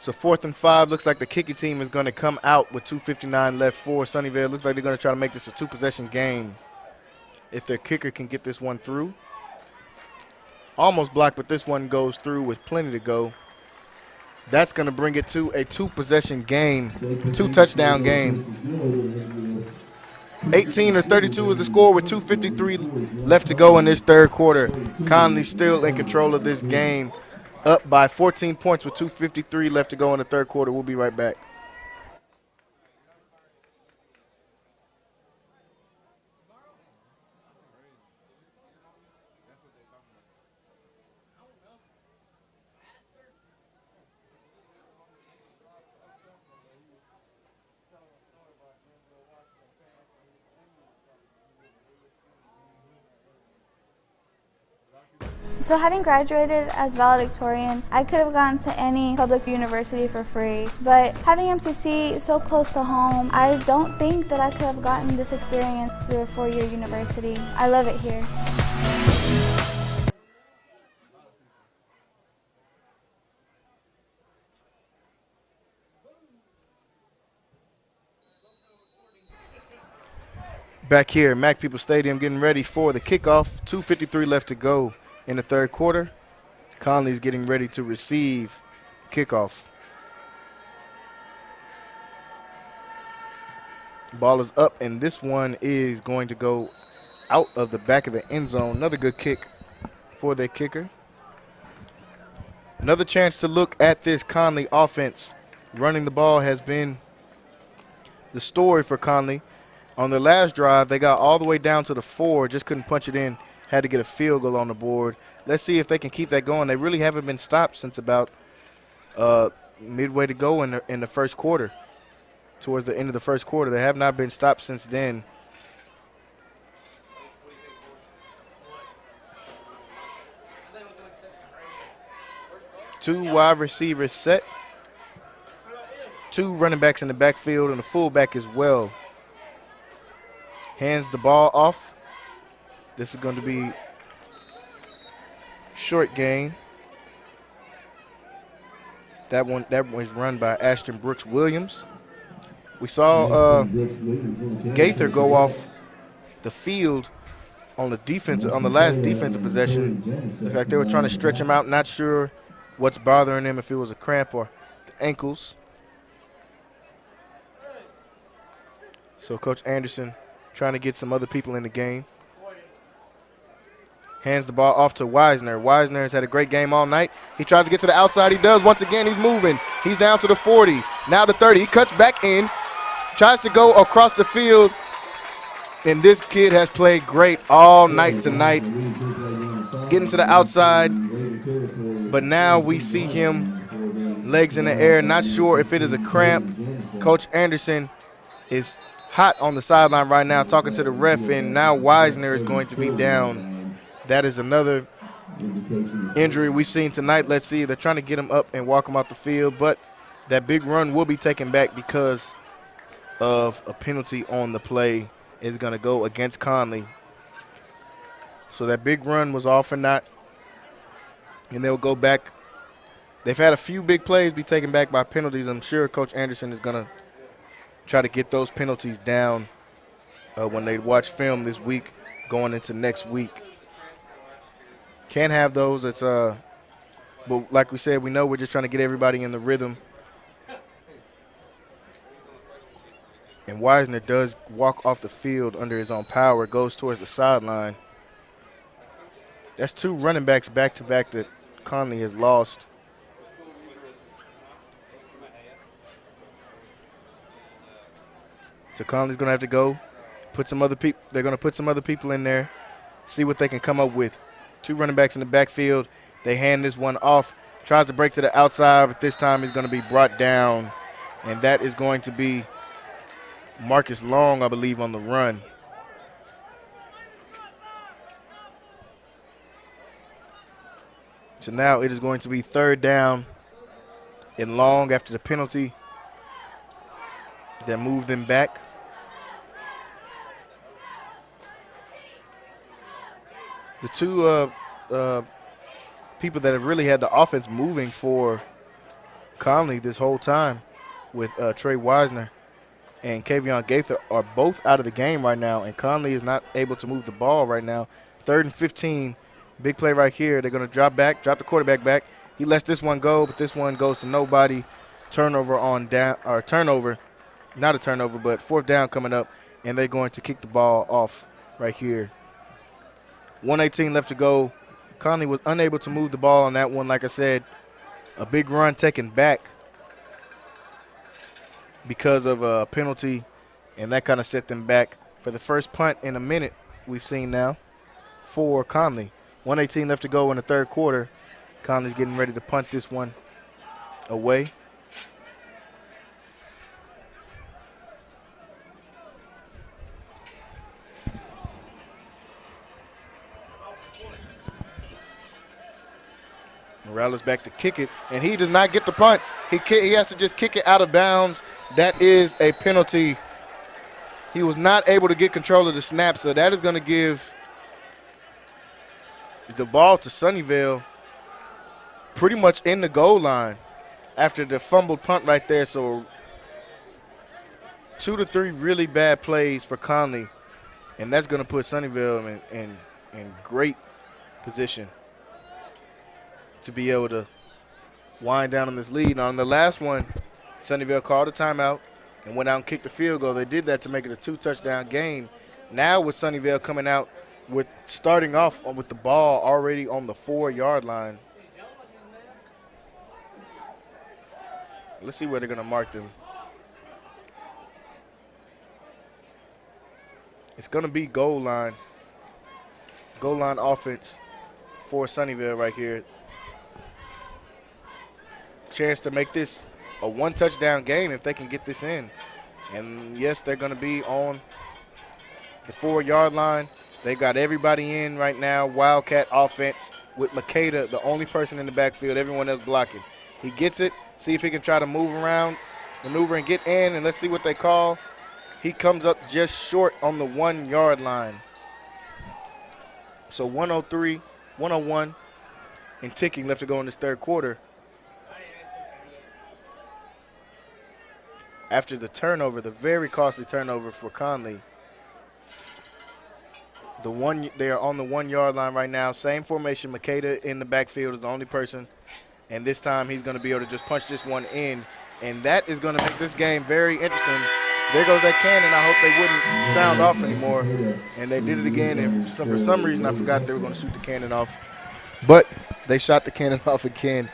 So 4th and 5, looks like the kicking team is going to come out with 2:59 left for Sunnyvale. Looks like they're going to try to make this a 2-possession game. If their kicker can get this one through. Almost blocked, but this one goes through with plenty to go. That's going to bring it to a 2-possession game, 2-touchdown game. 18 or 32 is the score with 2:53 left to go in this third quarter. Connolly still in control of this game. Up by 14 points with 2:53 left to go in the third quarter. We'll be right back. So having graduated as valedictorian, I could have gone to any public university for free, but having MCC so close to home, I don't think that I could have gotten this experience through a 4-year university. I love it here. Back here, Mac People Stadium getting ready for the kickoff. 2:53 left to go in the third quarter. Connolly's getting ready to receive kickoff. Ball is up, and this one is going to go out of the back of the end zone. Another good kick for their kicker. Another chance to look at this Connolly offense. Running the ball has been the story for Connolly. On their last drive, they got all the way down to the 4, just couldn't punch it in, had to get a field goal on the board. Let's see if they can keep that going. They really haven't been stopped since about midway to go in the first quarter. Towards the end of the first quarter, they have not been stopped since then. Two wide receivers set. 2 running backs in the backfield and a fullback as well. Hands the ball off. This is going to be short gain. That one was run by Ashton Brooks Williams. We saw Gaither go off the field on the last defensive possession. In fact, they were trying to stretch him out. Not sure what's bothering him, if it was a cramp or the ankles. So Coach Anderson trying to get some other people in the game. Hands the ball off to Wisner. Wisner has had a great game all night. He tries to get to the outside. He does. Once again, he's moving. He's down to the 40, now the 30. He cuts back in, tries to go across the field, and this kid has played great all night tonight, getting to the outside, but now we see him legs in the air. Not sure if it is a cramp. Coach Anderson is hot on the sideline right now talking to the ref, and now Wisner is going to be down. That is another injury we've seen tonight. Let's see. They're trying to get him up and walk him off the field, but that big run will be taken back because of a penalty on the play. Is going to go against Connolly. So that big run was all for naught, and they'll go back. They've had a few big plays be taken back by penalties. I'm sure Coach Anderson is going to try to get those penalties down when they watch film this week going into next week. Can't have those. It's but like we said, we know we're just trying to get everybody in the rhythm. And Wisner does walk off the field under his own power, goes towards the sideline. That's 2 running backs back-to-back that Connolly has lost. So Connolly's going to have to go, put some other people. They're going to put some other people in there, see what they can come up with. 2 running backs in the backfield. They hand this one off, Tries to break to the outside, but this time he's going to be brought down, and that is going to be Marcus Long, I believe, on the run. So now it is going to be 3rd down and long after the penalty that moved them back. The two people that have really had the offense moving for Connally this whole time with Trey Wisner and Kavion Gaither are both out of the game right now, and Connally is not able to move the ball right now. 3rd and 15, big play right here. They're going to drop the quarterback back. He lets this one go, but this one goes to nobody. Turnover on down, or turnover, not a turnover, but 4th down coming up, and they're going to kick the ball off right here. 1:18 left to go. Connally was unable to move the ball on that one. Like I said, a big run taken back because of a penalty, and that kind of set them back for the first punt in a minute we've seen now for Connally. 1:18 left to go in the 3rd quarter. Connally's getting ready to punt this one away. Morales back to kick it, and he does not get the punt. He has to just kick it out of bounds. That is a penalty. He was not able to get control of the snap, so that is going to give the ball to Sunnyvale pretty much in the goal line after the fumbled punt right there. So 2 to 3 really bad plays for Connally, and that's going to put Sunnyvale in great position to be able to wind down on this lead. Now, on the last one, Sunnyvale called a timeout and went out and kicked the field goal. They did that to make it a 2-touchdown game. Now with Sunnyvale coming out with starting off with the ball already on the 4-yard line. Let's see where they're going to mark them. It's going to be goal line offense for Sunnyvale right here. Chance to make this a 1-touchdown game if they can get this in. And yes, they're going to be on the 4-yard line. They got everybody in right now. Wildcat offense with Makeda, the only person in the backfield, everyone else blocking. He gets it, see if he can try to move around, maneuver and get in, and let's see what they call. He comes up just short on the 1-yard line. So 103, 101, and ticking left to go in this 3rd quarter. After the turnover, the very costly turnover for Connally. They are on the 1-yard line right now. Same formation. Makeda in the backfield is the only person. And this time he's going to be able to just punch this one in. And that is going to make this game very interesting. There goes that cannon. I hope they wouldn't sound off anymore. And they did it again. And for some reason, I forgot they were going to shoot the cannon off. But they shot the cannon off again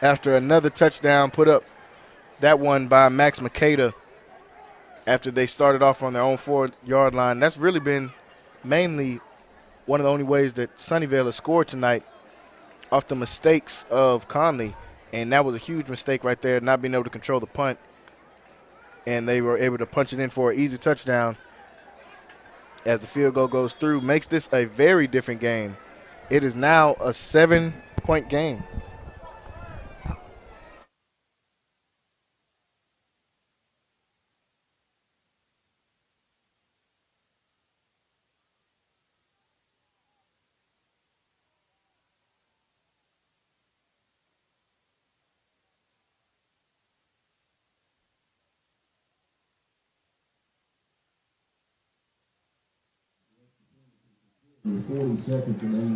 after another touchdown put up. That one by Max Makeda after they started off on their own 4-yard line. That's really been mainly one of the only ways that Sunnyvale has scored tonight, off the mistakes of Connally. And that was a huge mistake right there, not being able to control the punt. And they were able to punch it in for an easy touchdown as the field goal goes through. Makes this a very different game. It is now a 7-point game.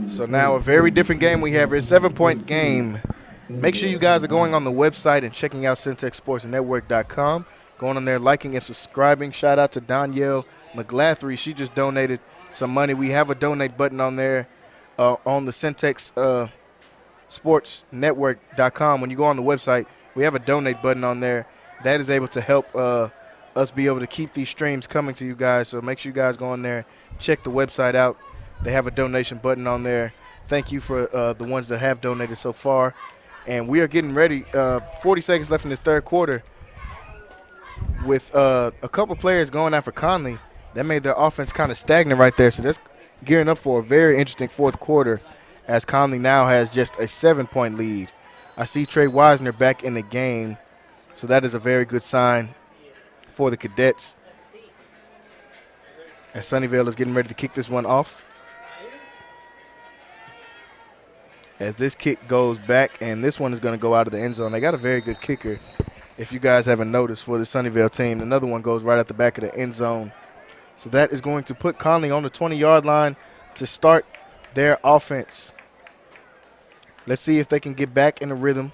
So now a very different game we have. It's a 7-point game. Make sure you guys are going on the website and checking out syntechsportsnetwork.com. Going on there, liking and subscribing. Shout out to Danielle McGlathery. She just donated some money. We have a donate button on there on the Syntex sportsnetwork.com. When you go on the website, we have a donate button on there. That is able to help us be able to keep these streams coming to you guys. So make sure you guys go on there, check the website out. They have a donation button on there. Thank you for the ones that have donated so far. And we are getting ready. 40 seconds left in this third quarter. With a couple players going after Connally, that made their offense kind of stagnant right there. So that's gearing up for a very interesting fourth quarter as Connally now has just a 7-point lead. I see Trey Wisner back in the game, so that is a very good sign for the Cadets as Sunnyvale is getting ready to kick this one off. As this kick goes back, and this one is going to go out of the end zone. They got a very good kicker, if you guys haven't noticed, for the Sunnyvale team. Another one goes right at the back of the end zone. So that is going to put Connally on the 20-yard line to start their offense. Let's see if they can get back in the rhythm.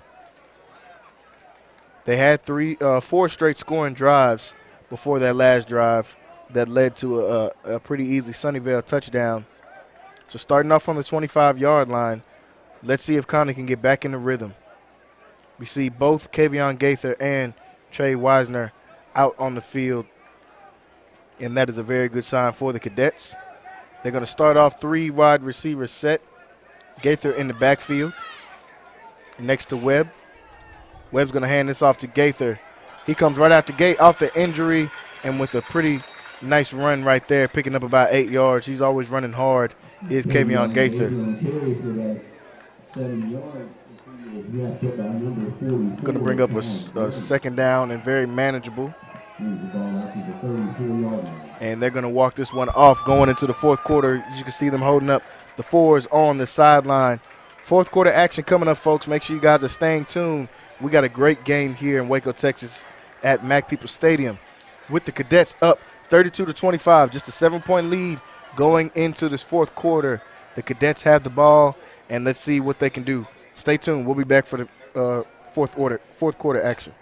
They had 4 straight scoring drives before that last drive that led to a pretty easy Sunnyvale touchdown. So starting off on the 25-yard line, let's see if Connally can get back in the rhythm. We see both Kavion Gaither and Trey Wisner out on the field, and that is a very good sign for the Cadets. They're going to start off 3 wide receiver set. Gaither in the backfield next to Webb. Webb's going to hand this off to Gaither. He comes right out the gate off the injury and with a pretty nice run right there, picking up about 8 yards. He's always running hard, is Kavion Gaither. Going to bring up a second down and very manageable. And they're going to walk this one off going into the fourth quarter. You can see them holding up the 4s on the sideline. Fourth quarter action coming up, folks. Make sure you guys are staying tuned. We got a great game here in Waco, Texas at Mac Peoples Stadium with the Cadets up 32-25, just a 7-point lead going into this fourth quarter. The Cadets have the ball, and let's see what they can do. Stay tuned. We'll be back for the fourth quarter action.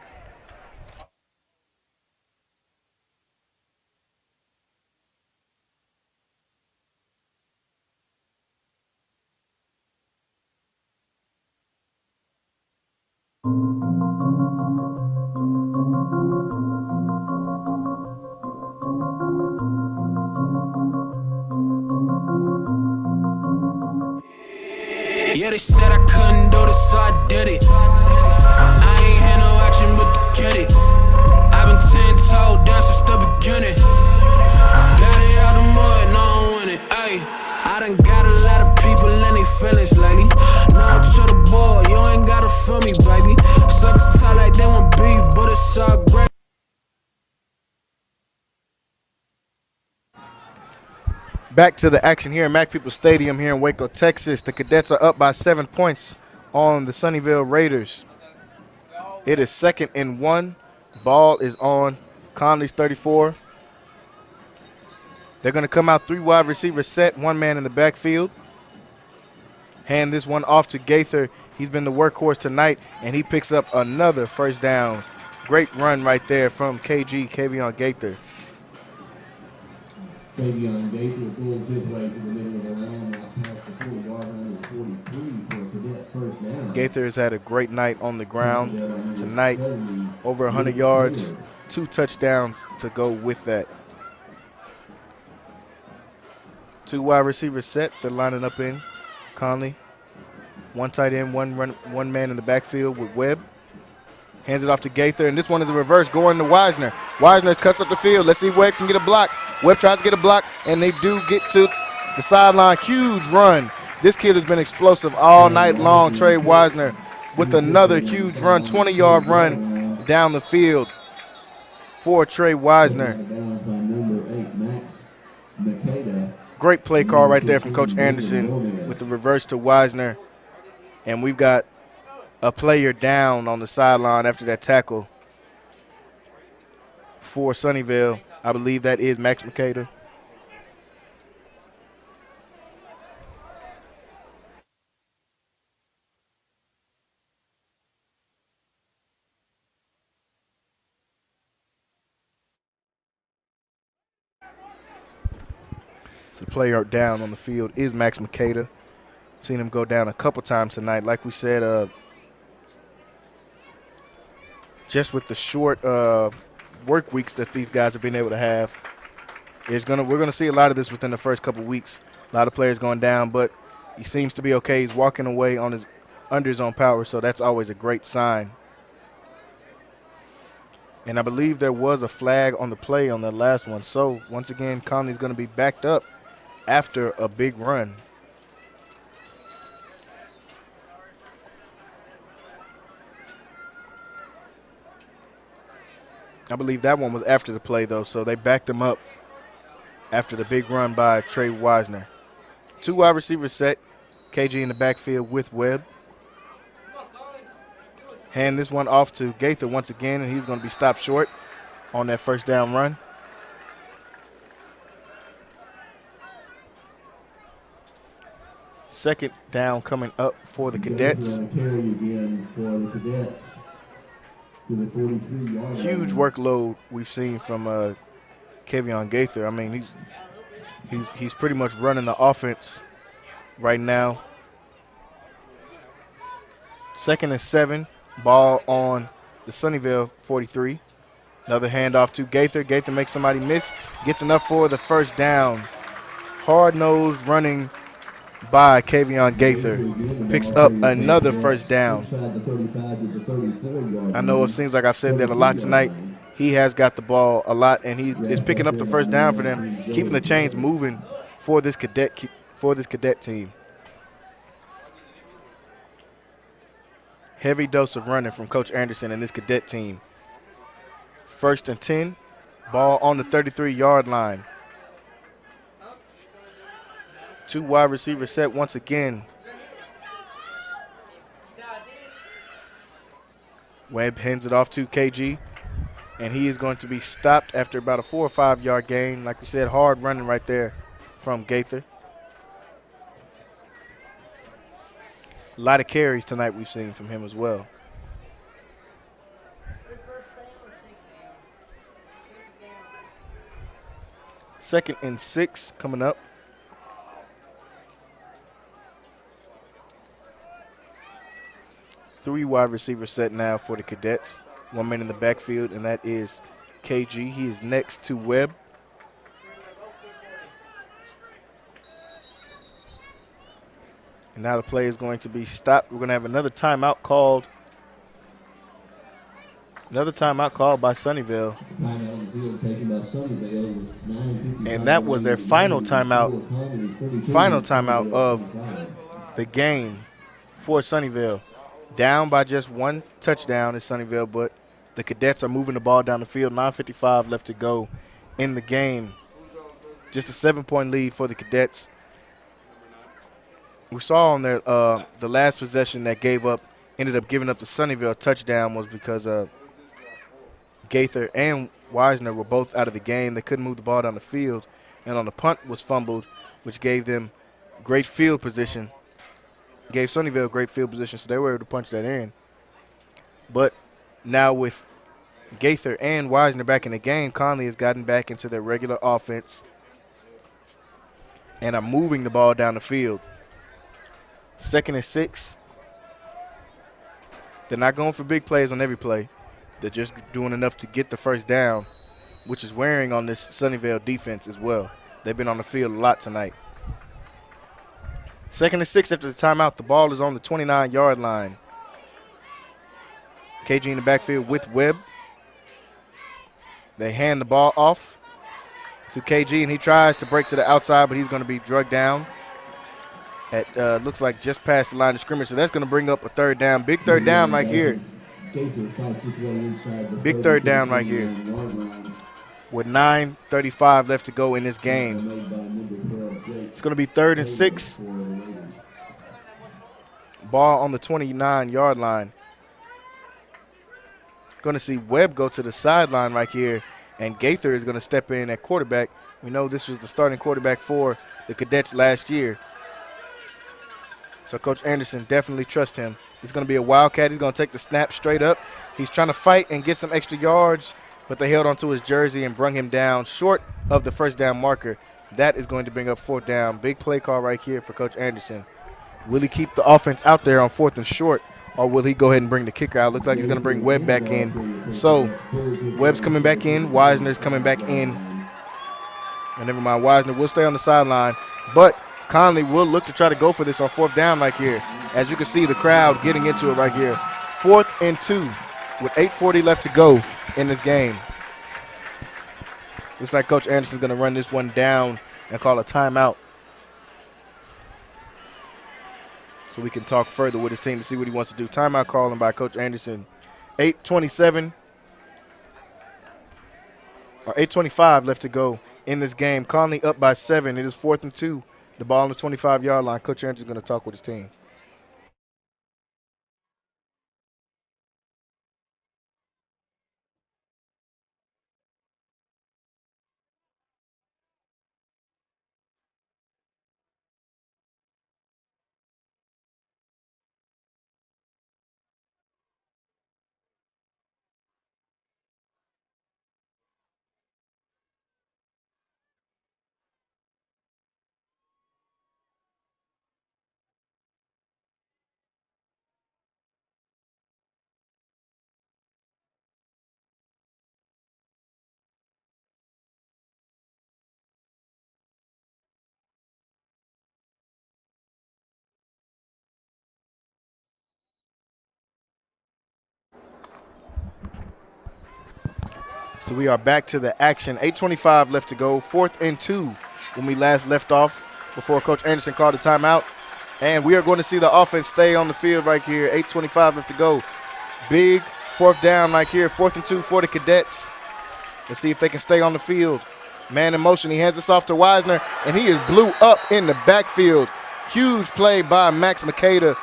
Yeah, they said I couldn't do this, so I did it. I ain't had no action but to get it. I've been 10-toe down since the beginning. Got it out the mud, no I'm winning. Ayy, I done got a lot of people in they feelings lately. Now I'm to the boy, you ain't gotta feel me, baby. Suckers talk like they want beef, but it's all great. Back to the action here in Mac Peoples Stadium here in Waco, Texas. The Cadets are up by 7 points on the Sunnyvale Raiders. It is 2nd and 1. Ball is on Connolly's 34. They're going to come out 3 wide receiver set, 1 man in the backfield. Hand this one off to Gaither. He's been the workhorse tonight, and he picks up another first down. Great run right there from Kavion Gaither. Kavion Gaither pulls his way to the middle of the line, out past the 40-yard line of 43 for a Cadet first down. Gaither has had a great night on the ground tonight. Over 100 yards, 2 touchdowns to go with that. 2 wide receivers set. They're lining up in Connally. 1 tight end, 1 man in the backfield with Webb. Hands it off to Gaither, and this one is a reverse going to Wisner. Wisner cuts up the field. Let's see if Webb can get a block. Webb tries to get a block, and they do get to the sideline. Huge run. This kid has been explosive all night long, Trey Wisner, with another huge run, 20-yard run down the field for Trey Wisner. Great play call right there from Coach Anderson with the reverse to Wisner. And we've got a player down on the sideline after that tackle for Sunnyvale. I believe that is Max Makeda. So the player down on the field is Max Makeda. Seen him go down a couple times tonight. Like we said, just with the short work weeks that these guys have been able to have, we're gonna see a lot of this within the first couple weeks. A lot of players going down, but he seems to be okay. He's walking away on his under his own power, so that's always a great sign. And I believe there was a flag on the play on the last one. So, once again, Connolly's going to be backed up after a big run. I believe that one was after the play, though, so they backed him up after the big run by Trey Wisner. 2 wide receivers set. KG in the backfield with Webb. Hand this one off to Gaither once again, and he's going to be stopped short on that first down run. Second down coming up for the Cadets. Carry again for the Cadets to the 43-yard line. Huge workload we've seen from Kevion Gaither. I mean, he's pretty much running the offense right now. 2nd and 7. Ball on the Sunnyvale 43. Another handoff to Gaither. Gaither makes somebody miss. Gets enough for the first down. Hard-nosed running by Kevion Gaither. Picks up another first down. I know it seems like I've said that a lot tonight. He has got the ball a lot, and he is picking up the first down for them, keeping the chains moving for this cadet team. Heavy dose of running from Coach Anderson and this cadet team. 1st and 10. Ball on the 33-yard line. 2 wide receivers set once again. Webb hands it off to KG, and he is going to be stopped after about a 4 or 5 yard gain. Like we said, hard running right there from Gaither. A lot of carries tonight we've seen from him as well. Second and 6 coming up. Three wide receivers set now for the Cadets. 1 man in the backfield, and that is KG. He is next to Webb. And now the play is going to be stopped. We're going to have another timeout called. Another timeout called by Sunnyvale. And that was their final timeout of the game for Sunnyvale. Down by just 1 touchdown in Sunnyvale, but the Cadets are moving the ball down the field. 9:55 left to go in the game. Just a 7-point lead for the Cadets. We saw on their the last possession that ended up giving up the Sunnyvale touchdown was because Gaither and Wisner were both out of the game. They couldn't move the ball down the field, and on the punt was fumbled, which gave them great field position. Gave Sunnyvale great field position, so they were able to punch that in. But now with Gaither and Wisner back in the game, Connolly has gotten back into their regular offense and are moving the ball down the field. 2nd and 6. They're not going for big plays on every play. They're just doing enough to get the first down, which is wearing on this Sunnyvale defense as well. They've been on the field a lot tonight. 2nd and 6 after the timeout. The ball is on the 29-yard line. KG in the backfield with Webb. They hand the ball off to KG, and he tries to break to the outside, but he's going to be drugged down. At looks like just past the line of scrimmage, so that's going to bring up a 3rd down. Big 3rd down right here. Big 3rd down right here. With 9:35 left to go in this game. It's going to be 3rd and 6. Ball on the 29-yard line. Going to see Webb go to the sideline right here, and Gaither is going to step in at quarterback. We know this was the starting quarterback for the Cadets last year. So Coach Anderson definitely trusts him. He's going to be a Wildcat. He's going to take the snap straight up. He's trying to fight and get some extra yards, but they held onto his jersey and brung him down short of the first down marker. That is going to bring up 4th down. Big play call right here for Coach Anderson. Will he keep the offense out there on 4th and short, or will he go ahead and bring the kicker out? Looks like he's going to bring Webb back in. So Webb's coming back in. Wisner's coming back in. And never mind, Wisner will stay on the sideline, but Connolly will look to try to go for this on 4th down right here. As you can see, the crowd getting into it right here. 4th and 2 with 8:40 left to go in this game. Looks like Coach Anderson's going to run this one down and call a timeout, so we can talk further with his team to see what he wants to do. Timeout calling by Coach Anderson. 8:25 left to go in this game. Connolly up by 7. It is 4th and 2. The ball on the 25-yard line. Coach Anderson's going to talk with his team. So we are back to the action. 8:25 left to go. 4th and 2 when we last left off before Coach Anderson called a timeout. And we are going to see the offense stay on the field right here. 8:25 left to go. Big 4th down right here. 4th and 2 for the Cadets. Let's see if they can stay on the field. Man in motion. He hands this off to Wisner, and he is blew up in the backfield. Huge play by Max Makeda.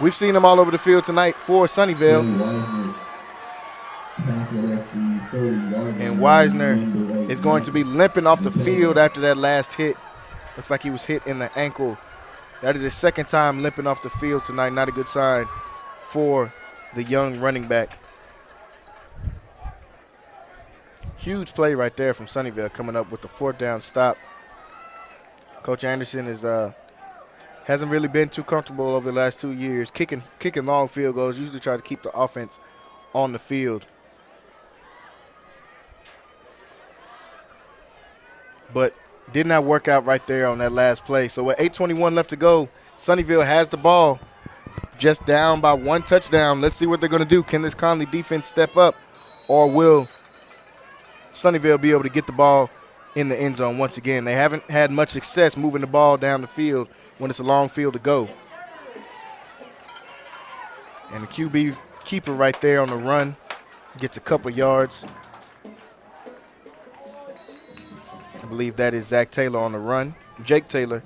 We've seen him all over the field tonight for Sunnyvale. And Wisner is going to be limping off the field after that last hit. Looks like he was hit in the ankle. That is his 2nd time limping off the field tonight. Not a good sign for the young running back. Huge play right there from Sunnyvale coming up with the 4th down stop. Coach Anderson is hasn't really been too comfortable over the last 2 years. Kicking long field goals, usually try to keep the offense on the field. But did not work out right there on that last play. So with 8:21 left to go, Sunnyvale has the ball, just down by 1 touchdown. Let's see what they're going to do. Can this Connolly defense step up, or will Sunnyvale be able to get the ball in the end zone once again? They haven't had much success moving the ball down the field when it's a long field to go. And the QB keeper right there on the run gets a couple yards. I believe that is Jake Taylor on the run. On the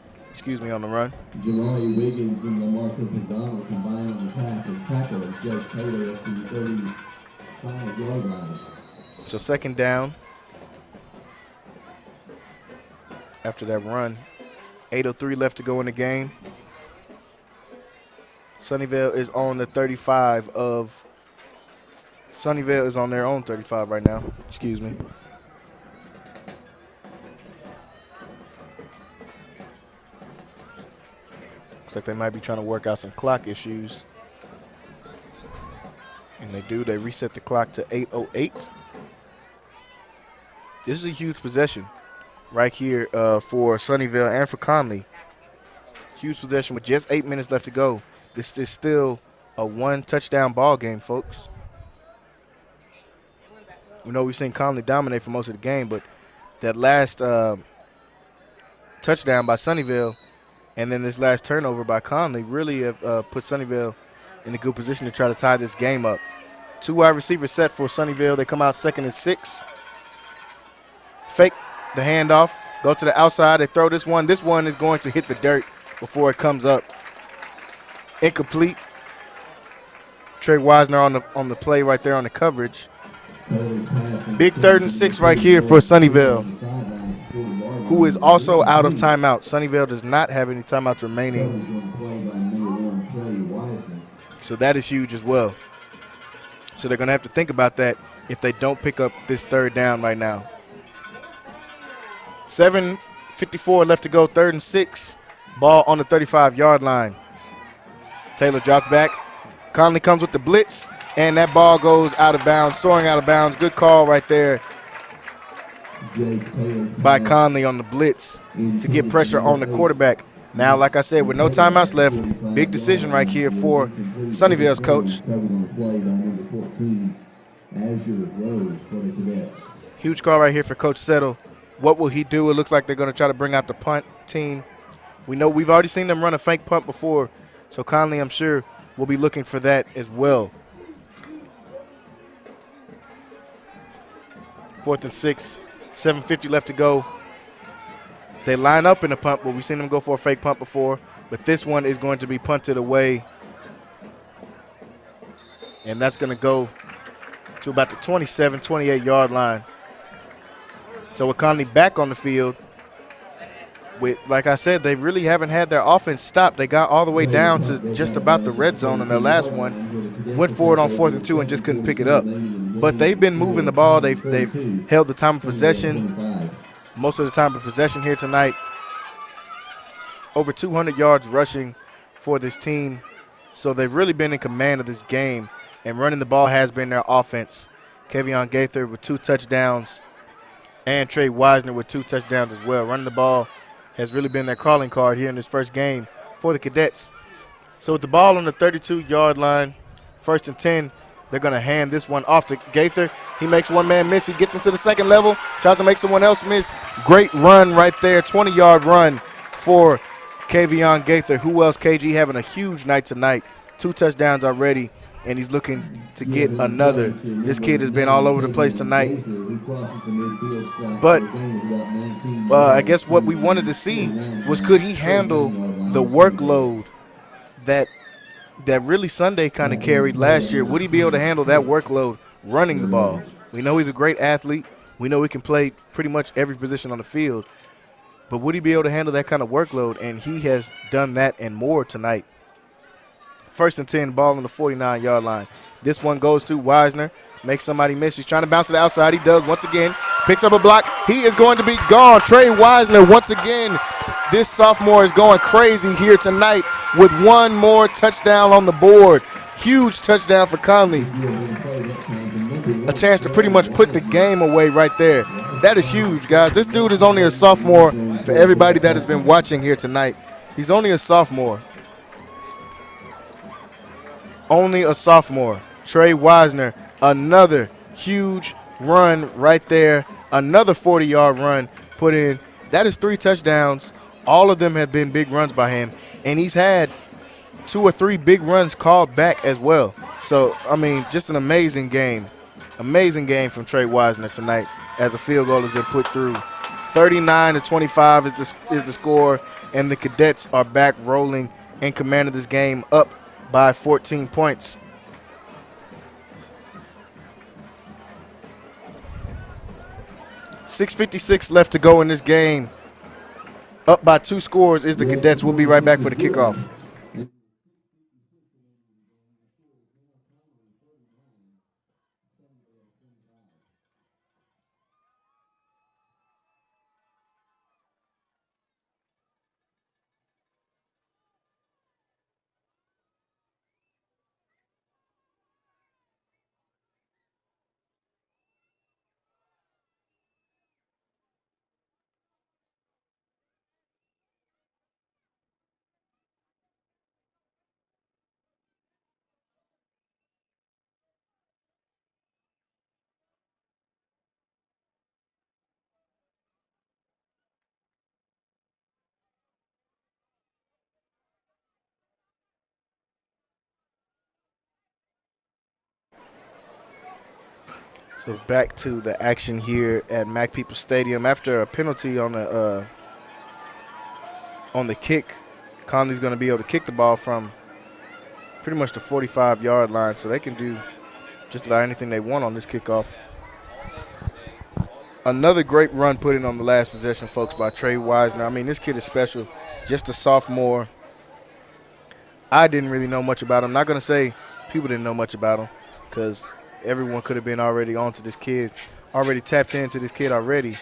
run. Jamari Wiggins and Lamarcus McDonald combined on the pass and tackle Jake Taylor at the 35-yard line. So 2nd down after that run. 8:03 left to go in the game. Sunnyvale is on the 35 of – Sunnyvale is on their own 35 right now. Excuse me. Looks like they might be trying to work out some clock issues. And they do. They reset the clock to 8:08. This is a huge possession right here for Sunnyvale and for Connolly. Huge possession with just 8 minutes left to go. This is still a 1-touchdown ball game, folks. We know we've seen Connolly dominate for most of the game, but that last touchdown by Sunnyvale and then this last turnover by Connolly really have put Sunnyvale in a good position to try to tie this game up. 2 wide receivers set for Sunnyvale. They come out 2nd and 6. Fake the handoff, go to the outside. They throw this one. This one is going to hit the dirt before it comes up. Incomplete. Trey Wisner on the play right there on the coverage. Big 3rd and 6 right here for Sunnyvale, who is also out of timeout. Sunnyvale does not have any timeouts remaining. So that is huge as well. So they're going to have to think about that if they don't pick up this 3rd down right now. 7:54 left to go, 3rd and 6. Ball on the 35-yard line. Taylor drops back. Connolly comes with the blitz, and that ball goes out of bounds, soaring out of bounds. Good call right there by Connolly on the blitz to get pressure on the quarterback. Now, like I said, with no timeouts left, big decision right here for Sunnyvale's coach. Huge call right here for Coach Settle. What will he do? It looks like they're going to try to bring out the punt team. We know we've already seen them run a fake punt before, so Connolly, I'm sure, will be looking for that as well. 4th and 6, 7:50 left to go. They line up in the punt, but we've seen them go for a fake punt before. But this one is going to be punted away. And that's going to go to about the 27, 28-yard line. So with Connolly back on the field, like I said, they really haven't had their offense stopped. They got all the way down to just about the red zone in their last one. Went forward on 4th and 2 and just couldn't pick it up. But they've been moving the ball. They've held the time of possession. Most of the time of possession here tonight. Over 200 yards rushing for this team. So they've really been in command of this game. And running the ball has been their offense. Kevion Gaither with 2 touchdowns. And Trey Wisner with 2 touchdowns as well. Running the ball has really been their calling card here in this first game for the Cadets. So with the ball on the 32-yard line, 1st and 10, they're going to hand this one off to Gaither. He makes one man miss. He gets into the second level, tries to make someone else miss. Great run right there, 20-yard run for Kevion Gaither. Who else? KG having a huge night tonight. 2 touchdowns already, and he's looking to get another. This kid has been all over the place tonight. But I guess what we wanted to see was, could he handle the workload that really Sunday kind of carried last year? Would he be able to handle that workload running the ball? We know he's a great athlete. We know he can play pretty much every position on the field. But would he be able to handle that kind of workload? And he has done that and more tonight. 1st and 10, ball on the 49-yard line. This one goes to Wisner. Makes somebody miss. He's trying to bounce to the outside. He does once again. Picks up a block. He is going to be gone. Trey Wisner once again. This sophomore is going crazy here tonight with one more touchdown on the board. Huge touchdown for Connolly. A chance to pretty much put the game away right there. That is huge, guys. This dude is only a sophomore for everybody that has been watching here tonight. He's only a sophomore. Only a sophomore. Trey Wisner, another huge run right there. Another 40-yard run put in. That is 3 touchdowns. All of them have been big runs by him. And he's had 2 or 3 big runs called back as well. So, I mean, just an amazing game. Amazing game from Trey Wisner tonight as a field goal has been put through. 39-25 is the score, and the Cadets are back rolling in command of this game, up by 14 points. .656 left to go in this game. Up by 2 scores is the Cadets. We'll be right back for the kickoff. So back to the action here at Mac Peoples Stadium. After a penalty on the kick, Connolly's going to be able to kick the ball from pretty much the 45-yard line, so they can do just about anything they want on this kickoff. Another great run put in on the last possession, folks, by Trey Wisner. I mean, this kid is special, just a sophomore. I didn't really know much about him. Not going to say people didn't know much about him, because everyone could have been already onto this kid, already tapped into this kid already.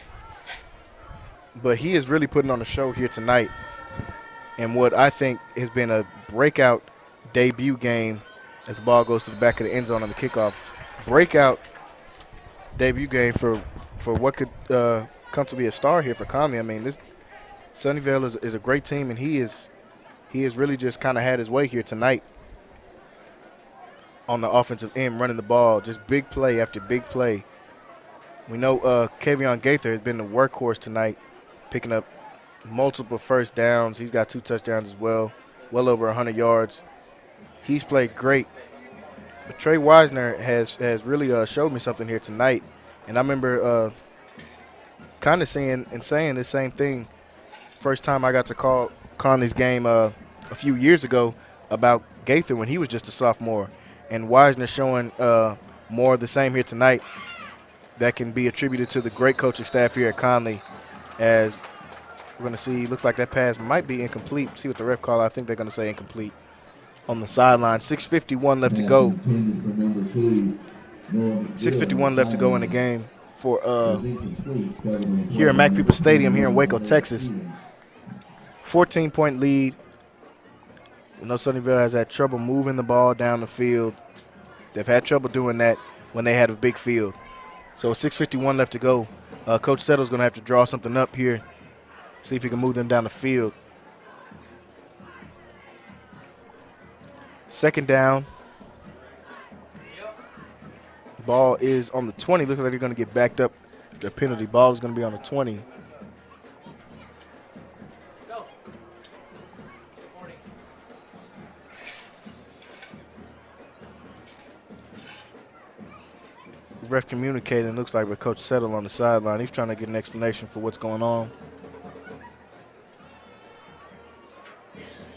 But he is really putting on a show here tonight in what I think has been a breakout debut game as the ball goes to the back of the end zone on the kickoff. Breakout debut game for for what could come to be a star here for Connally. I mean, this Sunnyvale is a great team, and he has really just kind of had his way here tonight on the offensive end, running the ball, just big play after big play. We know Kavion Gaither has been the workhorse tonight, picking up multiple first downs. He's got 2 touchdowns as well over 100 yards. He's played great. But Trey Wisner has really showed me something here tonight. And I remember kind of saying the same thing first time I got to call Connolly's game a few years ago about Gaither when he was just a sophomore. And Wisner showing more of the same here tonight. That can be attributed to the great coaching staff here at Connally. As we're going to see, looks like that pass might be incomplete. See what the ref call. I think they're going to say incomplete on the sideline. 6:51 left to go. 6:51 left to go in the game for here at Mac Peoples Stadium here in Waco, Texas. 14-point lead. You know, Sunnyvale has had trouble moving the ball down the field. They've had trouble doing that when they had a big field. So 6:51 left to go. Coach Settle's going to have to draw something up here, see if he can move them down the field. Second down. Ball is on the 20. Looks like they're going to get backed up after a penalty. Ball is going to be on the 20. Ref communicating, looks like, with Coach Settle on the sideline. He's trying to get an explanation for what's going on.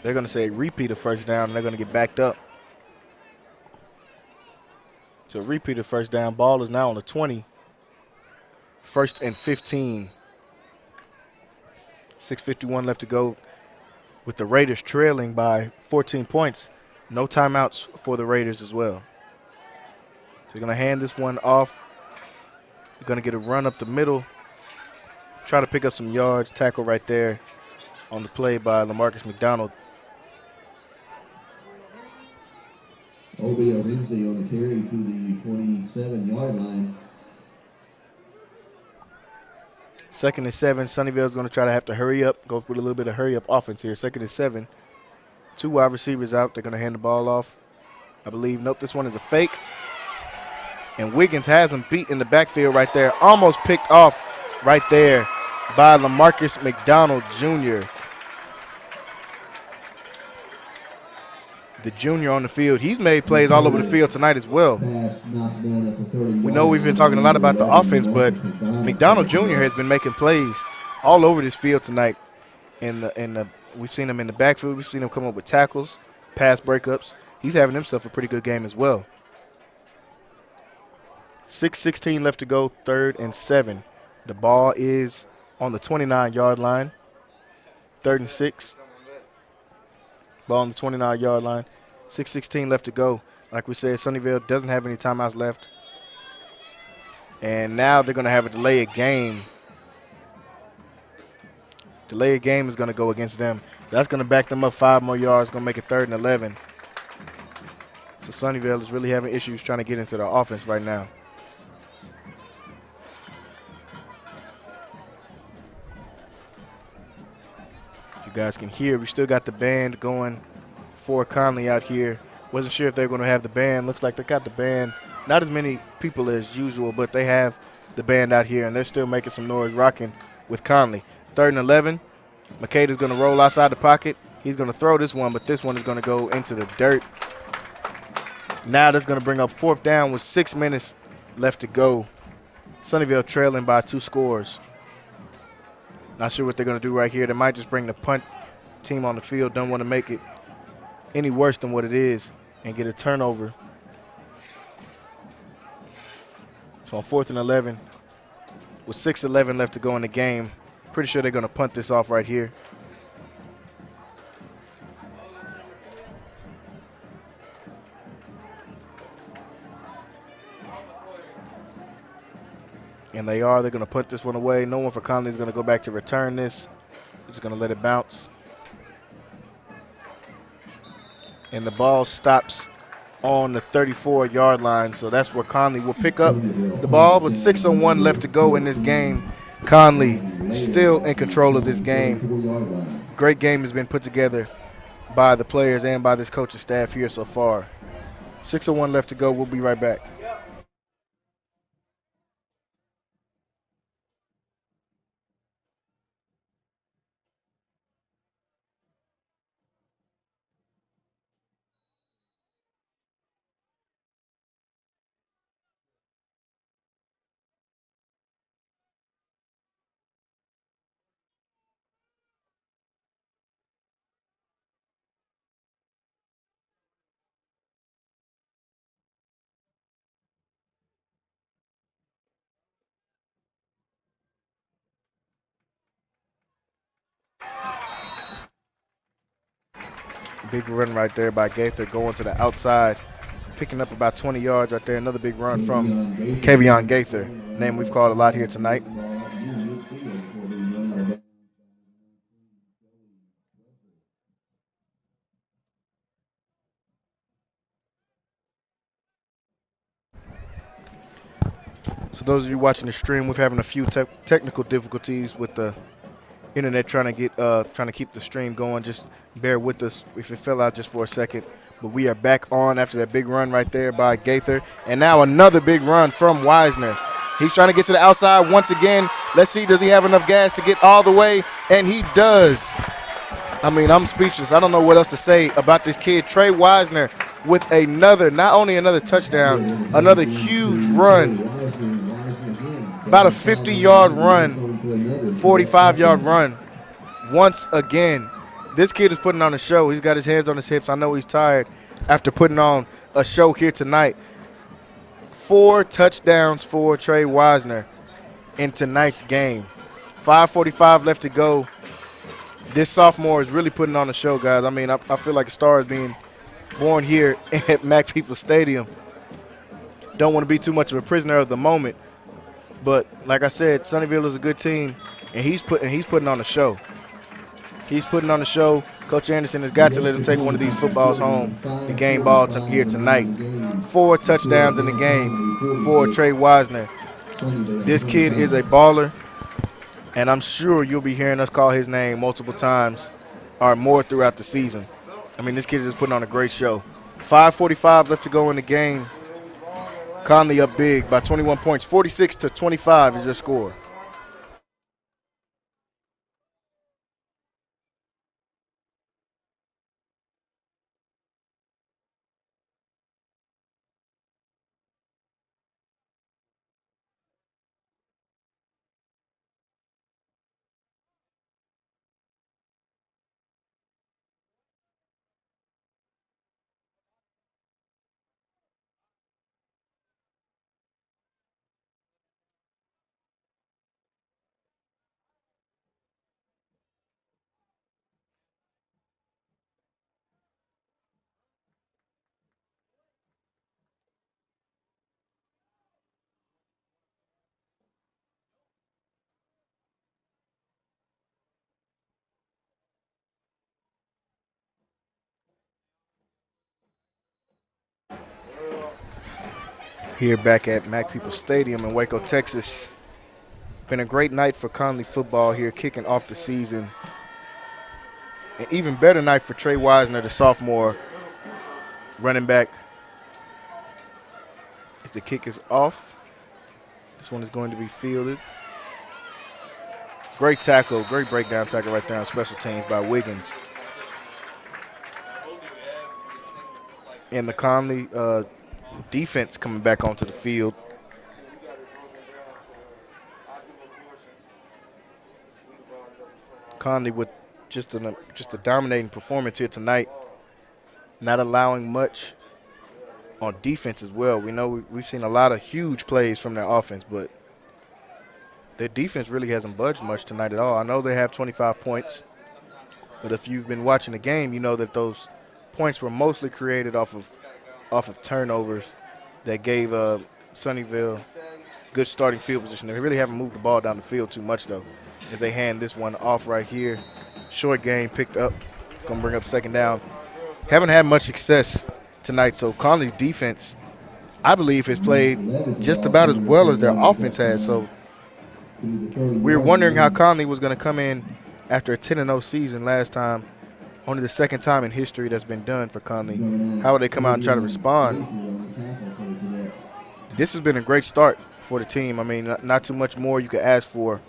They're going to say repeat of first down, and they're going to get backed up. So repeat of first down. Ball is now on the 20. 1st and 15. 6:51 left to go with the Raiders trailing by 14 points. No timeouts for the Raiders as well. So they're going to hand this one off. They're going to get a run up the middle. Try to pick up some yards. Tackle right there on the play by LaMarcus McDonald. Obi Arinze on the carry to the 27-yard line. 2nd and 7. Sunnyvale's going to try to have to hurry up, go with a little bit of hurry up offense here. 2nd and 7. 2 wide receivers out. They're going to hand the ball off. I believe, nope, this one is a fake. And Wiggins has him beat in the backfield right there. Almost picked off right there by LaMarcus McDonald Jr. The junior on the field. He's made plays all over the field tonight as well. We know we've been talking a lot about the offense, but McDonald Jr. has been making plays all over this field tonight. We've seen him in the backfield. We've seen him come up with tackles, pass breakups. He's having himself a pretty good game as well. 6:16 left to go, 3rd and 7. The ball is on the 29-yard line. 3rd and 6. Ball on the 29-yard line. 6:16 left to go. Like we said, Sunnyvale doesn't have any timeouts left. And now they're going to have a delay of game. Delay of game is going to go against them. So that's going to back them up 5 more yards, going to make it 3rd and 11. So Sunnyvale is really having issues trying to get into their offense right now. You guys can hear, we still got the band going for Connally out here. Wasn't sure if they were going to have the band. Looks like they got the band. Not as many people as usual, but they have the band out here, and they're still making some noise rocking with Connally. 3rd and 11. McCade is going to roll outside the pocket. He's going to throw this one, but this one is going to go into the dirt. Now that's going to bring up 4th down with 6 minutes left to go. Sunnyvale trailing by 2 scores. Not sure what they're going to do right here. They might just bring the punt team on the field. Don't want to make it any worse than what it is and get a turnover. So on 4th and 11, with 6:11 left to go in the game, pretty sure they're going to punt this off right here. And they are. They're going to punt this one away. No one for Connally is going to go back to return this. They're just going to let it bounce. And the ball stops on the 34-yard line. So that's where Connally will pick up the ball. With 6:01 left to go in this game, Connally still in control of this game. Great game has been put together by the players and by this coaching staff here so far. 6:01 left to go. We'll be right back. Big run right there by Gaither going to the outside, picking up about 20 yards right there. Another big run from Kavion Gaither, name we've called a lot here tonight. So those of you watching the stream, we're having a few technical difficulties with the internet trying to keep the stream going. Just bear with us if it fell out just for a second. But we are back on after that big run right there by Gaither. And now another big run from Wisner. He's trying to get to the outside once again. Let's see, does he have enough gas to get all the way? And he does. I mean, I'm speechless. I don't know what else to say about this kid. Trey Wisner with not only another touchdown, another huge run. About a 50-yard run, 45-yard run. Once again, this kid is putting on a show. He's got his hands on his hips. I know he's tired after putting on a show here tonight. 4 touchdowns for Trey Wisner in tonight's game. 5:45 left to go. This sophomore is really putting on a show, guys. I mean, I feel like a star is being born here at Mac Peoples Stadium. Don't want to be too much of a prisoner of the moment. But like I said, Sunnyvale is a good team, and he's putting on a show. He's putting on a show. Coach Anderson has got to let him take one of these footballs home. The game ball here tonight. 4 touchdowns in the game for Trey Wisner. This kid is a baller, and I'm sure you'll be hearing us call his name multiple times or more throughout the season. I mean, this kid is just putting on a great show. 5:45 left to go in the game. Connally up big by 21 points. 46-25 is your score. Here back at Mac Peoples Stadium in Waco, Texas. Been a great night for Connally football here, kicking off the season. An even better night for Trey Wisner, the sophomore running back. As the kick is off, this one is going to be fielded. Great tackle, great breakdown tackle right there on special teams by Wiggins. And the Connally defense coming back onto the field. Connally with just a dominating performance here tonight, not allowing much on defense as well. We know we've seen a lot of huge plays from their offense, but their defense really hasn't budged much tonight at all. I know they have 25 points, but if you've been watching the game, you know that those points were mostly created off of turnovers that gave Sunnyvale good starting field position. They really haven't moved the ball down the field too much, though, as they hand this one off right here. Short game picked up. Going to bring up second down. Haven't had much success tonight. So Connolly's defense, I believe, has played just about as well as their offense has. So we were wondering how Connolly was going to come in after a 10-0 season last time. Only the second time in history that's been done for Connolly. How would they come out and try to respond? This has been a great start for the team. I mean, not too much more you could ask for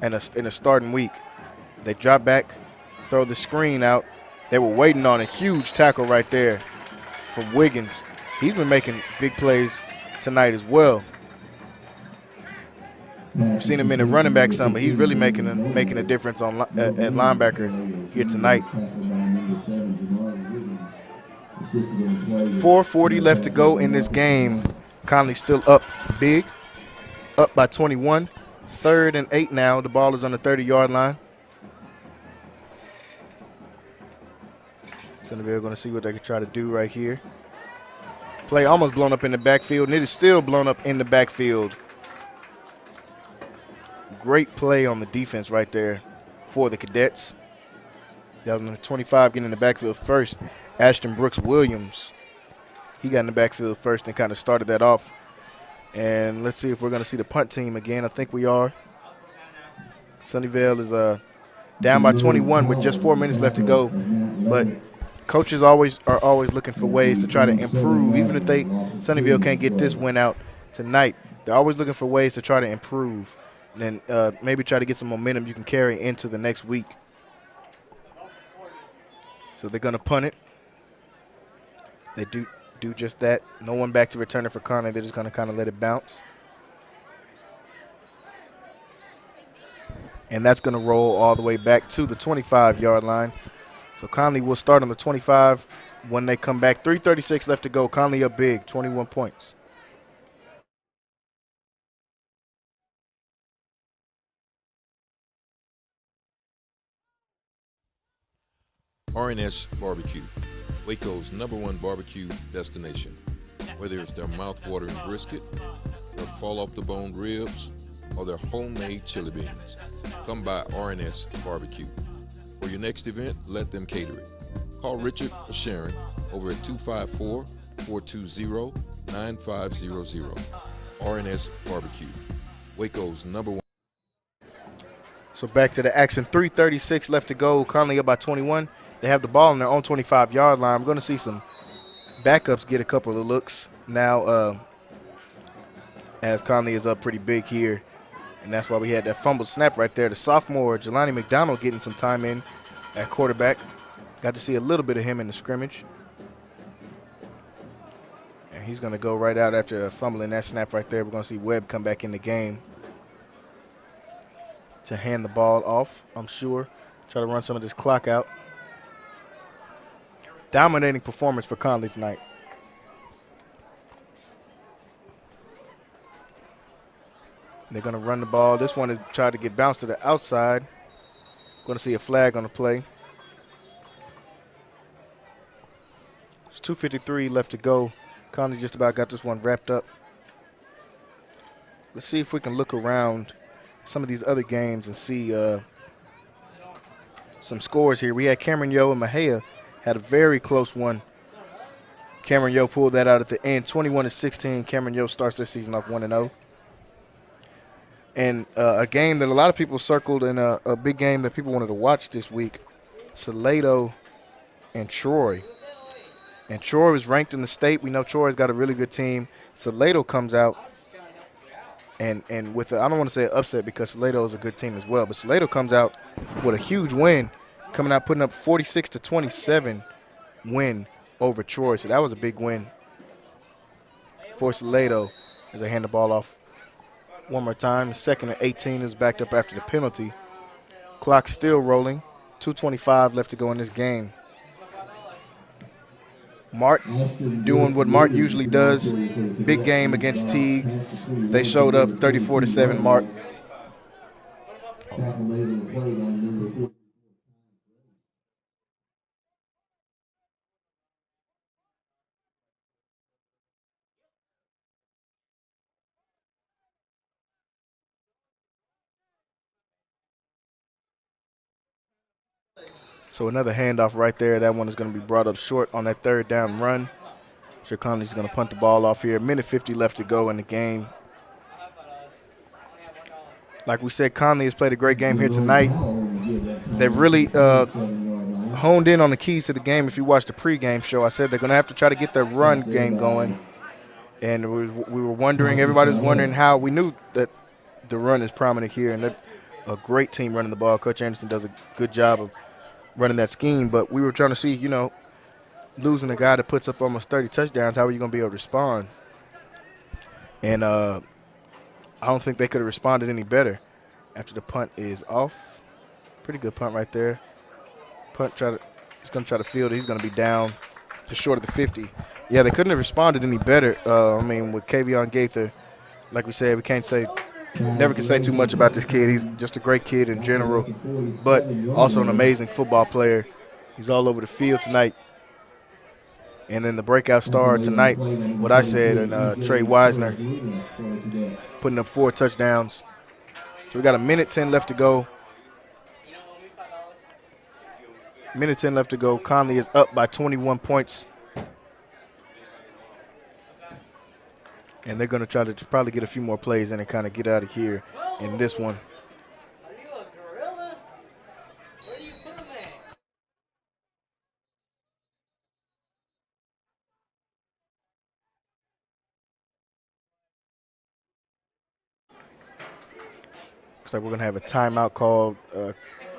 in a starting week. They drop back, throw the screen out. They were waiting on a huge tackle right there from Wiggins. He's been making big plays tonight as well. We've seen him in the running back some, but he's really making a difference on at linebacker here tonight. 4:40 left to go in this game. Connolly still up big, up by 21. 3rd and 8 now. The ball is on the 30-yard line. Sunnyvale going to see what they can try to do right here. Play almost blown up in the backfield, and it is still blown up in the backfield. Great play on the defense right there for the Cadets. That was number 25 getting in the backfield first. Ashton Brooks Williams. He got in the backfield first and kind of started that off. And let's see if we're going to see the punt team again. I think we are. Sunnyvale is down by 21 with just 4 minutes left to go. But coaches are always looking for ways to try to improve. Even if Sunnyvale can't get this win out tonight, they're always looking for ways to try to improve. And then maybe try to get some momentum you can carry into the next week. So they're going to punt it. They do just that. No one back to return it for Connolly. They're just going to kind of let it bounce. And that's going to roll all the way back to the 25-yard line. So Connolly will start on the 25 when they come back. 3:36 left to go. Connolly up big, 21 points. RNS Barbecue, Waco's #1 barbecue destination. Whether it's their mouth-watering brisket, their fall-off-the-bone ribs, or their homemade chili beans, come by RNS Barbecue. For your next event, let them cater it. Call Richard or Sharon over at 254-420-9500. RNS Barbecue, Waco's #1. So back to the action. 3:36 left to go. Connolly up by 21. They have the ball on their own 25-yard line. I'm going to see some backups get a couple of looks now as Connolly is up pretty big here. And that's why we had that fumbled snap right there. The sophomore, Jelani McDonald, getting some time in at quarterback. Got to see a little bit of him in the scrimmage. And he's going to go right out after fumbling that snap right there. We're going to see Webb come back in the game to hand the ball off, I'm sure. Try to run some of this clock out. Dominating performance for Connolly tonight. They're going to run the ball. This one is trying to get bounced to the outside. Going to see a flag on the play. There's 2:53 left to go. Connolly just about got this one wrapped up. Let's see if we can look around some of these other games and see some scores here. We had Cameron Yo and Mahia had a very close one. Cameron Yo pulled that out at the end, 21-16. Cameron Yo starts their season off 1-0. And a game that a lot of people circled and a big game that people wanted to watch this week, Salado and Troy. And Troy was ranked in the state. We know Troy's got a really good team. Salado comes out and with I don't want to say an upset because Salado is a good team as well, but Salado comes out with a huge win, coming out putting up 46-27 win over Troy. So that was a big win for Salado as they hand the ball off one more time. 2nd and 18 is backed up after the penalty. Clock still rolling. 2:25 left to go in this game. Mark doing what Mark usually does. Big game against Teague. They showed up 34-7, Mark. So another handoff right there. That one is going to be brought up short on that third down run. So Connolly's going to punt the ball off here. Minute 50 left to go in the game. Like we said, Connolly has played a great game here tonight. They've really honed in on the keys to the game. If you watch the pregame show, I said they're going to have to try to get their run game going. And we were wondering, everybody was wondering how. We knew that the run is prominent here, and they're a great team running the ball. Coach Anderson does a good job of running that scheme. But we were trying to see, you know, losing a guy that puts up almost 30 touchdowns, how are you going to be able to respond? And I don't think they could have responded any better after the punt is off. Pretty good punt right there. He's going to try to field it. He's going to be down just short of the 50. Yeah, they couldn't have responded any better. I mean, with Kavion Gaither, like we said, never can say too much about this kid. He's just a great kid in general, but also an amazing football player. He's all over the field tonight. And then the breakout star tonight, what I said, and Trey Wisner, putting up 4 touchdowns. So we got a minute 10 left to go. Minute 10 left to go. Connolly is up by 21 points. And they're going to try to probably get a few more plays in and kind of get out of here in this one. Looks like we're going to have a timeout called.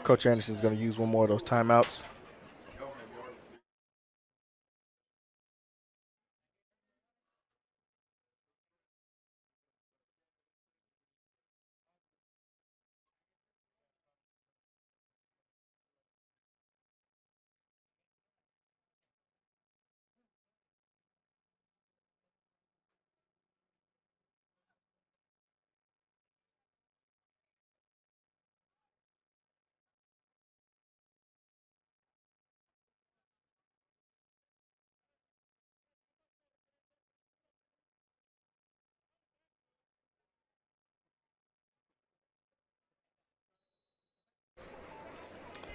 Coach Anderson's going to use one more of those timeouts.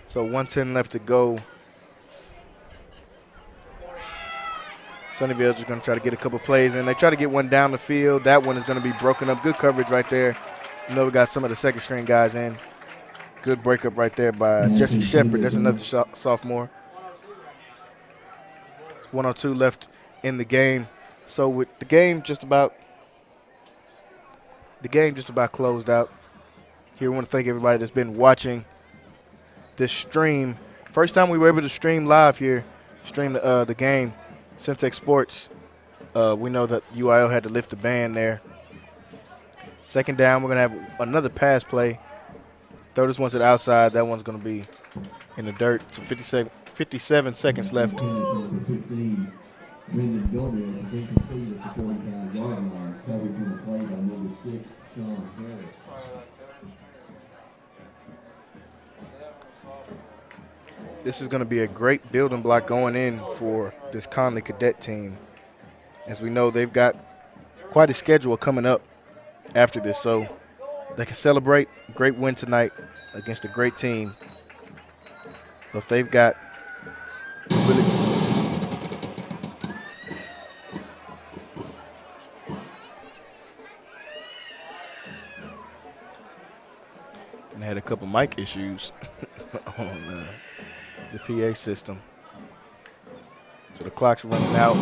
So 1:10 left to go. Sunnyvale is going to try to get a couple plays in. They try to get one down the field. That one is going to be broken up. Good coverage right there. You know, we got some of the second string guys in. Good breakup right there by Jesse Shepard. There's another sophomore. 1:02 left in the game. So with the game just about closed out. Here, we want to thank everybody that's been watching this stream. First time we were able to stream live here, the game. Centex Sports. We know that UIL had to lift the ban there. Second down, we're going to have another pass play. Throw this one to the outside. That one's going to be in the dirt. So 57 seconds left. This is going to be a great building block going in for this Connally Cadet team. As we know, they've got quite a schedule coming up after this, so they can celebrate a great win tonight against a great team. But if they've got really and they had a couple mic issues on the PA system. So the clock's running out.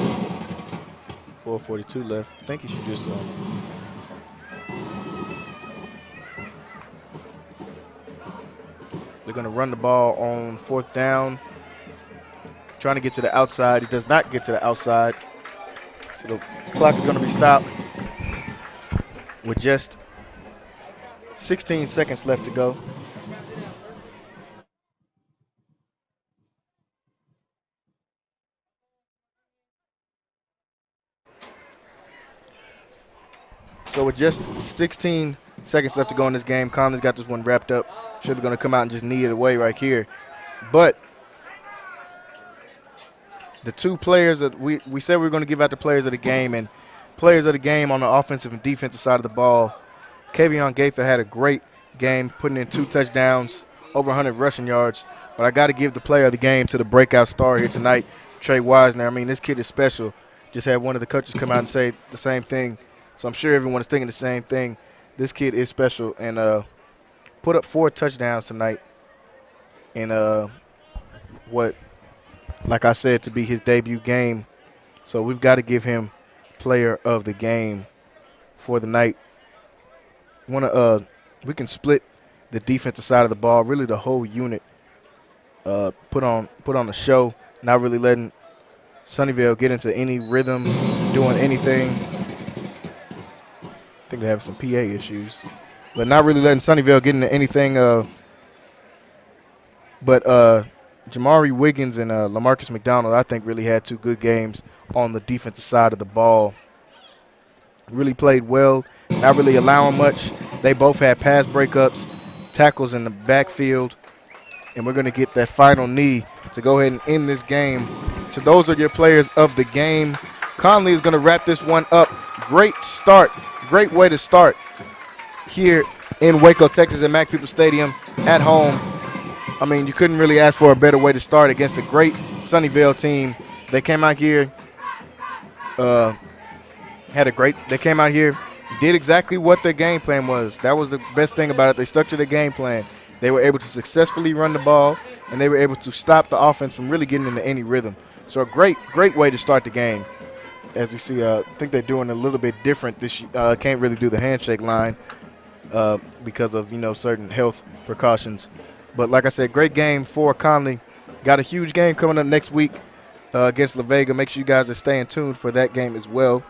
4:42 left. I think you should just they're going to run the ball on 4th down. Trying to get to the outside. He does not get to the outside. So the clock is going to be stopped with just 16 seconds left to go. So with just 16 seconds left to go in this game, Connolly's got this one wrapped up. Sure, they're going to come out and just knee it away right here. But the two players that we said we were going to give out the players of the game, and players of the game on the offensive and defensive side of the ball. Kavion Gaither had a great game, putting in 2 touchdowns, over 100 rushing yards. But I got to give the player of the game to the breakout star here tonight, Trey Wisner. I mean, this kid is special. Just had one of the coaches come out and say the same thing. So I'm sure everyone is thinking the same thing. This kid is special and put up 4 touchdowns tonight in what, like I said, to be his debut game. So we've got to give him player of the game for the night. We can split the defensive side of the ball, really the whole unit. Put on the show, not really letting Sunnyvale get into any rhythm, doing anything. I think they have some PA issues, but not really letting Sunnyvale get into anything. But Jamari Wiggins and LaMarcus McDonald, I think, really had 2 good games on the defensive side of the ball. Really played well, not really allowing much. They both had pass breakups, tackles in the backfield, and we're going to get that final knee to go ahead and end this game. So those are your players of the game. Connally is going to wrap this one up. Great start, great way to start here in Waco, Texas at Mac People Stadium at home. I mean, you couldn't really ask for a better way to start against a great Sunnyvale team. They came out here, did exactly what their game plan was. That was the best thing about it. They stuck to their game plan. They were able to successfully run the ball, and they were able to stop the offense from really getting into any rhythm. So a great way to start the game. As we see, I think they're doing a little bit different this year. Can't really do the handshake line because of, certain health precautions. But like I said, great game for Connally. Got a huge game coming up next week against La Vega. Make sure you guys are staying tuned for that game as well.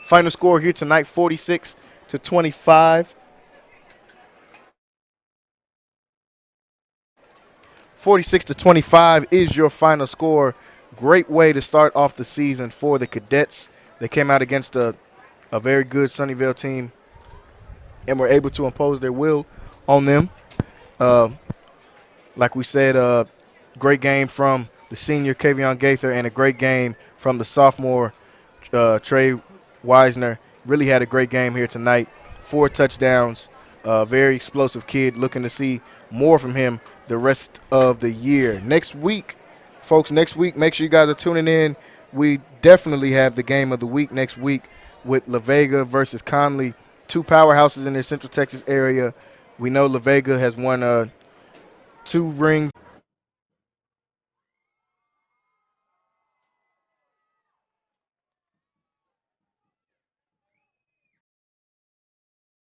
Final score here tonight, 46-25. 46-25 is your final score. Great way to start off the season for the Cadets. They came out against a very good Sunnyvale team and were able to impose their will on them. Like we said, great game from the senior Kavion Gaither and a great game from the sophomore Trey Wisner. Really had a great game here tonight. 4 touchdowns. Very explosive kid. Looking to see more from him the rest of the year. Next week, folks, make sure you guys are tuning in. We definitely have the game of the week next week with La Vega versus Connally, 2 powerhouses in the Central Texas area. We know La Vega has won 2 rings